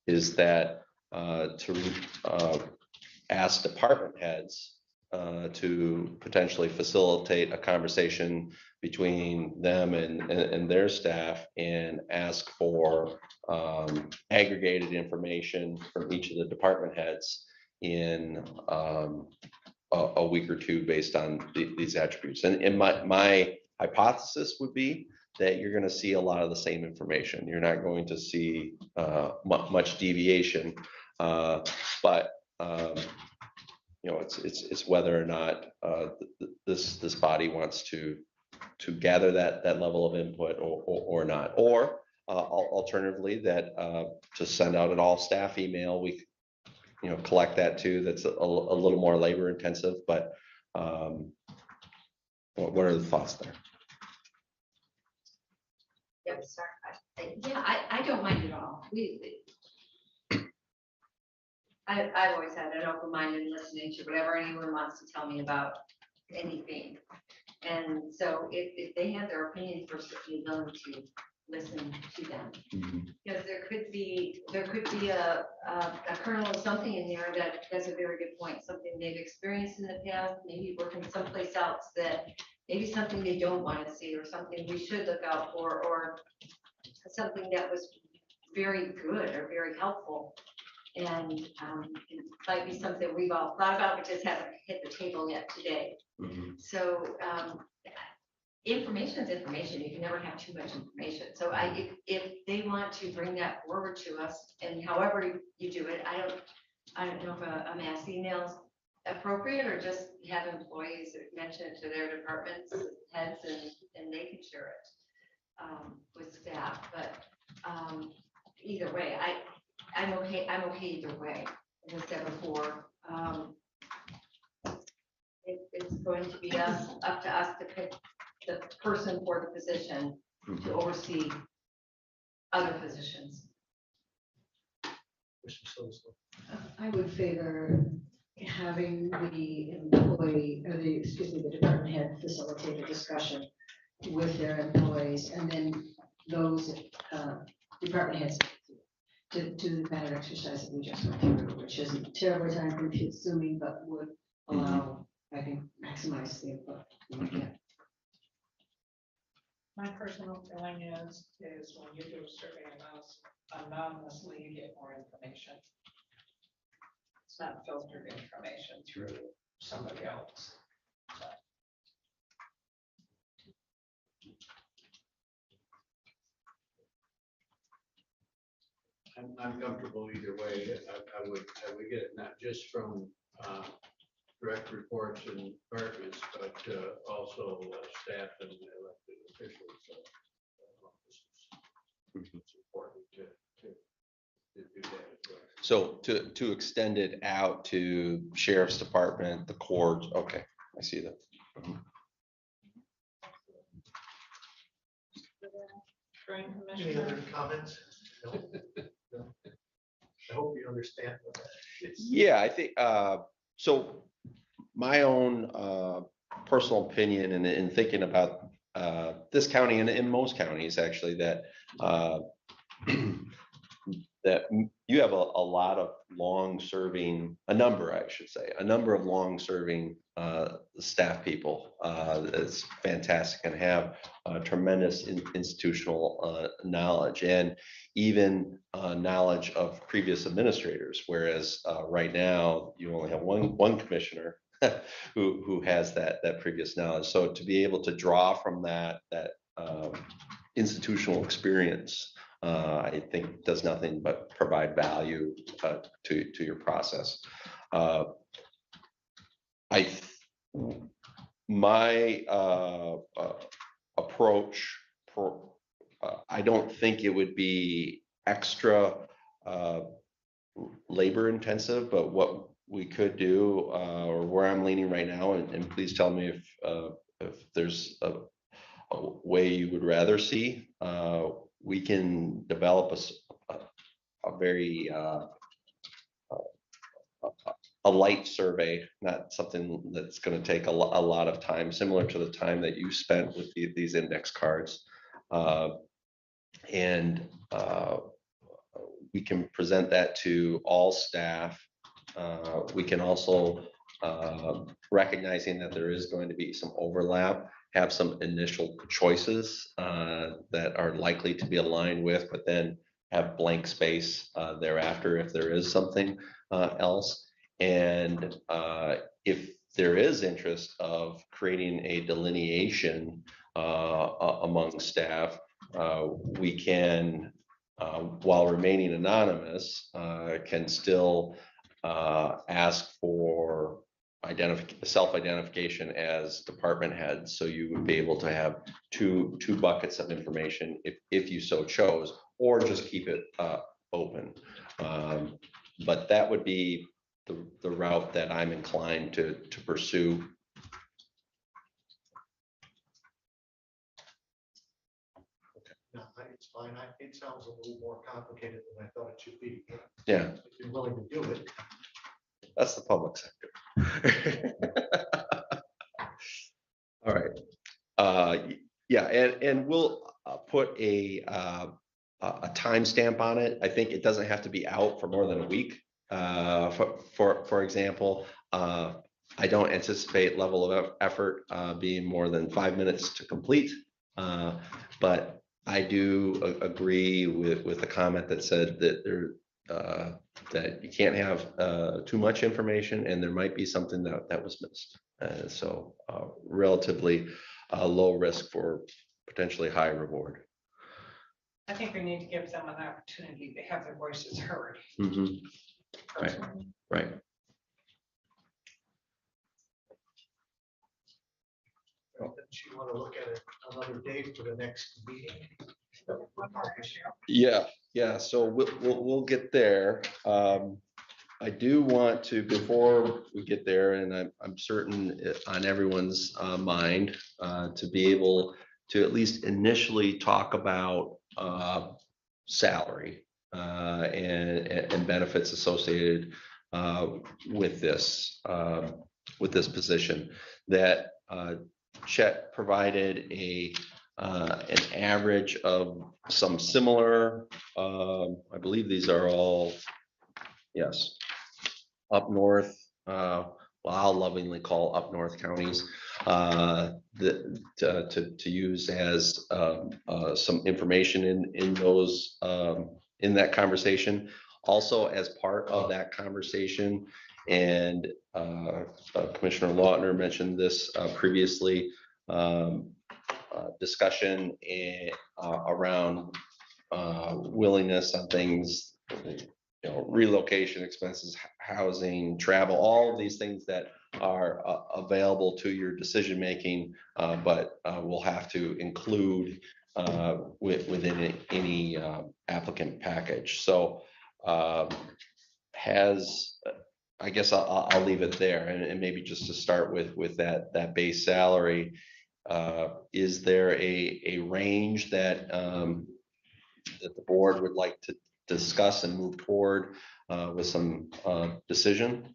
Speaker 5: is that to ask department heads to potentially facilitate a conversation between them and their staff and ask for aggregated information from each of the department heads in a week or two based on these attributes. And my hypothesis would be that you're going to see a lot of the same information. You're not going to see much deviation, but you know, it's whether or not this body wants to gather that level of input or not, or alternatively that to send out an all staff email. We collect that too. That's a little more labor intensive, but what are the thoughts there?
Speaker 7: Yep, sorry. Yeah, I don't mind at all. I've always had an open mind in listening to whatever anyone wants to tell me about anything. And so if they have their opinion, first, if you're willing to listen to them. Because there could be a kernel of something in there that's a very good point, something they've experienced in the past, maybe working someplace else, that maybe something they don't want to see, or something we should look out for, or something that was very good or very helpful. And it might be something we've all thought about, but just haven't hit the table yet today. So information is information. You can never have too much information. So if they want to bring that forward to us, and however you do it, I don't know if a mass email is appropriate, or just have employees mention it to their departments heads and they can share it with staff. But either way, I'm okay either way. As I said before, it's going to be up to us to pick the person for the position to oversee other positions.
Speaker 10: I would favor having the employee, or the department head facilitate a discussion with their employees, and then those department heads to do the kind of exercise that we just went through, which isn't terribly time consuming, but would allow, I think, maximize the input we get.
Speaker 3: My personal feeling is when you do a survey anonymously, you get more information. It's not filtered information through somebody else.
Speaker 8: I'm comfortable either way. I would get it not just from direct reports and departments, but also staff and elected officials. It's important to do that as well.
Speaker 5: So to extend it out to sheriff's department, the courts, okay, I see that.
Speaker 3: Drain
Speaker 1: Any
Speaker 3: commissioner.
Speaker 1: other comments? No? No? I hope you understand what that is.
Speaker 5: Yeah, I think, so my own personal opinion in thinking about this county and in most counties actually that that you have a lot of long-serving, a number of long-serving staff people. That's fantastic and have tremendous institutional knowledge and even knowledge of previous administrators. Whereas right now you only have one commissioner who has that previous knowledge. So to be able to draw from that institutional experience, I think does nothing but provide value to your process. My approach, I don't think it would be extra labor intensive, but what we could do, or where I'm leaning right now, and please tell me if there's a way you would rather see, we can develop a very a light survey, not something that's going to take a lot of time, similar to the time that you spent with these index cards. And we can present that to all staff. We can also, recognizing that there is going to be some overlap, have some initial choices that are likely to be aligned with, but then have blank space thereafter if there is something else. And if there is interest of creating a delineation among staff, we can, while remaining anonymous, can still ask for self-identification as department heads. So you would be able to have two buckets of information if you so chose, or just keep it open. But that would be the route that I'm inclined to pursue.
Speaker 1: No, it's fine. It sounds a little more complicated than I thought it should be.
Speaker 5: Yeah,
Speaker 1: If you're willing to do it.
Speaker 5: that's the public sector. All right. Yeah, and we'll put a timestamp on it. I think it doesn't have to be out for more than a week. For example, I don't anticipate level of effort being more than 5 minutes to complete. But I do agree with the comment that said that that you can't have too much information, and there might be something that was missed. So relatively low risk for potentially high reward.
Speaker 3: I think we need to give them an opportunity to have their voices heard.
Speaker 5: Mm-hmm. Right, right.
Speaker 1: Well, then you want to look at another date for the next meeting?
Speaker 5: Yeah. So we'll get there. I do want to, before we get there, and I'm certain on everyone's mind, to be able to at least initially talk about salary and benefits associated with this position. That Chet provided an average of some similar, I believe these are all, yes, up north, well, I'll lovingly call up north counties, to use as some information in those, in that conversation. Also, as part of that conversation, and Commissioner Lautner mentioned this previously, discussion around willingness on things, relocation expenses, housing, travel, all of these things that are available to your decision making, but will have to include within any applicant package. So has, I guess I'll leave it there, and maybe just to start with that base salary. Is there a range that that the board would like to discuss and move toward with some decision?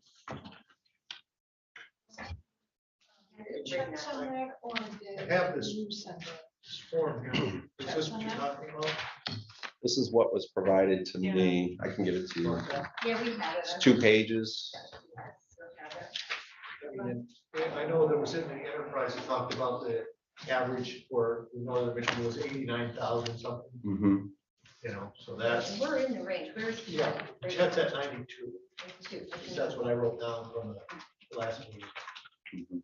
Speaker 2: Checks on that, or
Speaker 1: I
Speaker 2: did
Speaker 1: have this
Speaker 2: you send it?
Speaker 1: form here. Is this what you're talking about?
Speaker 5: This is what was provided to me. I can give it to you.
Speaker 7: Yeah, we had it.
Speaker 5: It's 2 pages.
Speaker 1: I know there was in the enterprise, it talked about the average for Northern Michigan was 89,000 something,
Speaker 5: Mhm.
Speaker 1: you know, so that's,
Speaker 7: We're in the range, where's?
Speaker 1: yeah, Chet's at 92. That's what I wrote down from the last meeting.
Speaker 5: Mhm.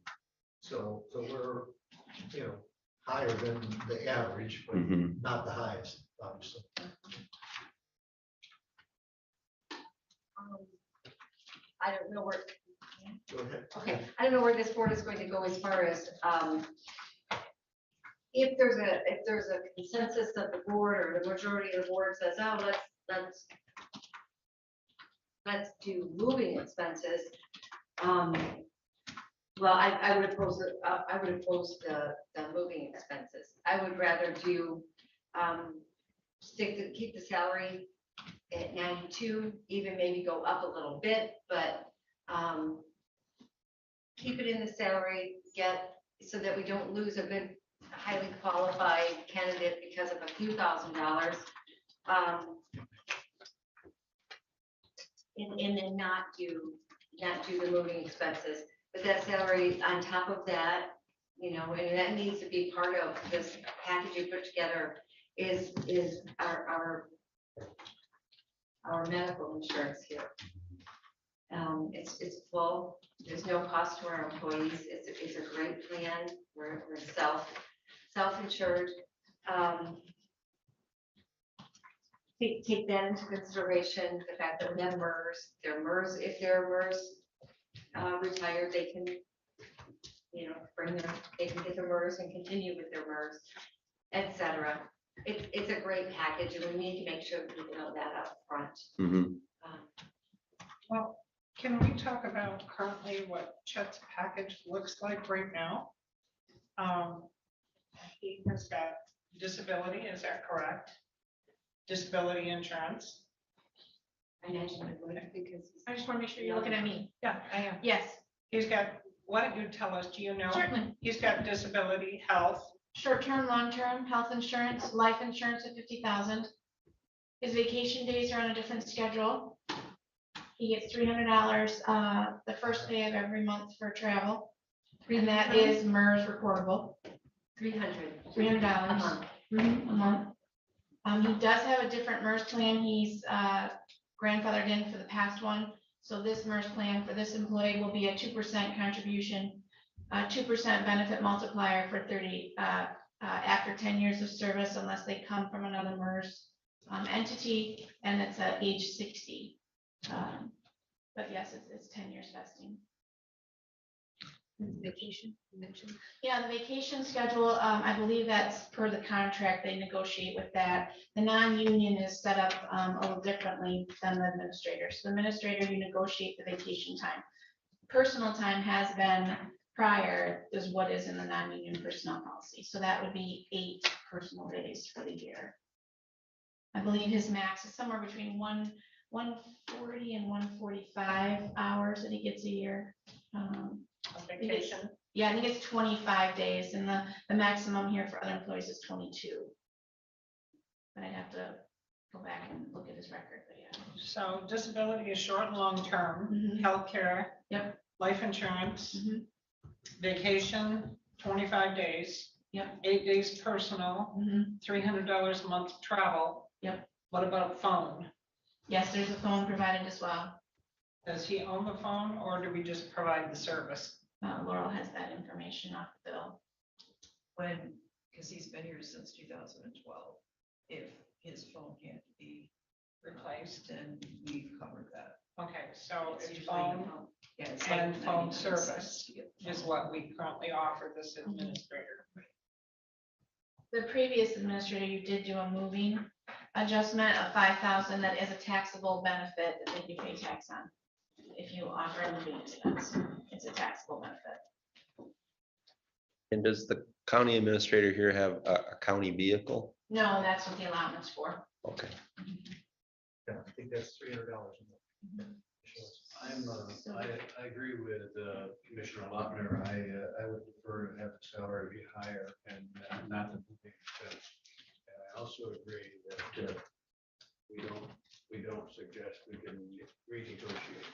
Speaker 1: So we're, you know, higher than the average, but
Speaker 5: Mhm.
Speaker 1: not the highest, obviously.
Speaker 7: I don't know where,
Speaker 1: Go ahead.
Speaker 7: okay, I don't know where this board is going to go as far as, if there's a consensus of the board or the majority of the board says, oh, let's do moving expenses. Well, I would oppose the moving expenses. I would rather do, keep the salary at 92, even maybe go up a little bit, but keep it in the salary, so that we don't lose a good, highly qualified candidate because of a few $1,000s. And then not do the moving expenses, but that salary on top of that, you know, and that needs to be part of this package you put together is our medical insurance here. It's full. There's no cost to our employees. It's a great plan. We're self-insured. Take that into consideration, the fact that we have MERS. If they're MERS retired, they can, you know, they can get their MERS and continue with their MERS, et cetera. It's a great package, and we need to make sure that we know that up front.
Speaker 5: Mhm.
Speaker 3: Well, can we talk about currently what Chet's package looks like right now? He has got disability, is that correct? Disability insurance.
Speaker 7: I imagine it would, because
Speaker 2: I just want to make sure you're looking at me.
Speaker 3: Yeah, I am.
Speaker 2: Yes,
Speaker 3: He's got, why don't you tell us, do you know?
Speaker 2: certainly.
Speaker 3: He's got disability, health.
Speaker 2: Short-term, long-term, health insurance, life insurance at 50,000. His vacation days are on a different schedule. He gets $300 the first day of every month for travel. And that is MERS reportable. $300
Speaker 7: a month.
Speaker 2: a month. He does have a different MERS plan. He's grandfathered in for the past one. So this MERS plan for this employee will be a 2% contribution, 2% benefit multiplier for 30 after 10 years of service, unless they come from another MERS entity, and it's at age 60. But yes, it's 10 years vesting.
Speaker 7: Vacation, you mentioned.
Speaker 2: Yeah, the vacation schedule, I believe that's per the contract, they negotiate with that. The non-union is set up a little differently than the administrator. So the administrator, you negotiate the vacation time. Personal time has been prior is what is in the non-union personnel policy. So that would be 8 personal days for the year. I believe his max is somewhere between 140 and 145 hours that he gets a year.
Speaker 3: Vacation.
Speaker 2: Yeah, I think it's 25 days, and the maximum here for other employees is 22. But I'd have to go back and look at his record, but yeah.
Speaker 3: So disability is short and long-term,
Speaker 2: Mhm.
Speaker 3: healthcare.
Speaker 2: Yep.
Speaker 3: Life insurance,
Speaker 2: Mhm.
Speaker 3: vacation, 25 days.
Speaker 2: Yep.
Speaker 3: 8 days personal,
Speaker 2: Mhm.
Speaker 3: $300 a month travel.
Speaker 2: Yep.
Speaker 3: What about phone?
Speaker 2: Yes, there's a phone provided as well.
Speaker 3: Does he own the phone, or do we just provide the service?
Speaker 2: Laurel has that information off the bill.
Speaker 14: When, because he's been here since 2012, if his phone can't be replaced, then we've covered that.
Speaker 3: Okay, so
Speaker 14: It's
Speaker 3: it's
Speaker 14: usually,
Speaker 3: phone
Speaker 14: yeah, it's like
Speaker 3: and phone
Speaker 14: 99 cents
Speaker 3: service
Speaker 14: to get the
Speaker 3: is
Speaker 14: phone.
Speaker 3: what we currently offer this administrator.
Speaker 2: The previous administrator, you did do a moving adjustment of 5,000 that is a taxable benefit that they do pay tax on. If you offer a living expense, it's a taxable benefit.
Speaker 5: And does the county administrator here have a county vehicle?
Speaker 2: No, that's what the allowance for.
Speaker 5: Okay.
Speaker 1: Yeah, I think that's $300.
Speaker 8: I agree with Commissioner Lautner. I would prefer to have the salary be higher and not the moving expense. And I also agree that we don't suggest we can renegotiate.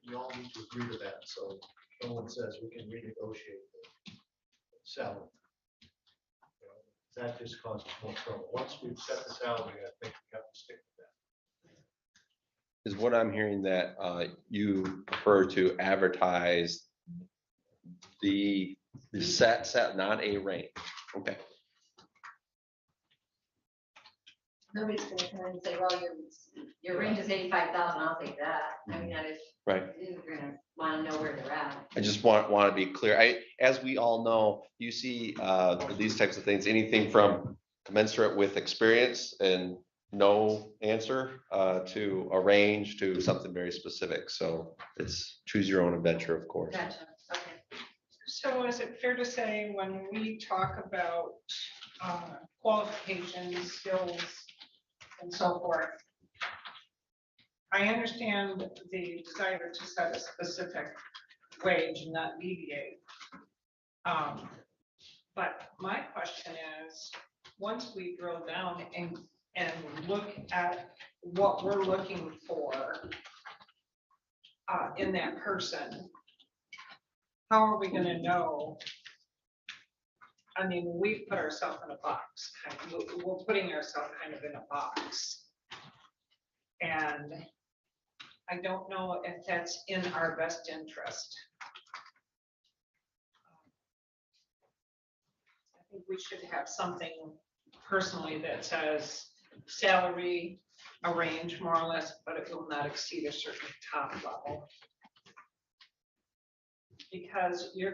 Speaker 1: We all need to agree to that, so no one says we can renegotiate the salary. You know, that just causes more trouble. Once we've set the salary, I think we have to stick with that.
Speaker 5: Is what I'm hearing that you prefer to advertise the set, not a range. Okay.
Speaker 7: Nobody's gonna come in and say, well, your range is 85,000, I'll take that. I mean, that is.
Speaker 5: Right.
Speaker 7: You're gonna wanna know where they're at.
Speaker 5: I just want to be clear. As we all know, you see these types of things, anything from commensurate with experience and no answer to a range to something very specific. So it's choose your own adventure, of course.
Speaker 7: Gotcha, okay.
Speaker 3: So is it fair to say when we talk about qualifications, skills, and so forth, I understand the desire to set a specific wage and not deviate. But my question is, once we drill down and look at what we're looking for in that person, how are we gonna know? I mean, we put ourselves in a box, we're putting ourselves kind of in a box. And I don't know if that's in our best interest. I think we should have something personally that says salary, a range more or less, but it will not exceed a certain top level. Because we're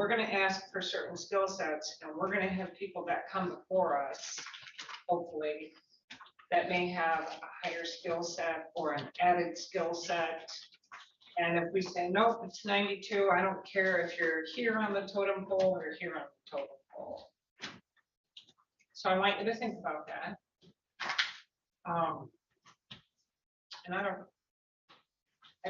Speaker 3: gonna ask for certain skill sets, and we're gonna have people that come before us, hopefully, that may have a higher skill set or an added skill set. And if we say, nope, it's 92, I don't care if you're here on the totem pole or here on the totem pole. So I want you to think about that. And I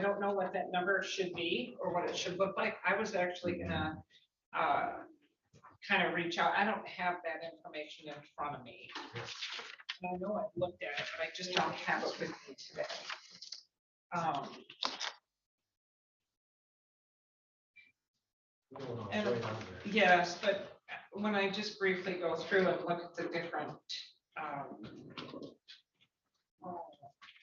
Speaker 3: don't know what that number should be or what it should look like. I was actually gonna kind of reach out. I don't have that information in front of me. And I know I've looked at it, but I just don't have it with me today. And yes, but when I just briefly go through and look at the different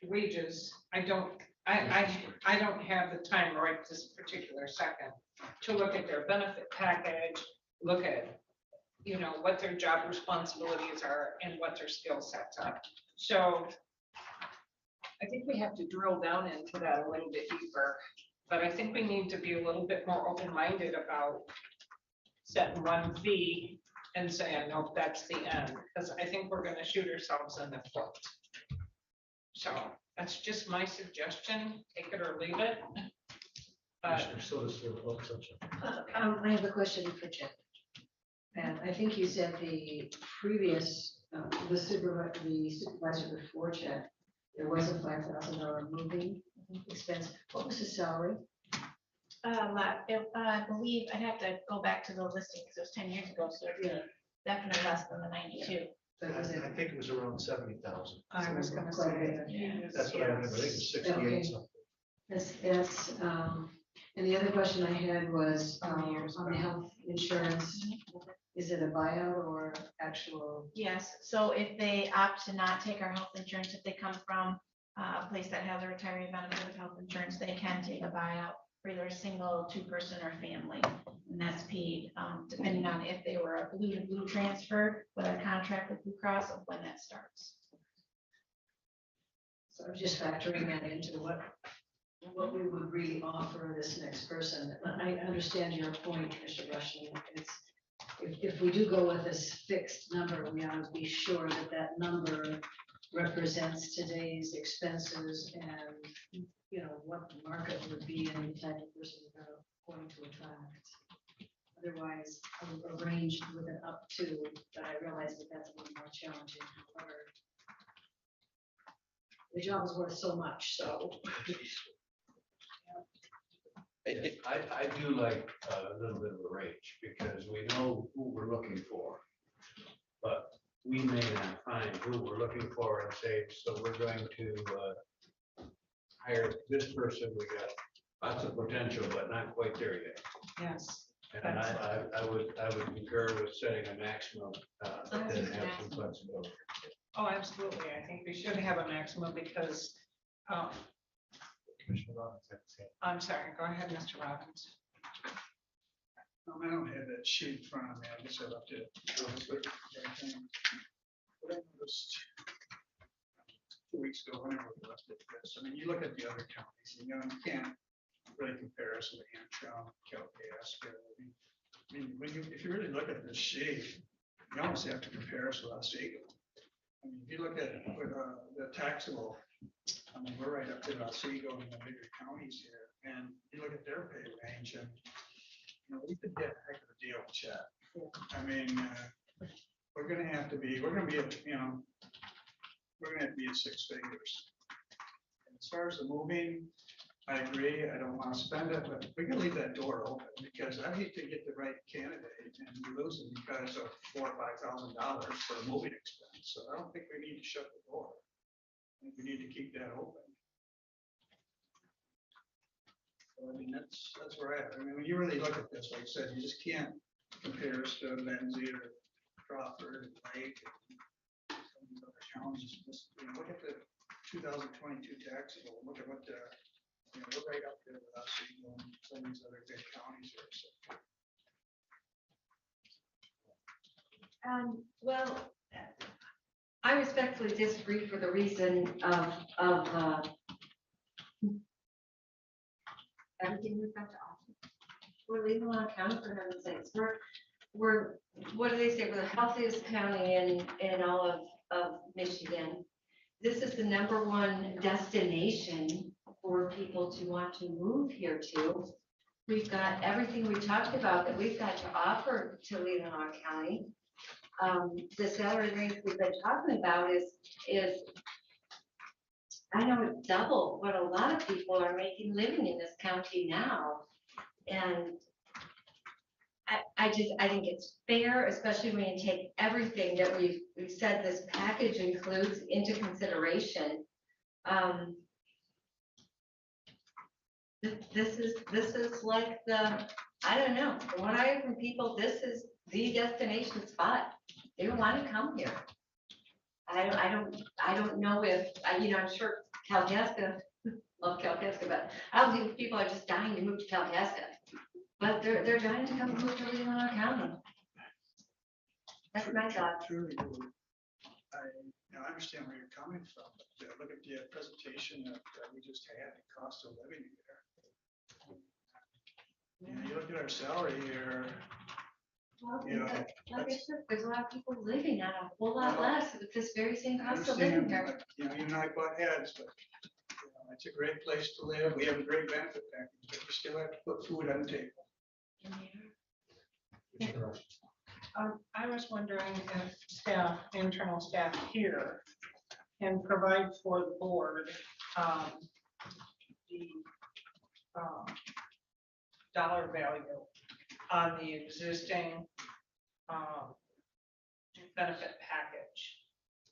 Speaker 3: wages, I don't have the time right this particular second to look at their benefit package, look at, you know, what their job responsibilities are and what their skill sets are. So I think we have to drill down into that a little bit deeper, but I think we need to be a little bit more open-minded about setting one fee and saying, nope, that's the end, because I think we're going to shoot ourselves in the foot. So that's just my suggestion, take it or leave it. But
Speaker 10: I have a question for Chip. And I think you said the previous, the supervisor before Chip, there was a $5,000 moving expense. What was the salary?
Speaker 2: I believe I'd have to go back to the listing because it was 10 years ago, so it'd be definitely less than the 92.
Speaker 10: But was it?
Speaker 1: I think it was around 70,000.
Speaker 3: I was going to say,
Speaker 1: That's what I remember. I think it was 68
Speaker 10: Okay.
Speaker 1: something.
Speaker 10: That's, and the other question I had was on the health insurance. Is it a buyout or actual?
Speaker 2: Yes, so if they opt to not take our health insurance, if they come from a place that has a retiree benefit of health insurance, they can take a buyout for either a single, two-person, or family. And that's paid depending on if they were a blue to blue transfer with a contract with Blue Cross of when that starts.
Speaker 10: So I'm just factoring that into what we would really offer this next person. I understand your point, Mr. Rushing. if we do go with this fixed number, we ought to be sure that that number represents today's expenses and, you know, what the market would be and the type of person we're going to attract. Otherwise, a range with an up to, but I realize that that's a little more challenging. However, the job is worth so much, so.
Speaker 8: I do like a little bit of a range because we know who we're looking for. But we may not find who we're looking for and say, so we're going to hire this person. We got lots of potential, but not quite there yet.
Speaker 3: Yes.
Speaker 8: And I would concur with setting a maximum and have some flexibility.
Speaker 3: Oh, absolutely. I think we should have a maximum because,
Speaker 1: Commissioner Robbins had to say.
Speaker 3: I'm sorry, go ahead, Mr. Robbins.
Speaker 11: I don't have that sheet in front of me. I guess I'll have to go through everything. But I noticed 2 weeks ago, whenever we looked at this, I mean, you look at the other counties, you know, you can't really compare us with Antrim, Calcasieu. I mean, if you really look at this sheet, you almost have to compare us with Otsego. I mean, if you look at the taxable, I mean, we're right up to Otsego and the bigger counties here, and you look at their pay range, and you know, we could get a heck of a deal with Chet. I mean, we're gonna be, at, you know, we're gonna have to be at 6 figures. And as far as the moving, I agree, I don't wanna spend it, but we can leave that door open, because I hate to get the right candidate and lose them because of $4,000 or $5,000 for a moving expense. So I don't think we need to shut the door. I think we need to keep that open. So, I mean, that's where we're at. I mean, when you really look at this, like I said, you just can't compare us to Lindsay or Crawford and Lake and some of these other challenges. Just, you know, look at the 2022 taxable. Look at what the, you know, we're right up there with us and some of these other big counties here. So.
Speaker 7: Well, I respectfully disagree for the reason of everything we've got to offer. We're Leelanau County, for heaven's sakes. We're, what do they say? We're the healthiest county in all of Michigan. This is the #1 destination for people to want to move here to. We've got everything we talked about that we've got to offer to Leelanau County. The salary range we've been talking about is I know it's double what a lot of people are making living in this county now. And I think it's fair, especially when you take everything that we've said this package includes into consideration. This is like the, I don't know, from what I hear from people, this is the destination spot. They want to come here. I don't know if, you know, I'm sure Calcasieu, love Calcasieu, but I don't think people are just dying to move to Calcasieu. But they're dying to come move to Leelanau County. That's my thought.
Speaker 11: Truly, I understand where you're coming from, but look at the presentation that we just had, the cost of living here. You know, you look at our salary here.
Speaker 7: Well,
Speaker 11: You know,
Speaker 7: like I said, there's a lot of people living on a whole lot less with this very same
Speaker 11: I
Speaker 7: cost of living
Speaker 11: understand,
Speaker 7: here.
Speaker 11: you know, you and I butt heads, but you know, it's a great place to live. We have a great benefit package, but you still have to put food on the table.
Speaker 3: I was wondering if staff, internal staff here can provide for the board the dollar value on the existing benefit package.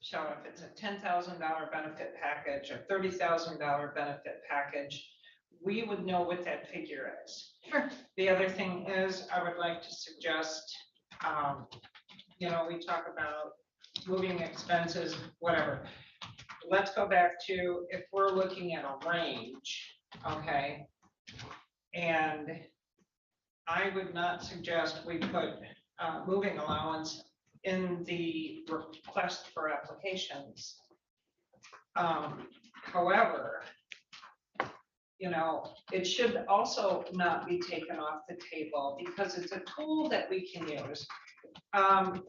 Speaker 3: So if it's a $10,000 benefit package, a $30,000 benefit package, we would know what that figure is.
Speaker 7: Sure.
Speaker 3: The other thing is, I would like to suggest, you know, we talk about moving expenses, whatever. Let's go back to if we're looking at a range, okay? And I would not suggest we put moving allowance in the request for applications. However, it should also not be taken off the table because it's a tool that we can use.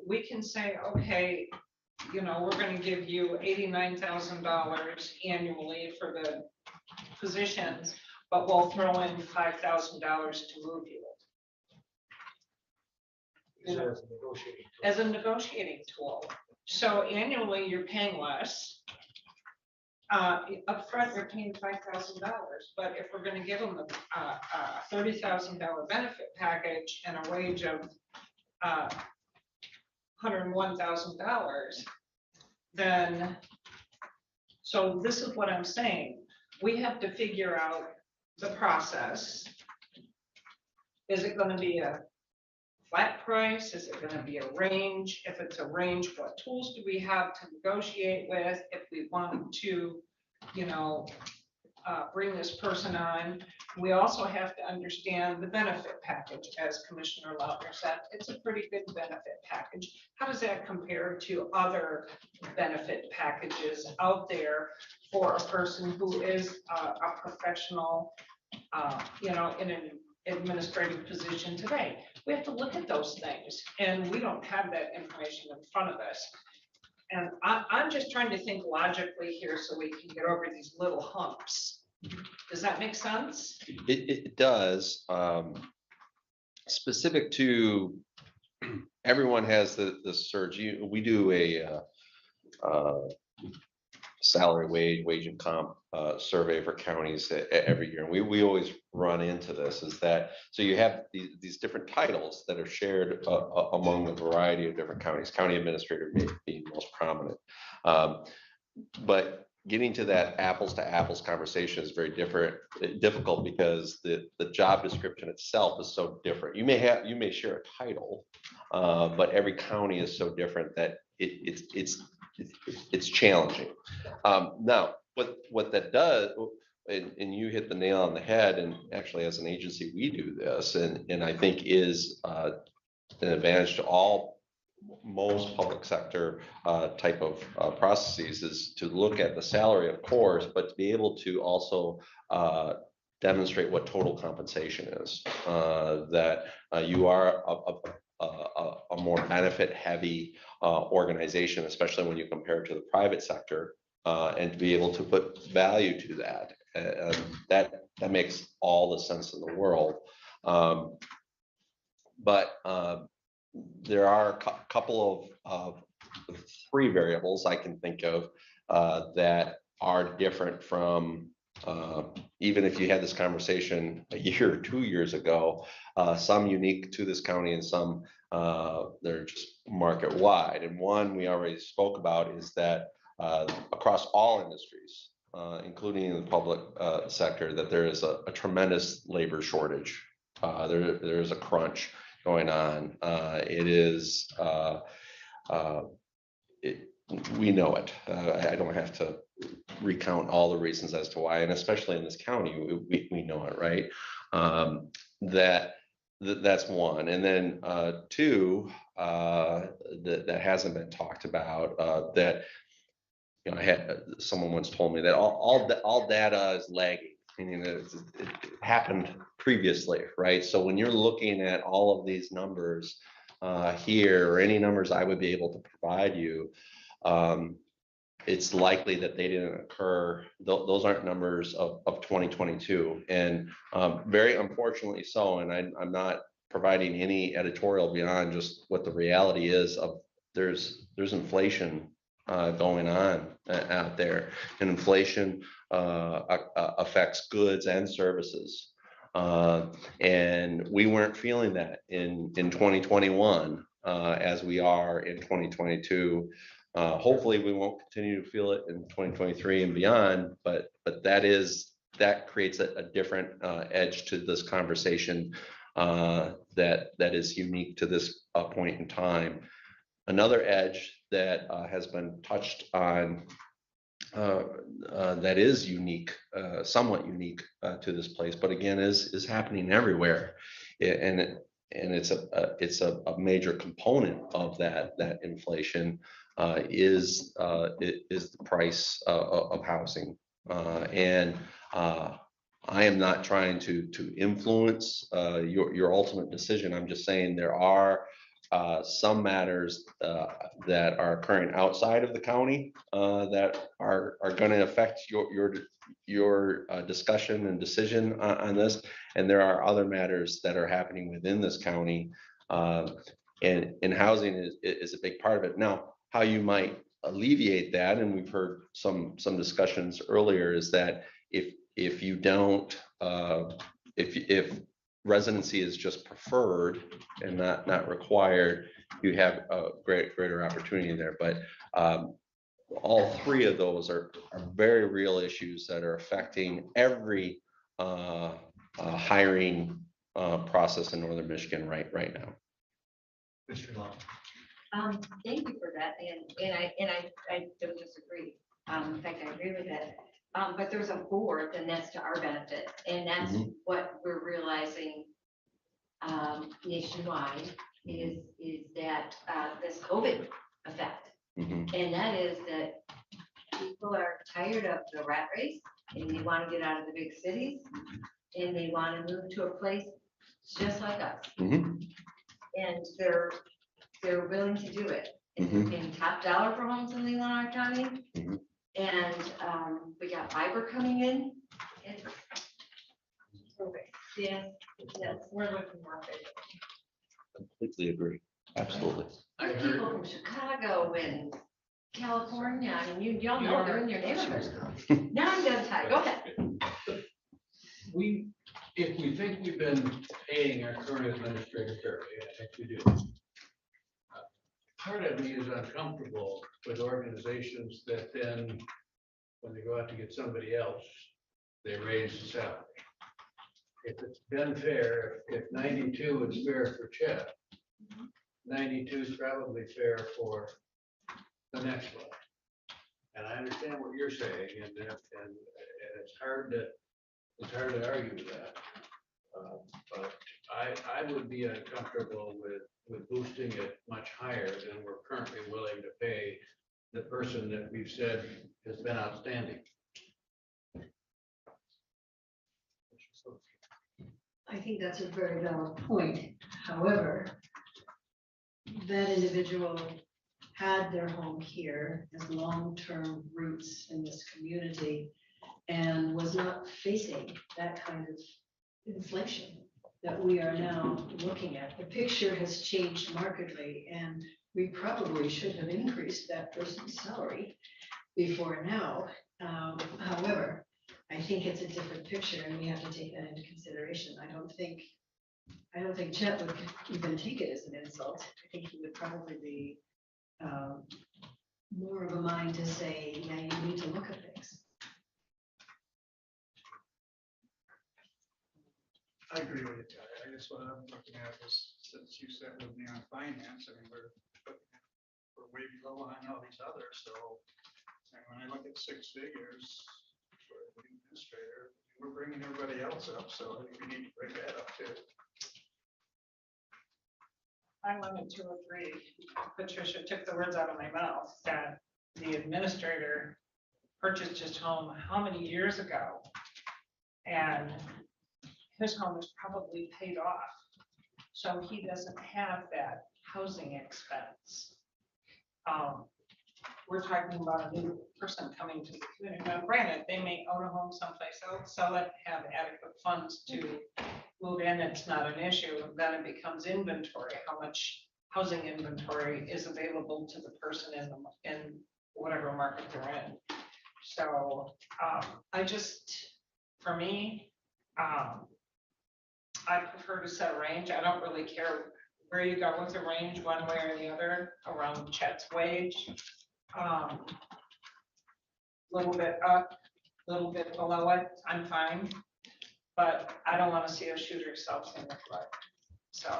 Speaker 3: We can say, okay, we're gonna give you $89,000 annually for the positions, but we'll throw in $5,000 to move you. As a negotiating tool. So annually, you're paying less. Upfront, you're paying $5,000, but if we're gonna give them a $30,000 benefit package and a wage of $101,000, then, so this is what I'm saying. We have to figure out the process. Is it gonna be a flat price? Is it gonna be a range? If it's a range, what tools do we have to negotiate with? If we want to, bring this person on, we also have to understand the benefit package. As Commissioner Lautner said, it's a pretty good benefit package. How does that compare to other benefit packages out there for a person who is a professional, in an administrative position today? We have to look at those things, and we don't have that information in front of us. And I'm just trying to think logically here so we can get over these little humps. Does that make sense?
Speaker 5: It does. Specific to everyone has the surge. We do a salary, wage and comp survey for counties every year. And we always run into this, is that, so you have these different titles that are shared among a variety of different counties, county administrator being most prominent. But getting to that apples to apples conversation is very difficult because the job description itself is so different. You may share a title, but every county is so different that it's challenging. Now, what that does, and you hit the nail on the head, and actually as an agency, we do this, and I think is an advantage to most public sector type of processes, is to look at the salary, of course, but to be able to also demonstrate what total compensation is, that you are a more benefit heavy organization, especially when you compare it to the private sector, and to be able to put value to that. That makes all the sense in the world. But there are a couple of three variables I can think of that are different from, even if you had this conversation a year or 2 years ago, some unique to this county and some they're just market wide. And one we already spoke about is that across all industries, including in the public sector, that there is a tremendous labor shortage. There is a crunch going on. We know it. I don't have to recount all the reasons as to why, and especially in this county, we know it, right? That's one. And then two, that hasn't been talked about, that someone once told me that all data is lagging. Meaning that it happened previously, right? So when you're looking at all of these numbers here, or any numbers I would be able to provide you, it's likely that they didn't occur. Those aren't numbers of 2022, and very unfortunately so. And I'm not providing any editorial beyond just what the reality is of there's inflation going on out there, and inflation affects goods and services, and we weren't feeling that in 2021 as we are in 2022. Hopefully we won't continue to feel it in 2023 and beyond, but that creates a different edge to this conversation that is unique to this point in time. Another edge that has been touched on that is unique, somewhat unique to this place, but again is happening everywhere, and it's a major component of that inflation is the price of housing, and I am not trying to influence your ultimate decision. I'm just saying there are some matters that are occurring outside of the county that are going to affect your discussion and decision on this. And there are other matters that are happening within this county. And housing is a big part of it. Now, how you might alleviate that, and we've heard some discussions earlier, is that if you don't, if residency is just preferred and not required, you have a greater opportunity there. But all three of those are very real issues that are affecting every hiring process in Northern Michigan right now.
Speaker 1: Mr. Long.
Speaker 7: Thank you for that, and I don't disagree. In fact, I agree with it. But there's a fourth, and that's to our benefit, and that's what we're realizing nationwide is that this COVID effect, and that is that people are tired of the rat race, and they want to get out of the big cities, and they want to move to a place just like us, and they're willing to do it. And they're paying top dollar for homes in Leelanau County. And we got fiber coming in. It's perfect. Yeah, yes, we're looking more favorable.
Speaker 5: Completely agree. Absolutely.
Speaker 7: There's people from Chicago and California, and y'all know they're in your neighborhood. Now I'm done, Ty, go ahead.
Speaker 8: If we think we've been paying our current administrator fairly, I think we do. Part of me is uncomfortable with organizations that then, when they go out to get somebody else, they raise the salary. If it's been fair, if 92 is fair for Chet, 92 is probably fair for the next one. And I understand what you're saying, and it's hard to argue that. But I would be uncomfortable with boosting it much higher than we're currently willing to pay the person that we've said has been outstanding.
Speaker 10: I think that's a very valid point. However, that individual had their home here, has long-term roots in this community, and was not facing that kind of inflation that we are now looking at. The picture has changed markedly, and we probably should have increased that person's salary before now. However, I think it's a different picture, and we have to take that into consideration. I don't think Chet would even take it as an insult. I think he would probably be more of a mind to say, yeah, you need to look at things.
Speaker 11: I agree with you, Ty. I guess what I'm looking at is, since you said with me on finance, I mean, we're way below on all these others, so. And when I look at 6 figures for the administrator, we're bringing everybody else up, so I think we need to bring that up too.
Speaker 3: I wanted to agree. Patricia took the words out of my mouth that the administrator purchased his home how many years ago? And his home is probably paid off. So he doesn't have that housing expense. We're talking about a new person coming to the community. Now, granted, they may own a home someplace else, sell it, have adequate funds to move in. It's not an issue. Then it becomes inventory. How much housing inventory is available to the person in whatever market they're in. So for me, I prefer to set a range. I don't really care where you go with the range, one way or the other, around Chet's wage. Little bit up, little bit below it, I'm fine. But I don't want to see us shoot ourselves in the foot. So.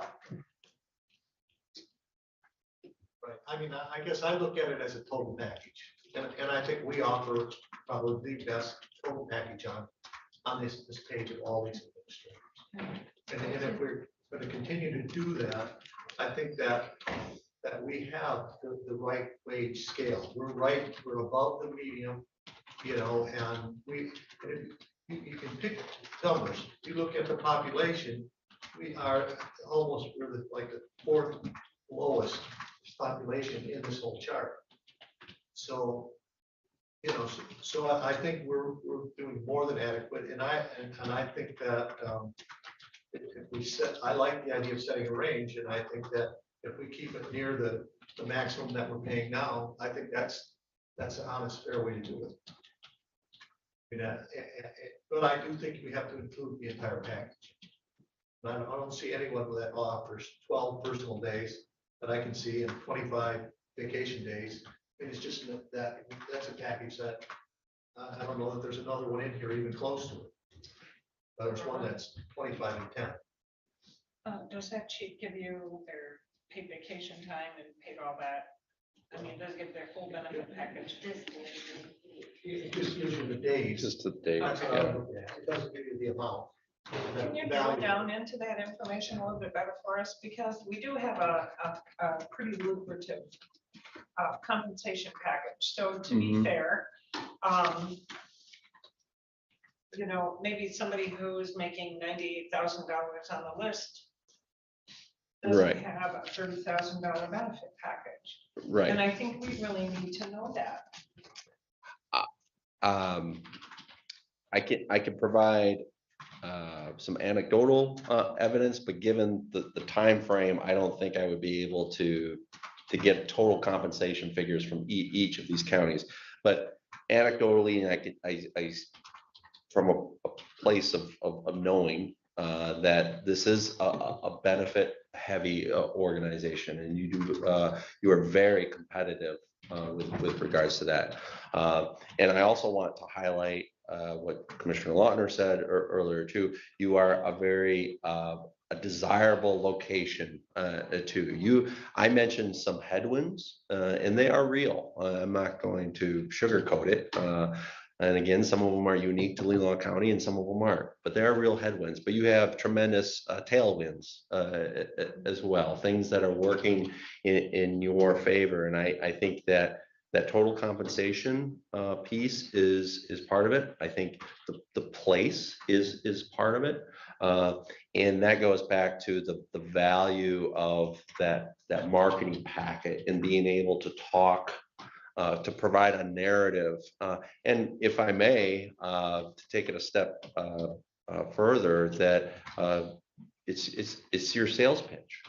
Speaker 1: Right, I mean, I guess I look at it as a total package, and I think we offer probably the best total package on this page of all these administrators. And if we're going to continue to do that, I think that we have the right wage scale. We're above the medium, and you can pick numbers. You look at the population, we are almost, like the fourth lowest population in this whole chart. So, so I think we're doing more than adequate, and I think that if we set, I like the idea of setting a range, and I think that if we keep it near the maximum that we're paying now, I think that's an honest, fair way to do it. But I do think we have to include the entire package. I don't see anyone that offers 12 personal days that I can see and 25 vacation days. It's just that's a package that I don't know that there's another one in here even close to it. There's one that's 25 and 10.
Speaker 3: Does that sheet give you their paid vacation time and paid all that? I mean, does it give their full benefit package?
Speaker 1: It just gives you the days.
Speaker 5: Just the day.
Speaker 1: That's what I look at. It doesn't give you the amount.
Speaker 3: Can you drill down into that information a little bit better for us? Because we do have a pretty lucrative compensation package. So to be fair, maybe somebody who's making $98,000 on the list doesn't have a $30,000 benefit package.
Speaker 5: Right.
Speaker 3: And I think we really need to know that.
Speaker 5: I can provide some anecdotal evidence, but given the time frame, I don't think I would be able to get total compensation figures from each of these counties. But anecdotally, I from a place of knowing that this is a benefit heavy organization, and you are very competitive with regards to that. And I also want to highlight what Commissioner Lautner said earlier too. You are a very a desirable location to you. I mentioned some headwinds, and they are real. I'm not going to sugarcoat it. And again, some of them are unique to Leelanau County and some of them aren't, but there are real headwinds. But you have tremendous tailwinds as well, things that are working in your favor. And I think that total compensation piece is part of it. I think the place is part of it. And that goes back to the value of that marketing packet and being able to talk, to provide a narrative. And if I may, to take it a step further, that it's your sales pitch.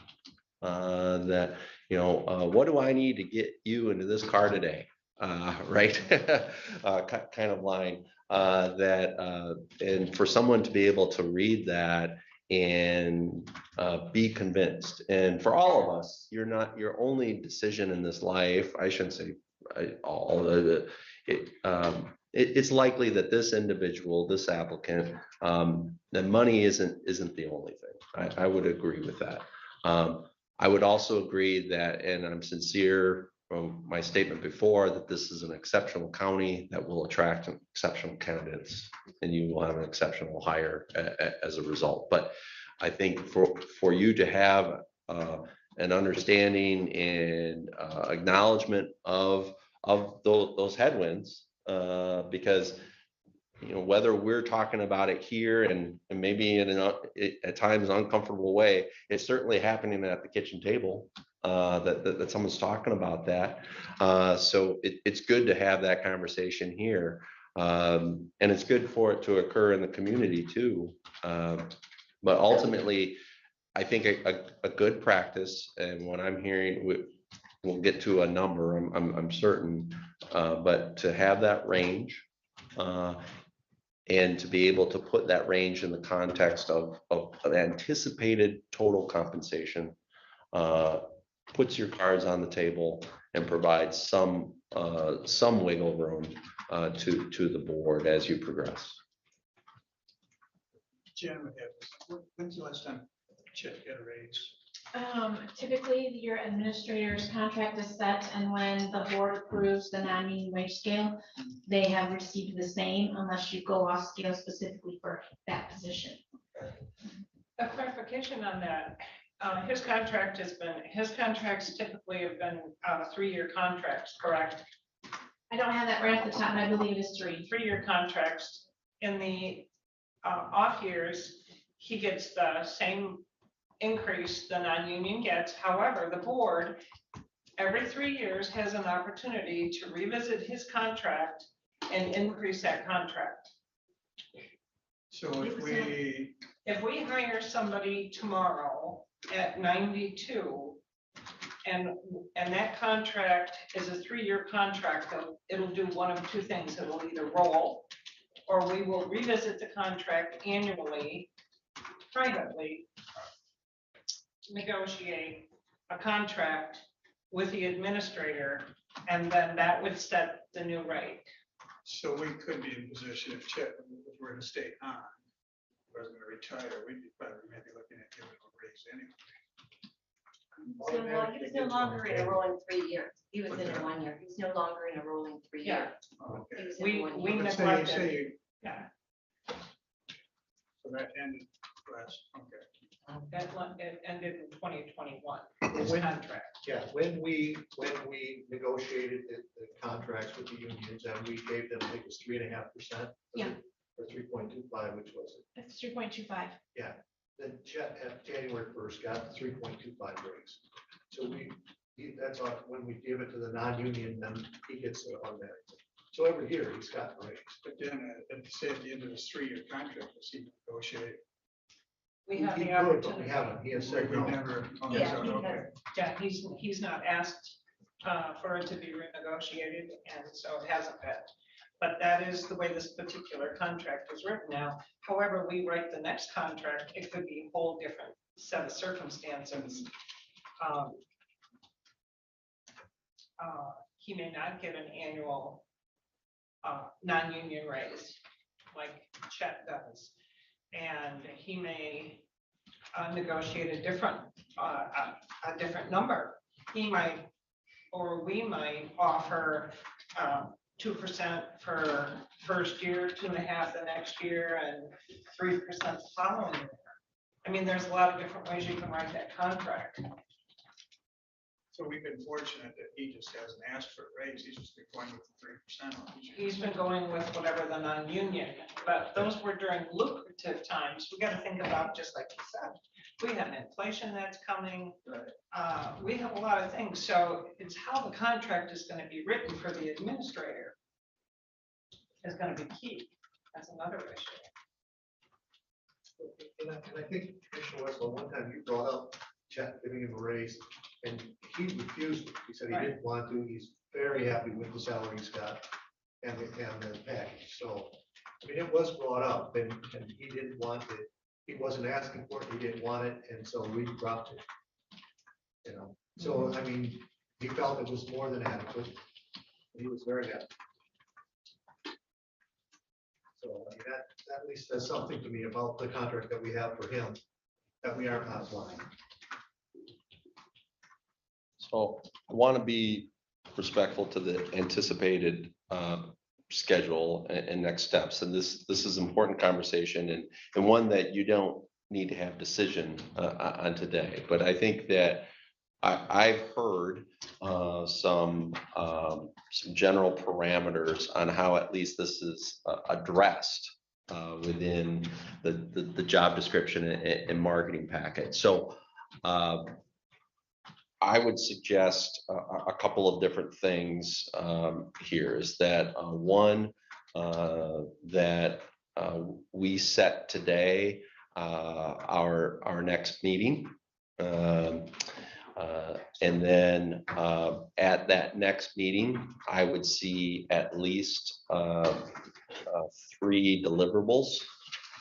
Speaker 5: That, what do I need to get you into this car today? Right? Kind of line and for someone to be able to read that and be convinced. And for all of us, you're not your only decision in this life. I shouldn't say it's likely that this individual, this applicant, the money isn't the only thing. I would agree with that. I would also agree that, and I'm sincere from my statement before, that this is an exceptional county that will attract exceptional candidates, and you will have an exceptional hire as a result. But I think for you to have an understanding and acknowledgement of those headwinds, because whether we're talking about it here and maybe in at times an uncomfortable way, it's certainly happening at the kitchen table, that someone's talking about that. So it's good to have that conversation here, and it's good for it to occur in the community too. But ultimately, I think a good practice, and what I'm hearing, we'll get to a number, I'm certain, but to have that range, and to be able to put that range in the context of anticipated total compensation, puts your cards on the table and provides some wiggle room to the board as you progress.
Speaker 11: Jen, when's the last time Chet got a raise?
Speaker 2: Typically, your administrator's contract is set, and when the board approves the non-union wage scale, they have received the same unless you go off scale specifically for that position.
Speaker 3: A clarification on that. His contracts typically have been 3-year contracts, correct?
Speaker 2: I don't have that right off the top, but I believe it's 3.
Speaker 3: 3-year contracts. in the off years, he gets the same increase the non-union gets. However, the board every 3 years has an opportunity to revisit his contract and increase that contract.
Speaker 11: So if
Speaker 3: we hire somebody tomorrow at 92 and that contract is a 3-year contract, it'll do one of two things. It will either roll or we will revisit the contract annually, privately, negotiate a contract with the administrator, and then that would set the new rate.
Speaker 11: So we could be in position if Chet, if we're to stay on, was going to retire, we'd be probably maybe looking at giving him a raise anyway.
Speaker 7: So he was no longer in a rolling 3 years. He was in a 1 year. He's no longer in a rolling 3 year.
Speaker 11: Okay.
Speaker 7: He was in a 1
Speaker 3: We
Speaker 7: year.
Speaker 11: But
Speaker 3: neglected. Yeah.
Speaker 11: So that ended last, okay.
Speaker 3: It ended in 2021,
Speaker 1: When-
Speaker 3: his contract.
Speaker 1: Yeah, when we negotiated the contracts with the unions and we gave them, I think it was 3.5%.
Speaker 2: Yeah.
Speaker 1: Or 3.25, which was it?
Speaker 2: It's 3.25.
Speaker 1: Then Chet at January 1st got the 3.25 raise. So that's when we give it to the non-union, then he gets it automatically. So every year he's got a raise.
Speaker 11: But then at the end of this 3-year contract, was he negotiated?
Speaker 3: We have
Speaker 1: He
Speaker 3: the
Speaker 1: could, but
Speaker 3: opportunity.
Speaker 1: we haven't. He has
Speaker 11: We
Speaker 1: said no.
Speaker 11: never. Okay,
Speaker 7: Yeah,
Speaker 11: so,
Speaker 7: he
Speaker 11: okay.
Speaker 7: has.
Speaker 3: Yeah, he's not asked for it to be renegotiated, and so it hasn't been. But that is the way this particular contract is written now. However, we write the next contract, it could be a whole different set of circumstances. He may not get an annual non-union raise like Chet does. And he may negotiate a different number. He might, or we might offer 2% for first year, 2.5% the next year, and 3% the following year. I mean, there's a lot of different ways you can write that contract.
Speaker 11: So we've been fortunate that he just hasn't asked for a raise, he's just been going with the 3%.
Speaker 3: He's been going with whatever the non-union, but those were during lucrative times. We got to think about, just like you said, we have inflation that's coming. We have a lot of things. So it's how the contract is going to be written for the administrator is going to be key. That's another issue.
Speaker 1: And I think, Commissioner Westphal, one time you brought up Chet giving him a raise, and he refused it. He said he didn't want to. He's very happy with the salary he's got and the package. So, I mean, it was brought up, and he didn't want it. He wasn't asking for it. He didn't want it, and so we dropped it. You know, so I mean, he felt it was more than adequate. He was very happy. So I mean, that at least says something to me about the contract that we have for him, that we are not blind.
Speaker 5: So I want to be respectful to the anticipated schedule and next steps. And this is important conversation and one that you don't need to have decision on today. But I think that I've heard some general parameters on how at least this is addressed within the job description and marketing packet. So I would suggest a couple of different things here is that one, that we set today our next meeting. And then at that next meeting, I would see at least 3 deliverables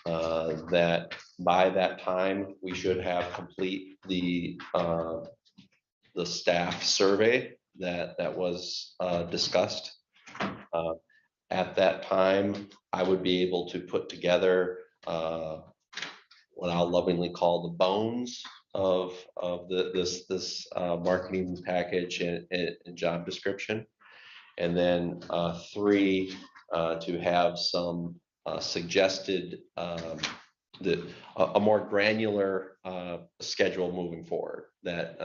Speaker 5: that by that time we should have complete the staff survey that was discussed. At that time, I would be able to put together what I'll lovingly call the bones of this marketing package and job description. And then 3, to have some suggested a more granular schedule moving forward, that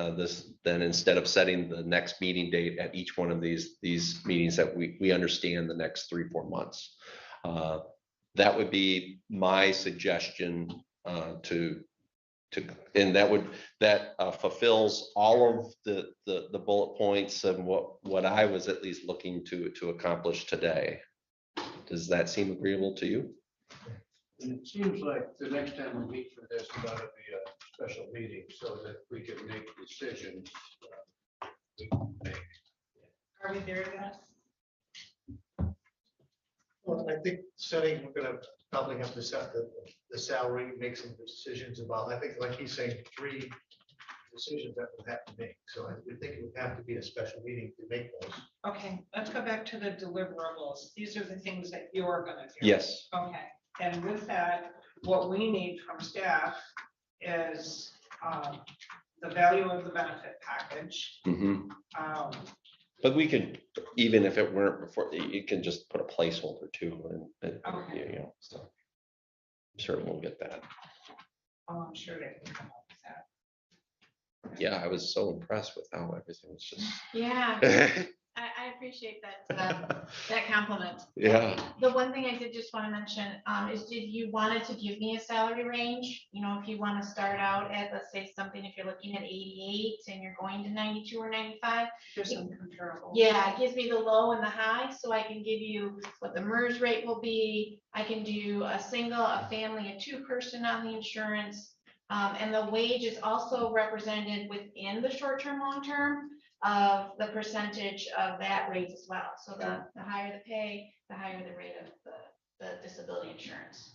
Speaker 5: then instead of setting the next meeting date at each one of these meetings, that we understand the next 3-4 months. that would be my suggestion to, and that fulfills all of the bullet points and what I was at least looking to accomplish today. Does that seem agreeable to you?
Speaker 8: And it seems like the next time we meet for this, it ought to be a special meeting so that we can make decisions. We can make.
Speaker 3: Are we there yet?
Speaker 1: Well, I think we're gonna probably have to set the salary, make some decisions about, I think, like he's saying, 3 decisions that we'll have to make. So I would think it would have to be a special meeting to make those.
Speaker 3: Okay, let's go back to the deliverables. These are the things that you're gonna do.
Speaker 5: Yes.
Speaker 3: Okay, and with that, what we need from staff is the value of the benefit package.
Speaker 5: Mhm.
Speaker 3: But
Speaker 5: we could, even if it weren't before, you can just put a placeholder too, and
Speaker 3: Okay.
Speaker 5: you know, so I'm sure we'll get that.
Speaker 3: I'm sure they can come up with that.
Speaker 5: Yeah, I was so impressed with how everything was just.
Speaker 2: Yeah, I appreciate that compliment.
Speaker 5: Yeah.
Speaker 2: The one thing I did just want to mention is did you wanted to give me a salary range? You know, if you want to start out at, let's say something, if you're looking at 88 and you're going to 92 or 95.
Speaker 3: There's some comparable.
Speaker 2: Yeah, it gives me the low and the high, so I can give you what the MERS rate will be. I can do a single, a family, a 2-person on the insurance. And the wage is also represented within the short-term, long-term of the percentage of that rate as well. So the higher the pay, the higher the rate of the disability insurance,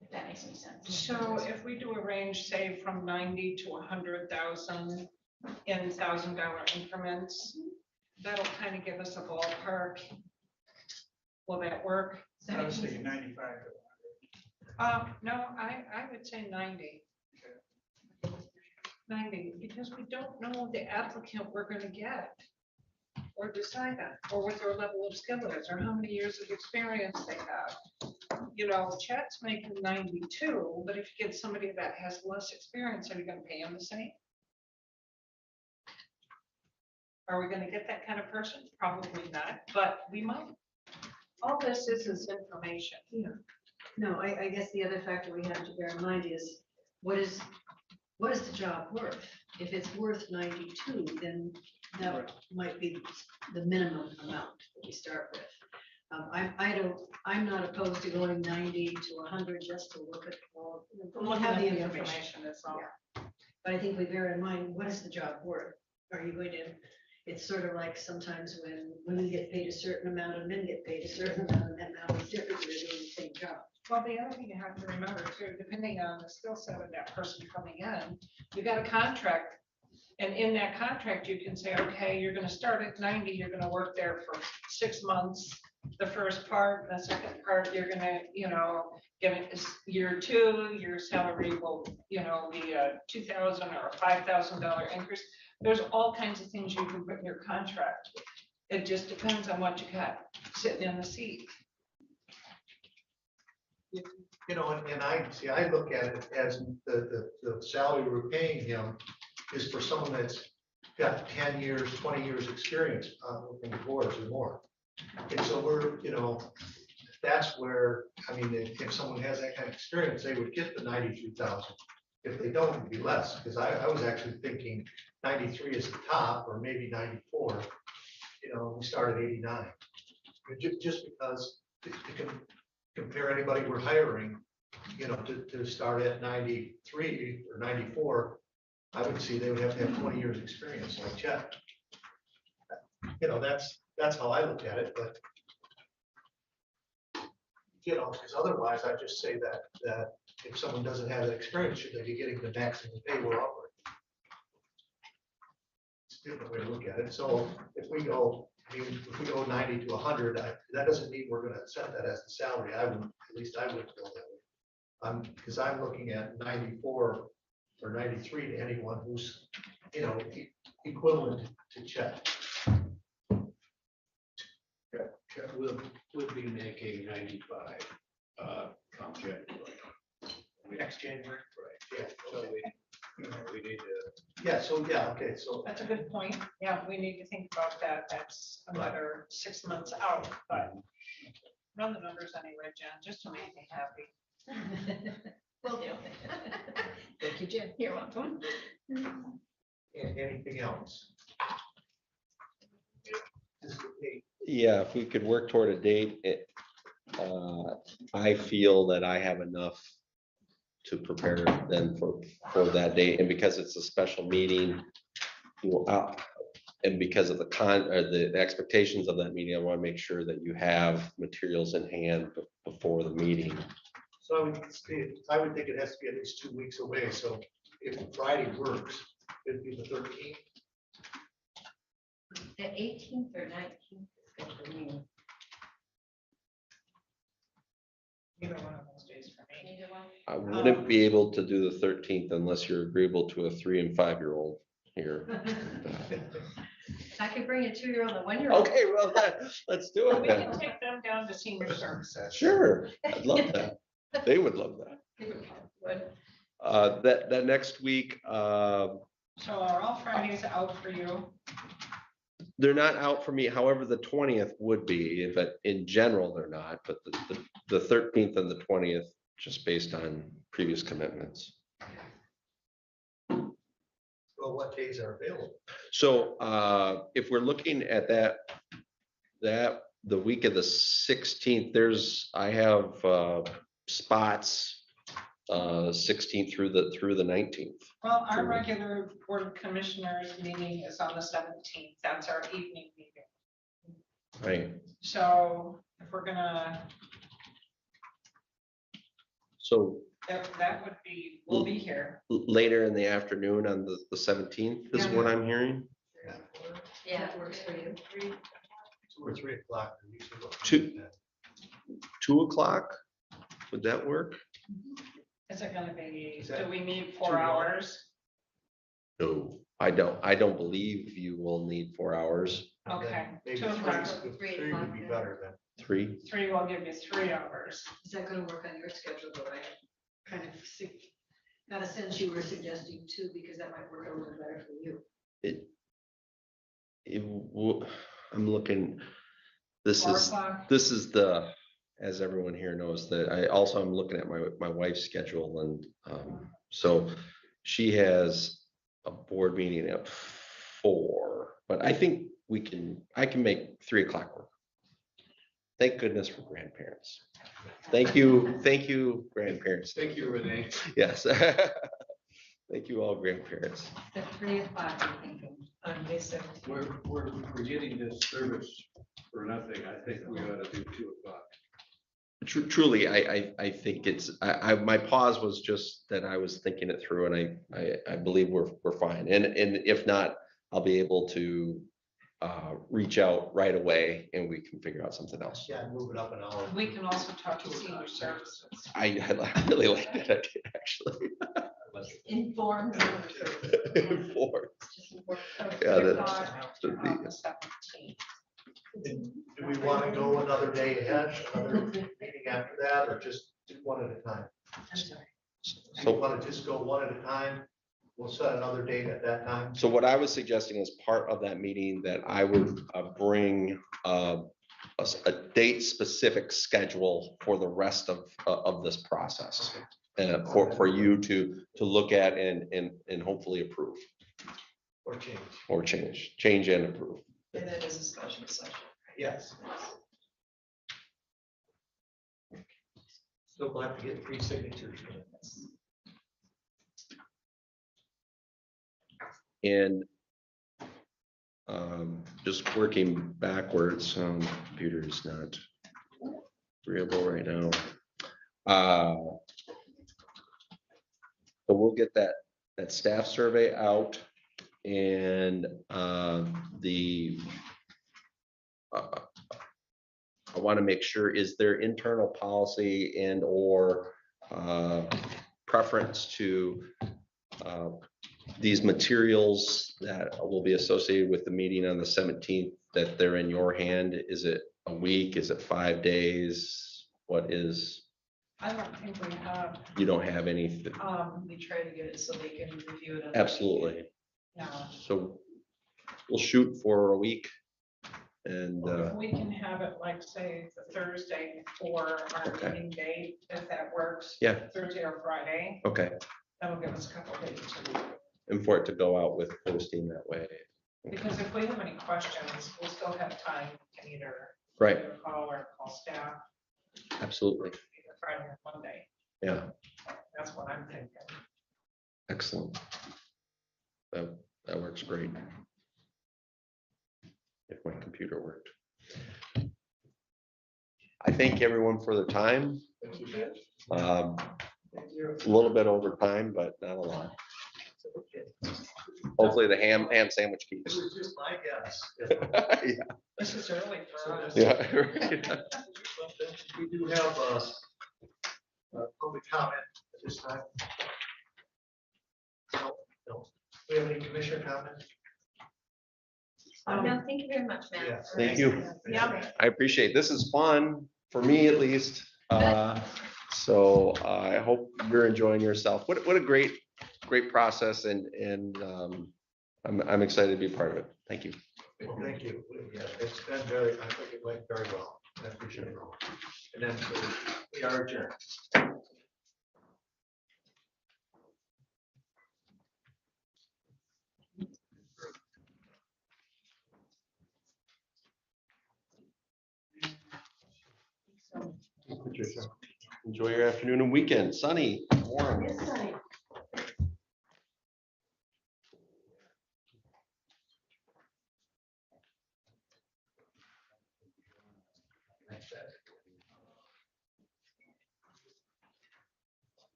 Speaker 2: if that makes any sense.
Speaker 3: So if we do a range, say from 90 to 100,000 in $1,000 increments, that'll kind of give us a ballpark. Will that work?
Speaker 11: I was thinking 95 to 100.
Speaker 3: No, I would say 90. 90, because we don't know the applicant we're gonna get or decide on, or what their level of skill is, or how many years of experience they have. You know, Chet's making 92, but if you get somebody that has less experience, are you gonna pay him the same? Are we gonna get that kind of person? Probably not, but we might. All this is information.
Speaker 10: Yeah. No, I guess the other factor we have to bear in mind is what is the job worth? If it's worth 92, then that might be the minimum amount that we start with. I'm not opposed to going 90 to 100 just to look at all.
Speaker 3: Look
Speaker 10: have
Speaker 3: at
Speaker 10: the
Speaker 3: the
Speaker 10: information.
Speaker 3: information, that's all.
Speaker 10: But I think we bear in mind, what is the job worth? Are you going to, it's sort of like sometimes when women get paid a certain amount and men get paid a certain amount, and that amount is different, they're doing the same job.
Speaker 3: Well, the other thing you have to remember too, depending on the skill set of that person coming in, you got a contract. And in that contract, you can say, okay, you're gonna start at 90, you're gonna work there for 6 months. The first part, the second part, you're gonna, you know, get year 2, your salary will, you know, be a $2,000 or a $5,000 increase. There's all kinds of things you can put in your contract. It just depends on what you got sitting in the seat.
Speaker 1: You know, and I look at it as the salary we're paying him is for someone that's got 10 years, 20 years experience working with boards or more. And so we're, you know, that's where, I mean, if someone has that kind of experience, they would get the 92,000. If they don't, it'd be less, because I was actually thinking 93 is the top, or maybe 94. You know, we started 89. Just because to compare anybody we're hiring, you know, to start at 93 or 94, I would see they would have to have 20 years experience like Chet. You know, that's how I look at it, but you know, because otherwise I just say that if someone doesn't have that experience, should they be getting the maximum pay we're offering? It's a different way to look at it. So if we go 90 to 100, that doesn't mean we're going to set that as the salary. At least I would go that way. Because I'm looking at 94 or 93 to anyone who's, you know, equivalent to Chet.
Speaker 8: We'll be making 95 come January.
Speaker 1: Next January.
Speaker 8: Right, yeah, so we need to.
Speaker 1: Yeah, so yeah, okay, so
Speaker 3: That's a good point. Yeah, we need to think about that. That's another 6 months out, but Run the numbers anyway, Jen, just to make me happy.
Speaker 2: Will do.
Speaker 14: Thank you, Jen.
Speaker 2: You're welcome.
Speaker 1: Anything else? Just a date.
Speaker 5: Yeah, if we could work toward a date, I feel that I have enough to prepare then for that date, and because it's a special meeting, and because of the expectations of that meeting, I want to make sure that you have materials in hand before the meeting.
Speaker 1: So I would think it has to be at least 2 weeks away, so if Friday works, it'd be the 13th.
Speaker 7: The 18th or 19th is good for me.
Speaker 3: Either one of those days for me.
Speaker 7: Either one?
Speaker 5: I wouldn't be able to do the 13th unless you're agreeable to a 3 and 5-year-old here.
Speaker 7: I could bring a 2-year-old and a 1-year-old.
Speaker 5: Okay, well, let's do it
Speaker 3: We
Speaker 5: then.
Speaker 3: can take them down to senior services.
Speaker 5: Sure, I'd love that. They would love that. That next week,
Speaker 3: So are all Fridays out for you?
Speaker 5: they're not out for me. However, the 20th would be, but in general, they're not. But the 13th and the 20th, just based on previous commitments.
Speaker 1: Well, what days are available?
Speaker 5: So if we're looking at that the week of the 16th, I have spots 16th through the 19th.
Speaker 3: Well, our regular Board of Commissioners meeting is on the 17th. That's our evening meeting.
Speaker 5: Right.
Speaker 3: So if we're gonna,
Speaker 5: So
Speaker 3: that would be, we'll be here.
Speaker 5: later in the afternoon on the 17th is what I'm hearing.
Speaker 7: Yeah.
Speaker 10: That works for you.
Speaker 1: 2 or 3 o'clock. They're usually looking
Speaker 5: Two.
Speaker 1: at
Speaker 5: 2 o'clock, would that work?
Speaker 3: Is it gonna be,
Speaker 1: Is that
Speaker 3: do we need
Speaker 1: too
Speaker 3: 4
Speaker 1: long?
Speaker 3: hours?
Speaker 5: No, I don't believe you will need 4 hours.
Speaker 1: that.
Speaker 3: Okay,
Speaker 1: Maybe
Speaker 3: 2 o'clock.
Speaker 1: 3 would be better than.
Speaker 5: 3.
Speaker 3: 3 will give you 3 hours.
Speaker 10: Is that gonna work on your schedule though? I kind of got a sense you were suggesting two, because that might work a little better for you.
Speaker 5: I'm looking, this
Speaker 3: 4
Speaker 5: is,
Speaker 3: o'clock.
Speaker 5: this is as everyone here knows, that I'm looking at my wife's schedule, and so she has a board meeting at 4, but I think I can make 3 o'clock work. Thank goodness for grandparents. Thank you, grandparents.
Speaker 8: Thank you, Renee.
Speaker 5: Yes. Thank you all, grandparents.
Speaker 7: The 3 o'clock, I'm thinking.
Speaker 14: On May 17th.
Speaker 8: We're getting this service for nothing. I think we ought to do 2 o'clock.
Speaker 5: Truly, I think my pause was just that I was thinking it through, and I believe we're fine. And if not, I'll be able to reach out right away and we can figure out something else.
Speaker 1: Yeah, move it up an hour.
Speaker 3: We can also talk to senior services.
Speaker 5: I really like that idea, actually.
Speaker 7: Informed.
Speaker 5: Informed.
Speaker 7: Just informed.
Speaker 5: Yeah,
Speaker 3: 3
Speaker 5: that's-
Speaker 3: o'clock
Speaker 5: that'd be-
Speaker 3: on the 17th.
Speaker 1: Do we want to go another day ahead, another meeting after that, or just do one at a time?
Speaker 7: I'm sorry.
Speaker 1: Do you want to just go one at a time? We'll set another date at that time.
Speaker 5: So what I was suggesting as part of that meeting, that I would bring a date-specific schedule for the rest of this process. For you to look at and hopefully approve
Speaker 1: Or change.
Speaker 5: change and approve.
Speaker 14: And that is a special session.
Speaker 1: Yes. Still glad to get 3 signatures.
Speaker 5: And just working backwards, computer is not agreeable right now. So we'll get that staff survey out, and I want to make sure, is there internal policy and or preference to these materials that will be associated with the meeting on the 17th, that they're in your hand? Is it a week? Is it 5 days? What is,
Speaker 3: I don't think we have,
Speaker 5: you don't have anything?
Speaker 14: We try to get it so they can review it.
Speaker 5: Absolutely.
Speaker 3: no.
Speaker 5: So we'll shoot for a week. And,
Speaker 3: If we can have it like, say, the Thursday before our
Speaker 5: Okay.
Speaker 3: meeting date, if that works.
Speaker 5: Yeah.
Speaker 3: Thursday or Friday,
Speaker 5: okay,
Speaker 3: that'll give us a couple of days to.
Speaker 5: and for it to go out with posting that way.
Speaker 3: Because if we have any questions, we'll still have time to either.
Speaker 5: Right.
Speaker 3: either call or call staff,
Speaker 5: Absolutely.
Speaker 3: either Friday or Monday.
Speaker 5: Yeah,
Speaker 3: That's what I'm thinking.
Speaker 5: excellent. That works great. If my computer worked. I thank everyone for their time. A little bit over time, but not a lot. Hopefully the ham sandwich
Speaker 1: It
Speaker 5: keeps.
Speaker 1: was just my guess.
Speaker 5: Yeah.
Speaker 3: This is early for us.
Speaker 5: Yeah. Right.
Speaker 1: We do have public comment at this time. No. Do we have any commissioner comments?
Speaker 7: No, thank you very much, Matt.
Speaker 1: Yeah.
Speaker 5: Thank you.
Speaker 3: Yeah.
Speaker 5: I appreciate it. This is fun for me at least. So I hope you're enjoying yourself. What a great process and I'm excited to be a part of it. Thank you.
Speaker 1: Well, thank you. Yeah, it's been very, I think it went very well. I appreciate it. And then we are adjourned.
Speaker 5: Enjoy your afternoon and weekend. Sunny, warm.
Speaker 7: Yes, I-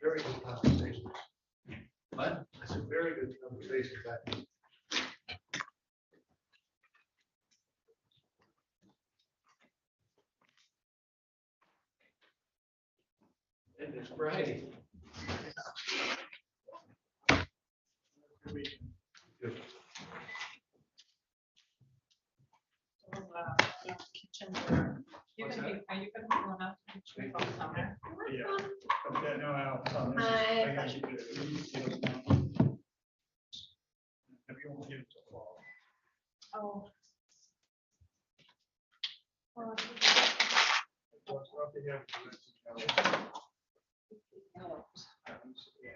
Speaker 1: Very good conversation. What? That's a very good conversation. And it's Friday.
Speaker 3: Kitchen. You're gonna be, are you gonna be going out to the kitchen all summer?
Speaker 11: Yeah. Okay, no, I'll.
Speaker 2: My
Speaker 11: I
Speaker 2: pleasure.
Speaker 11: got you. Maybe you won't get it till fall.
Speaker 2: Oh. Well,
Speaker 11: What's up to you?
Speaker 3: Oh.
Speaker 11: Yeah.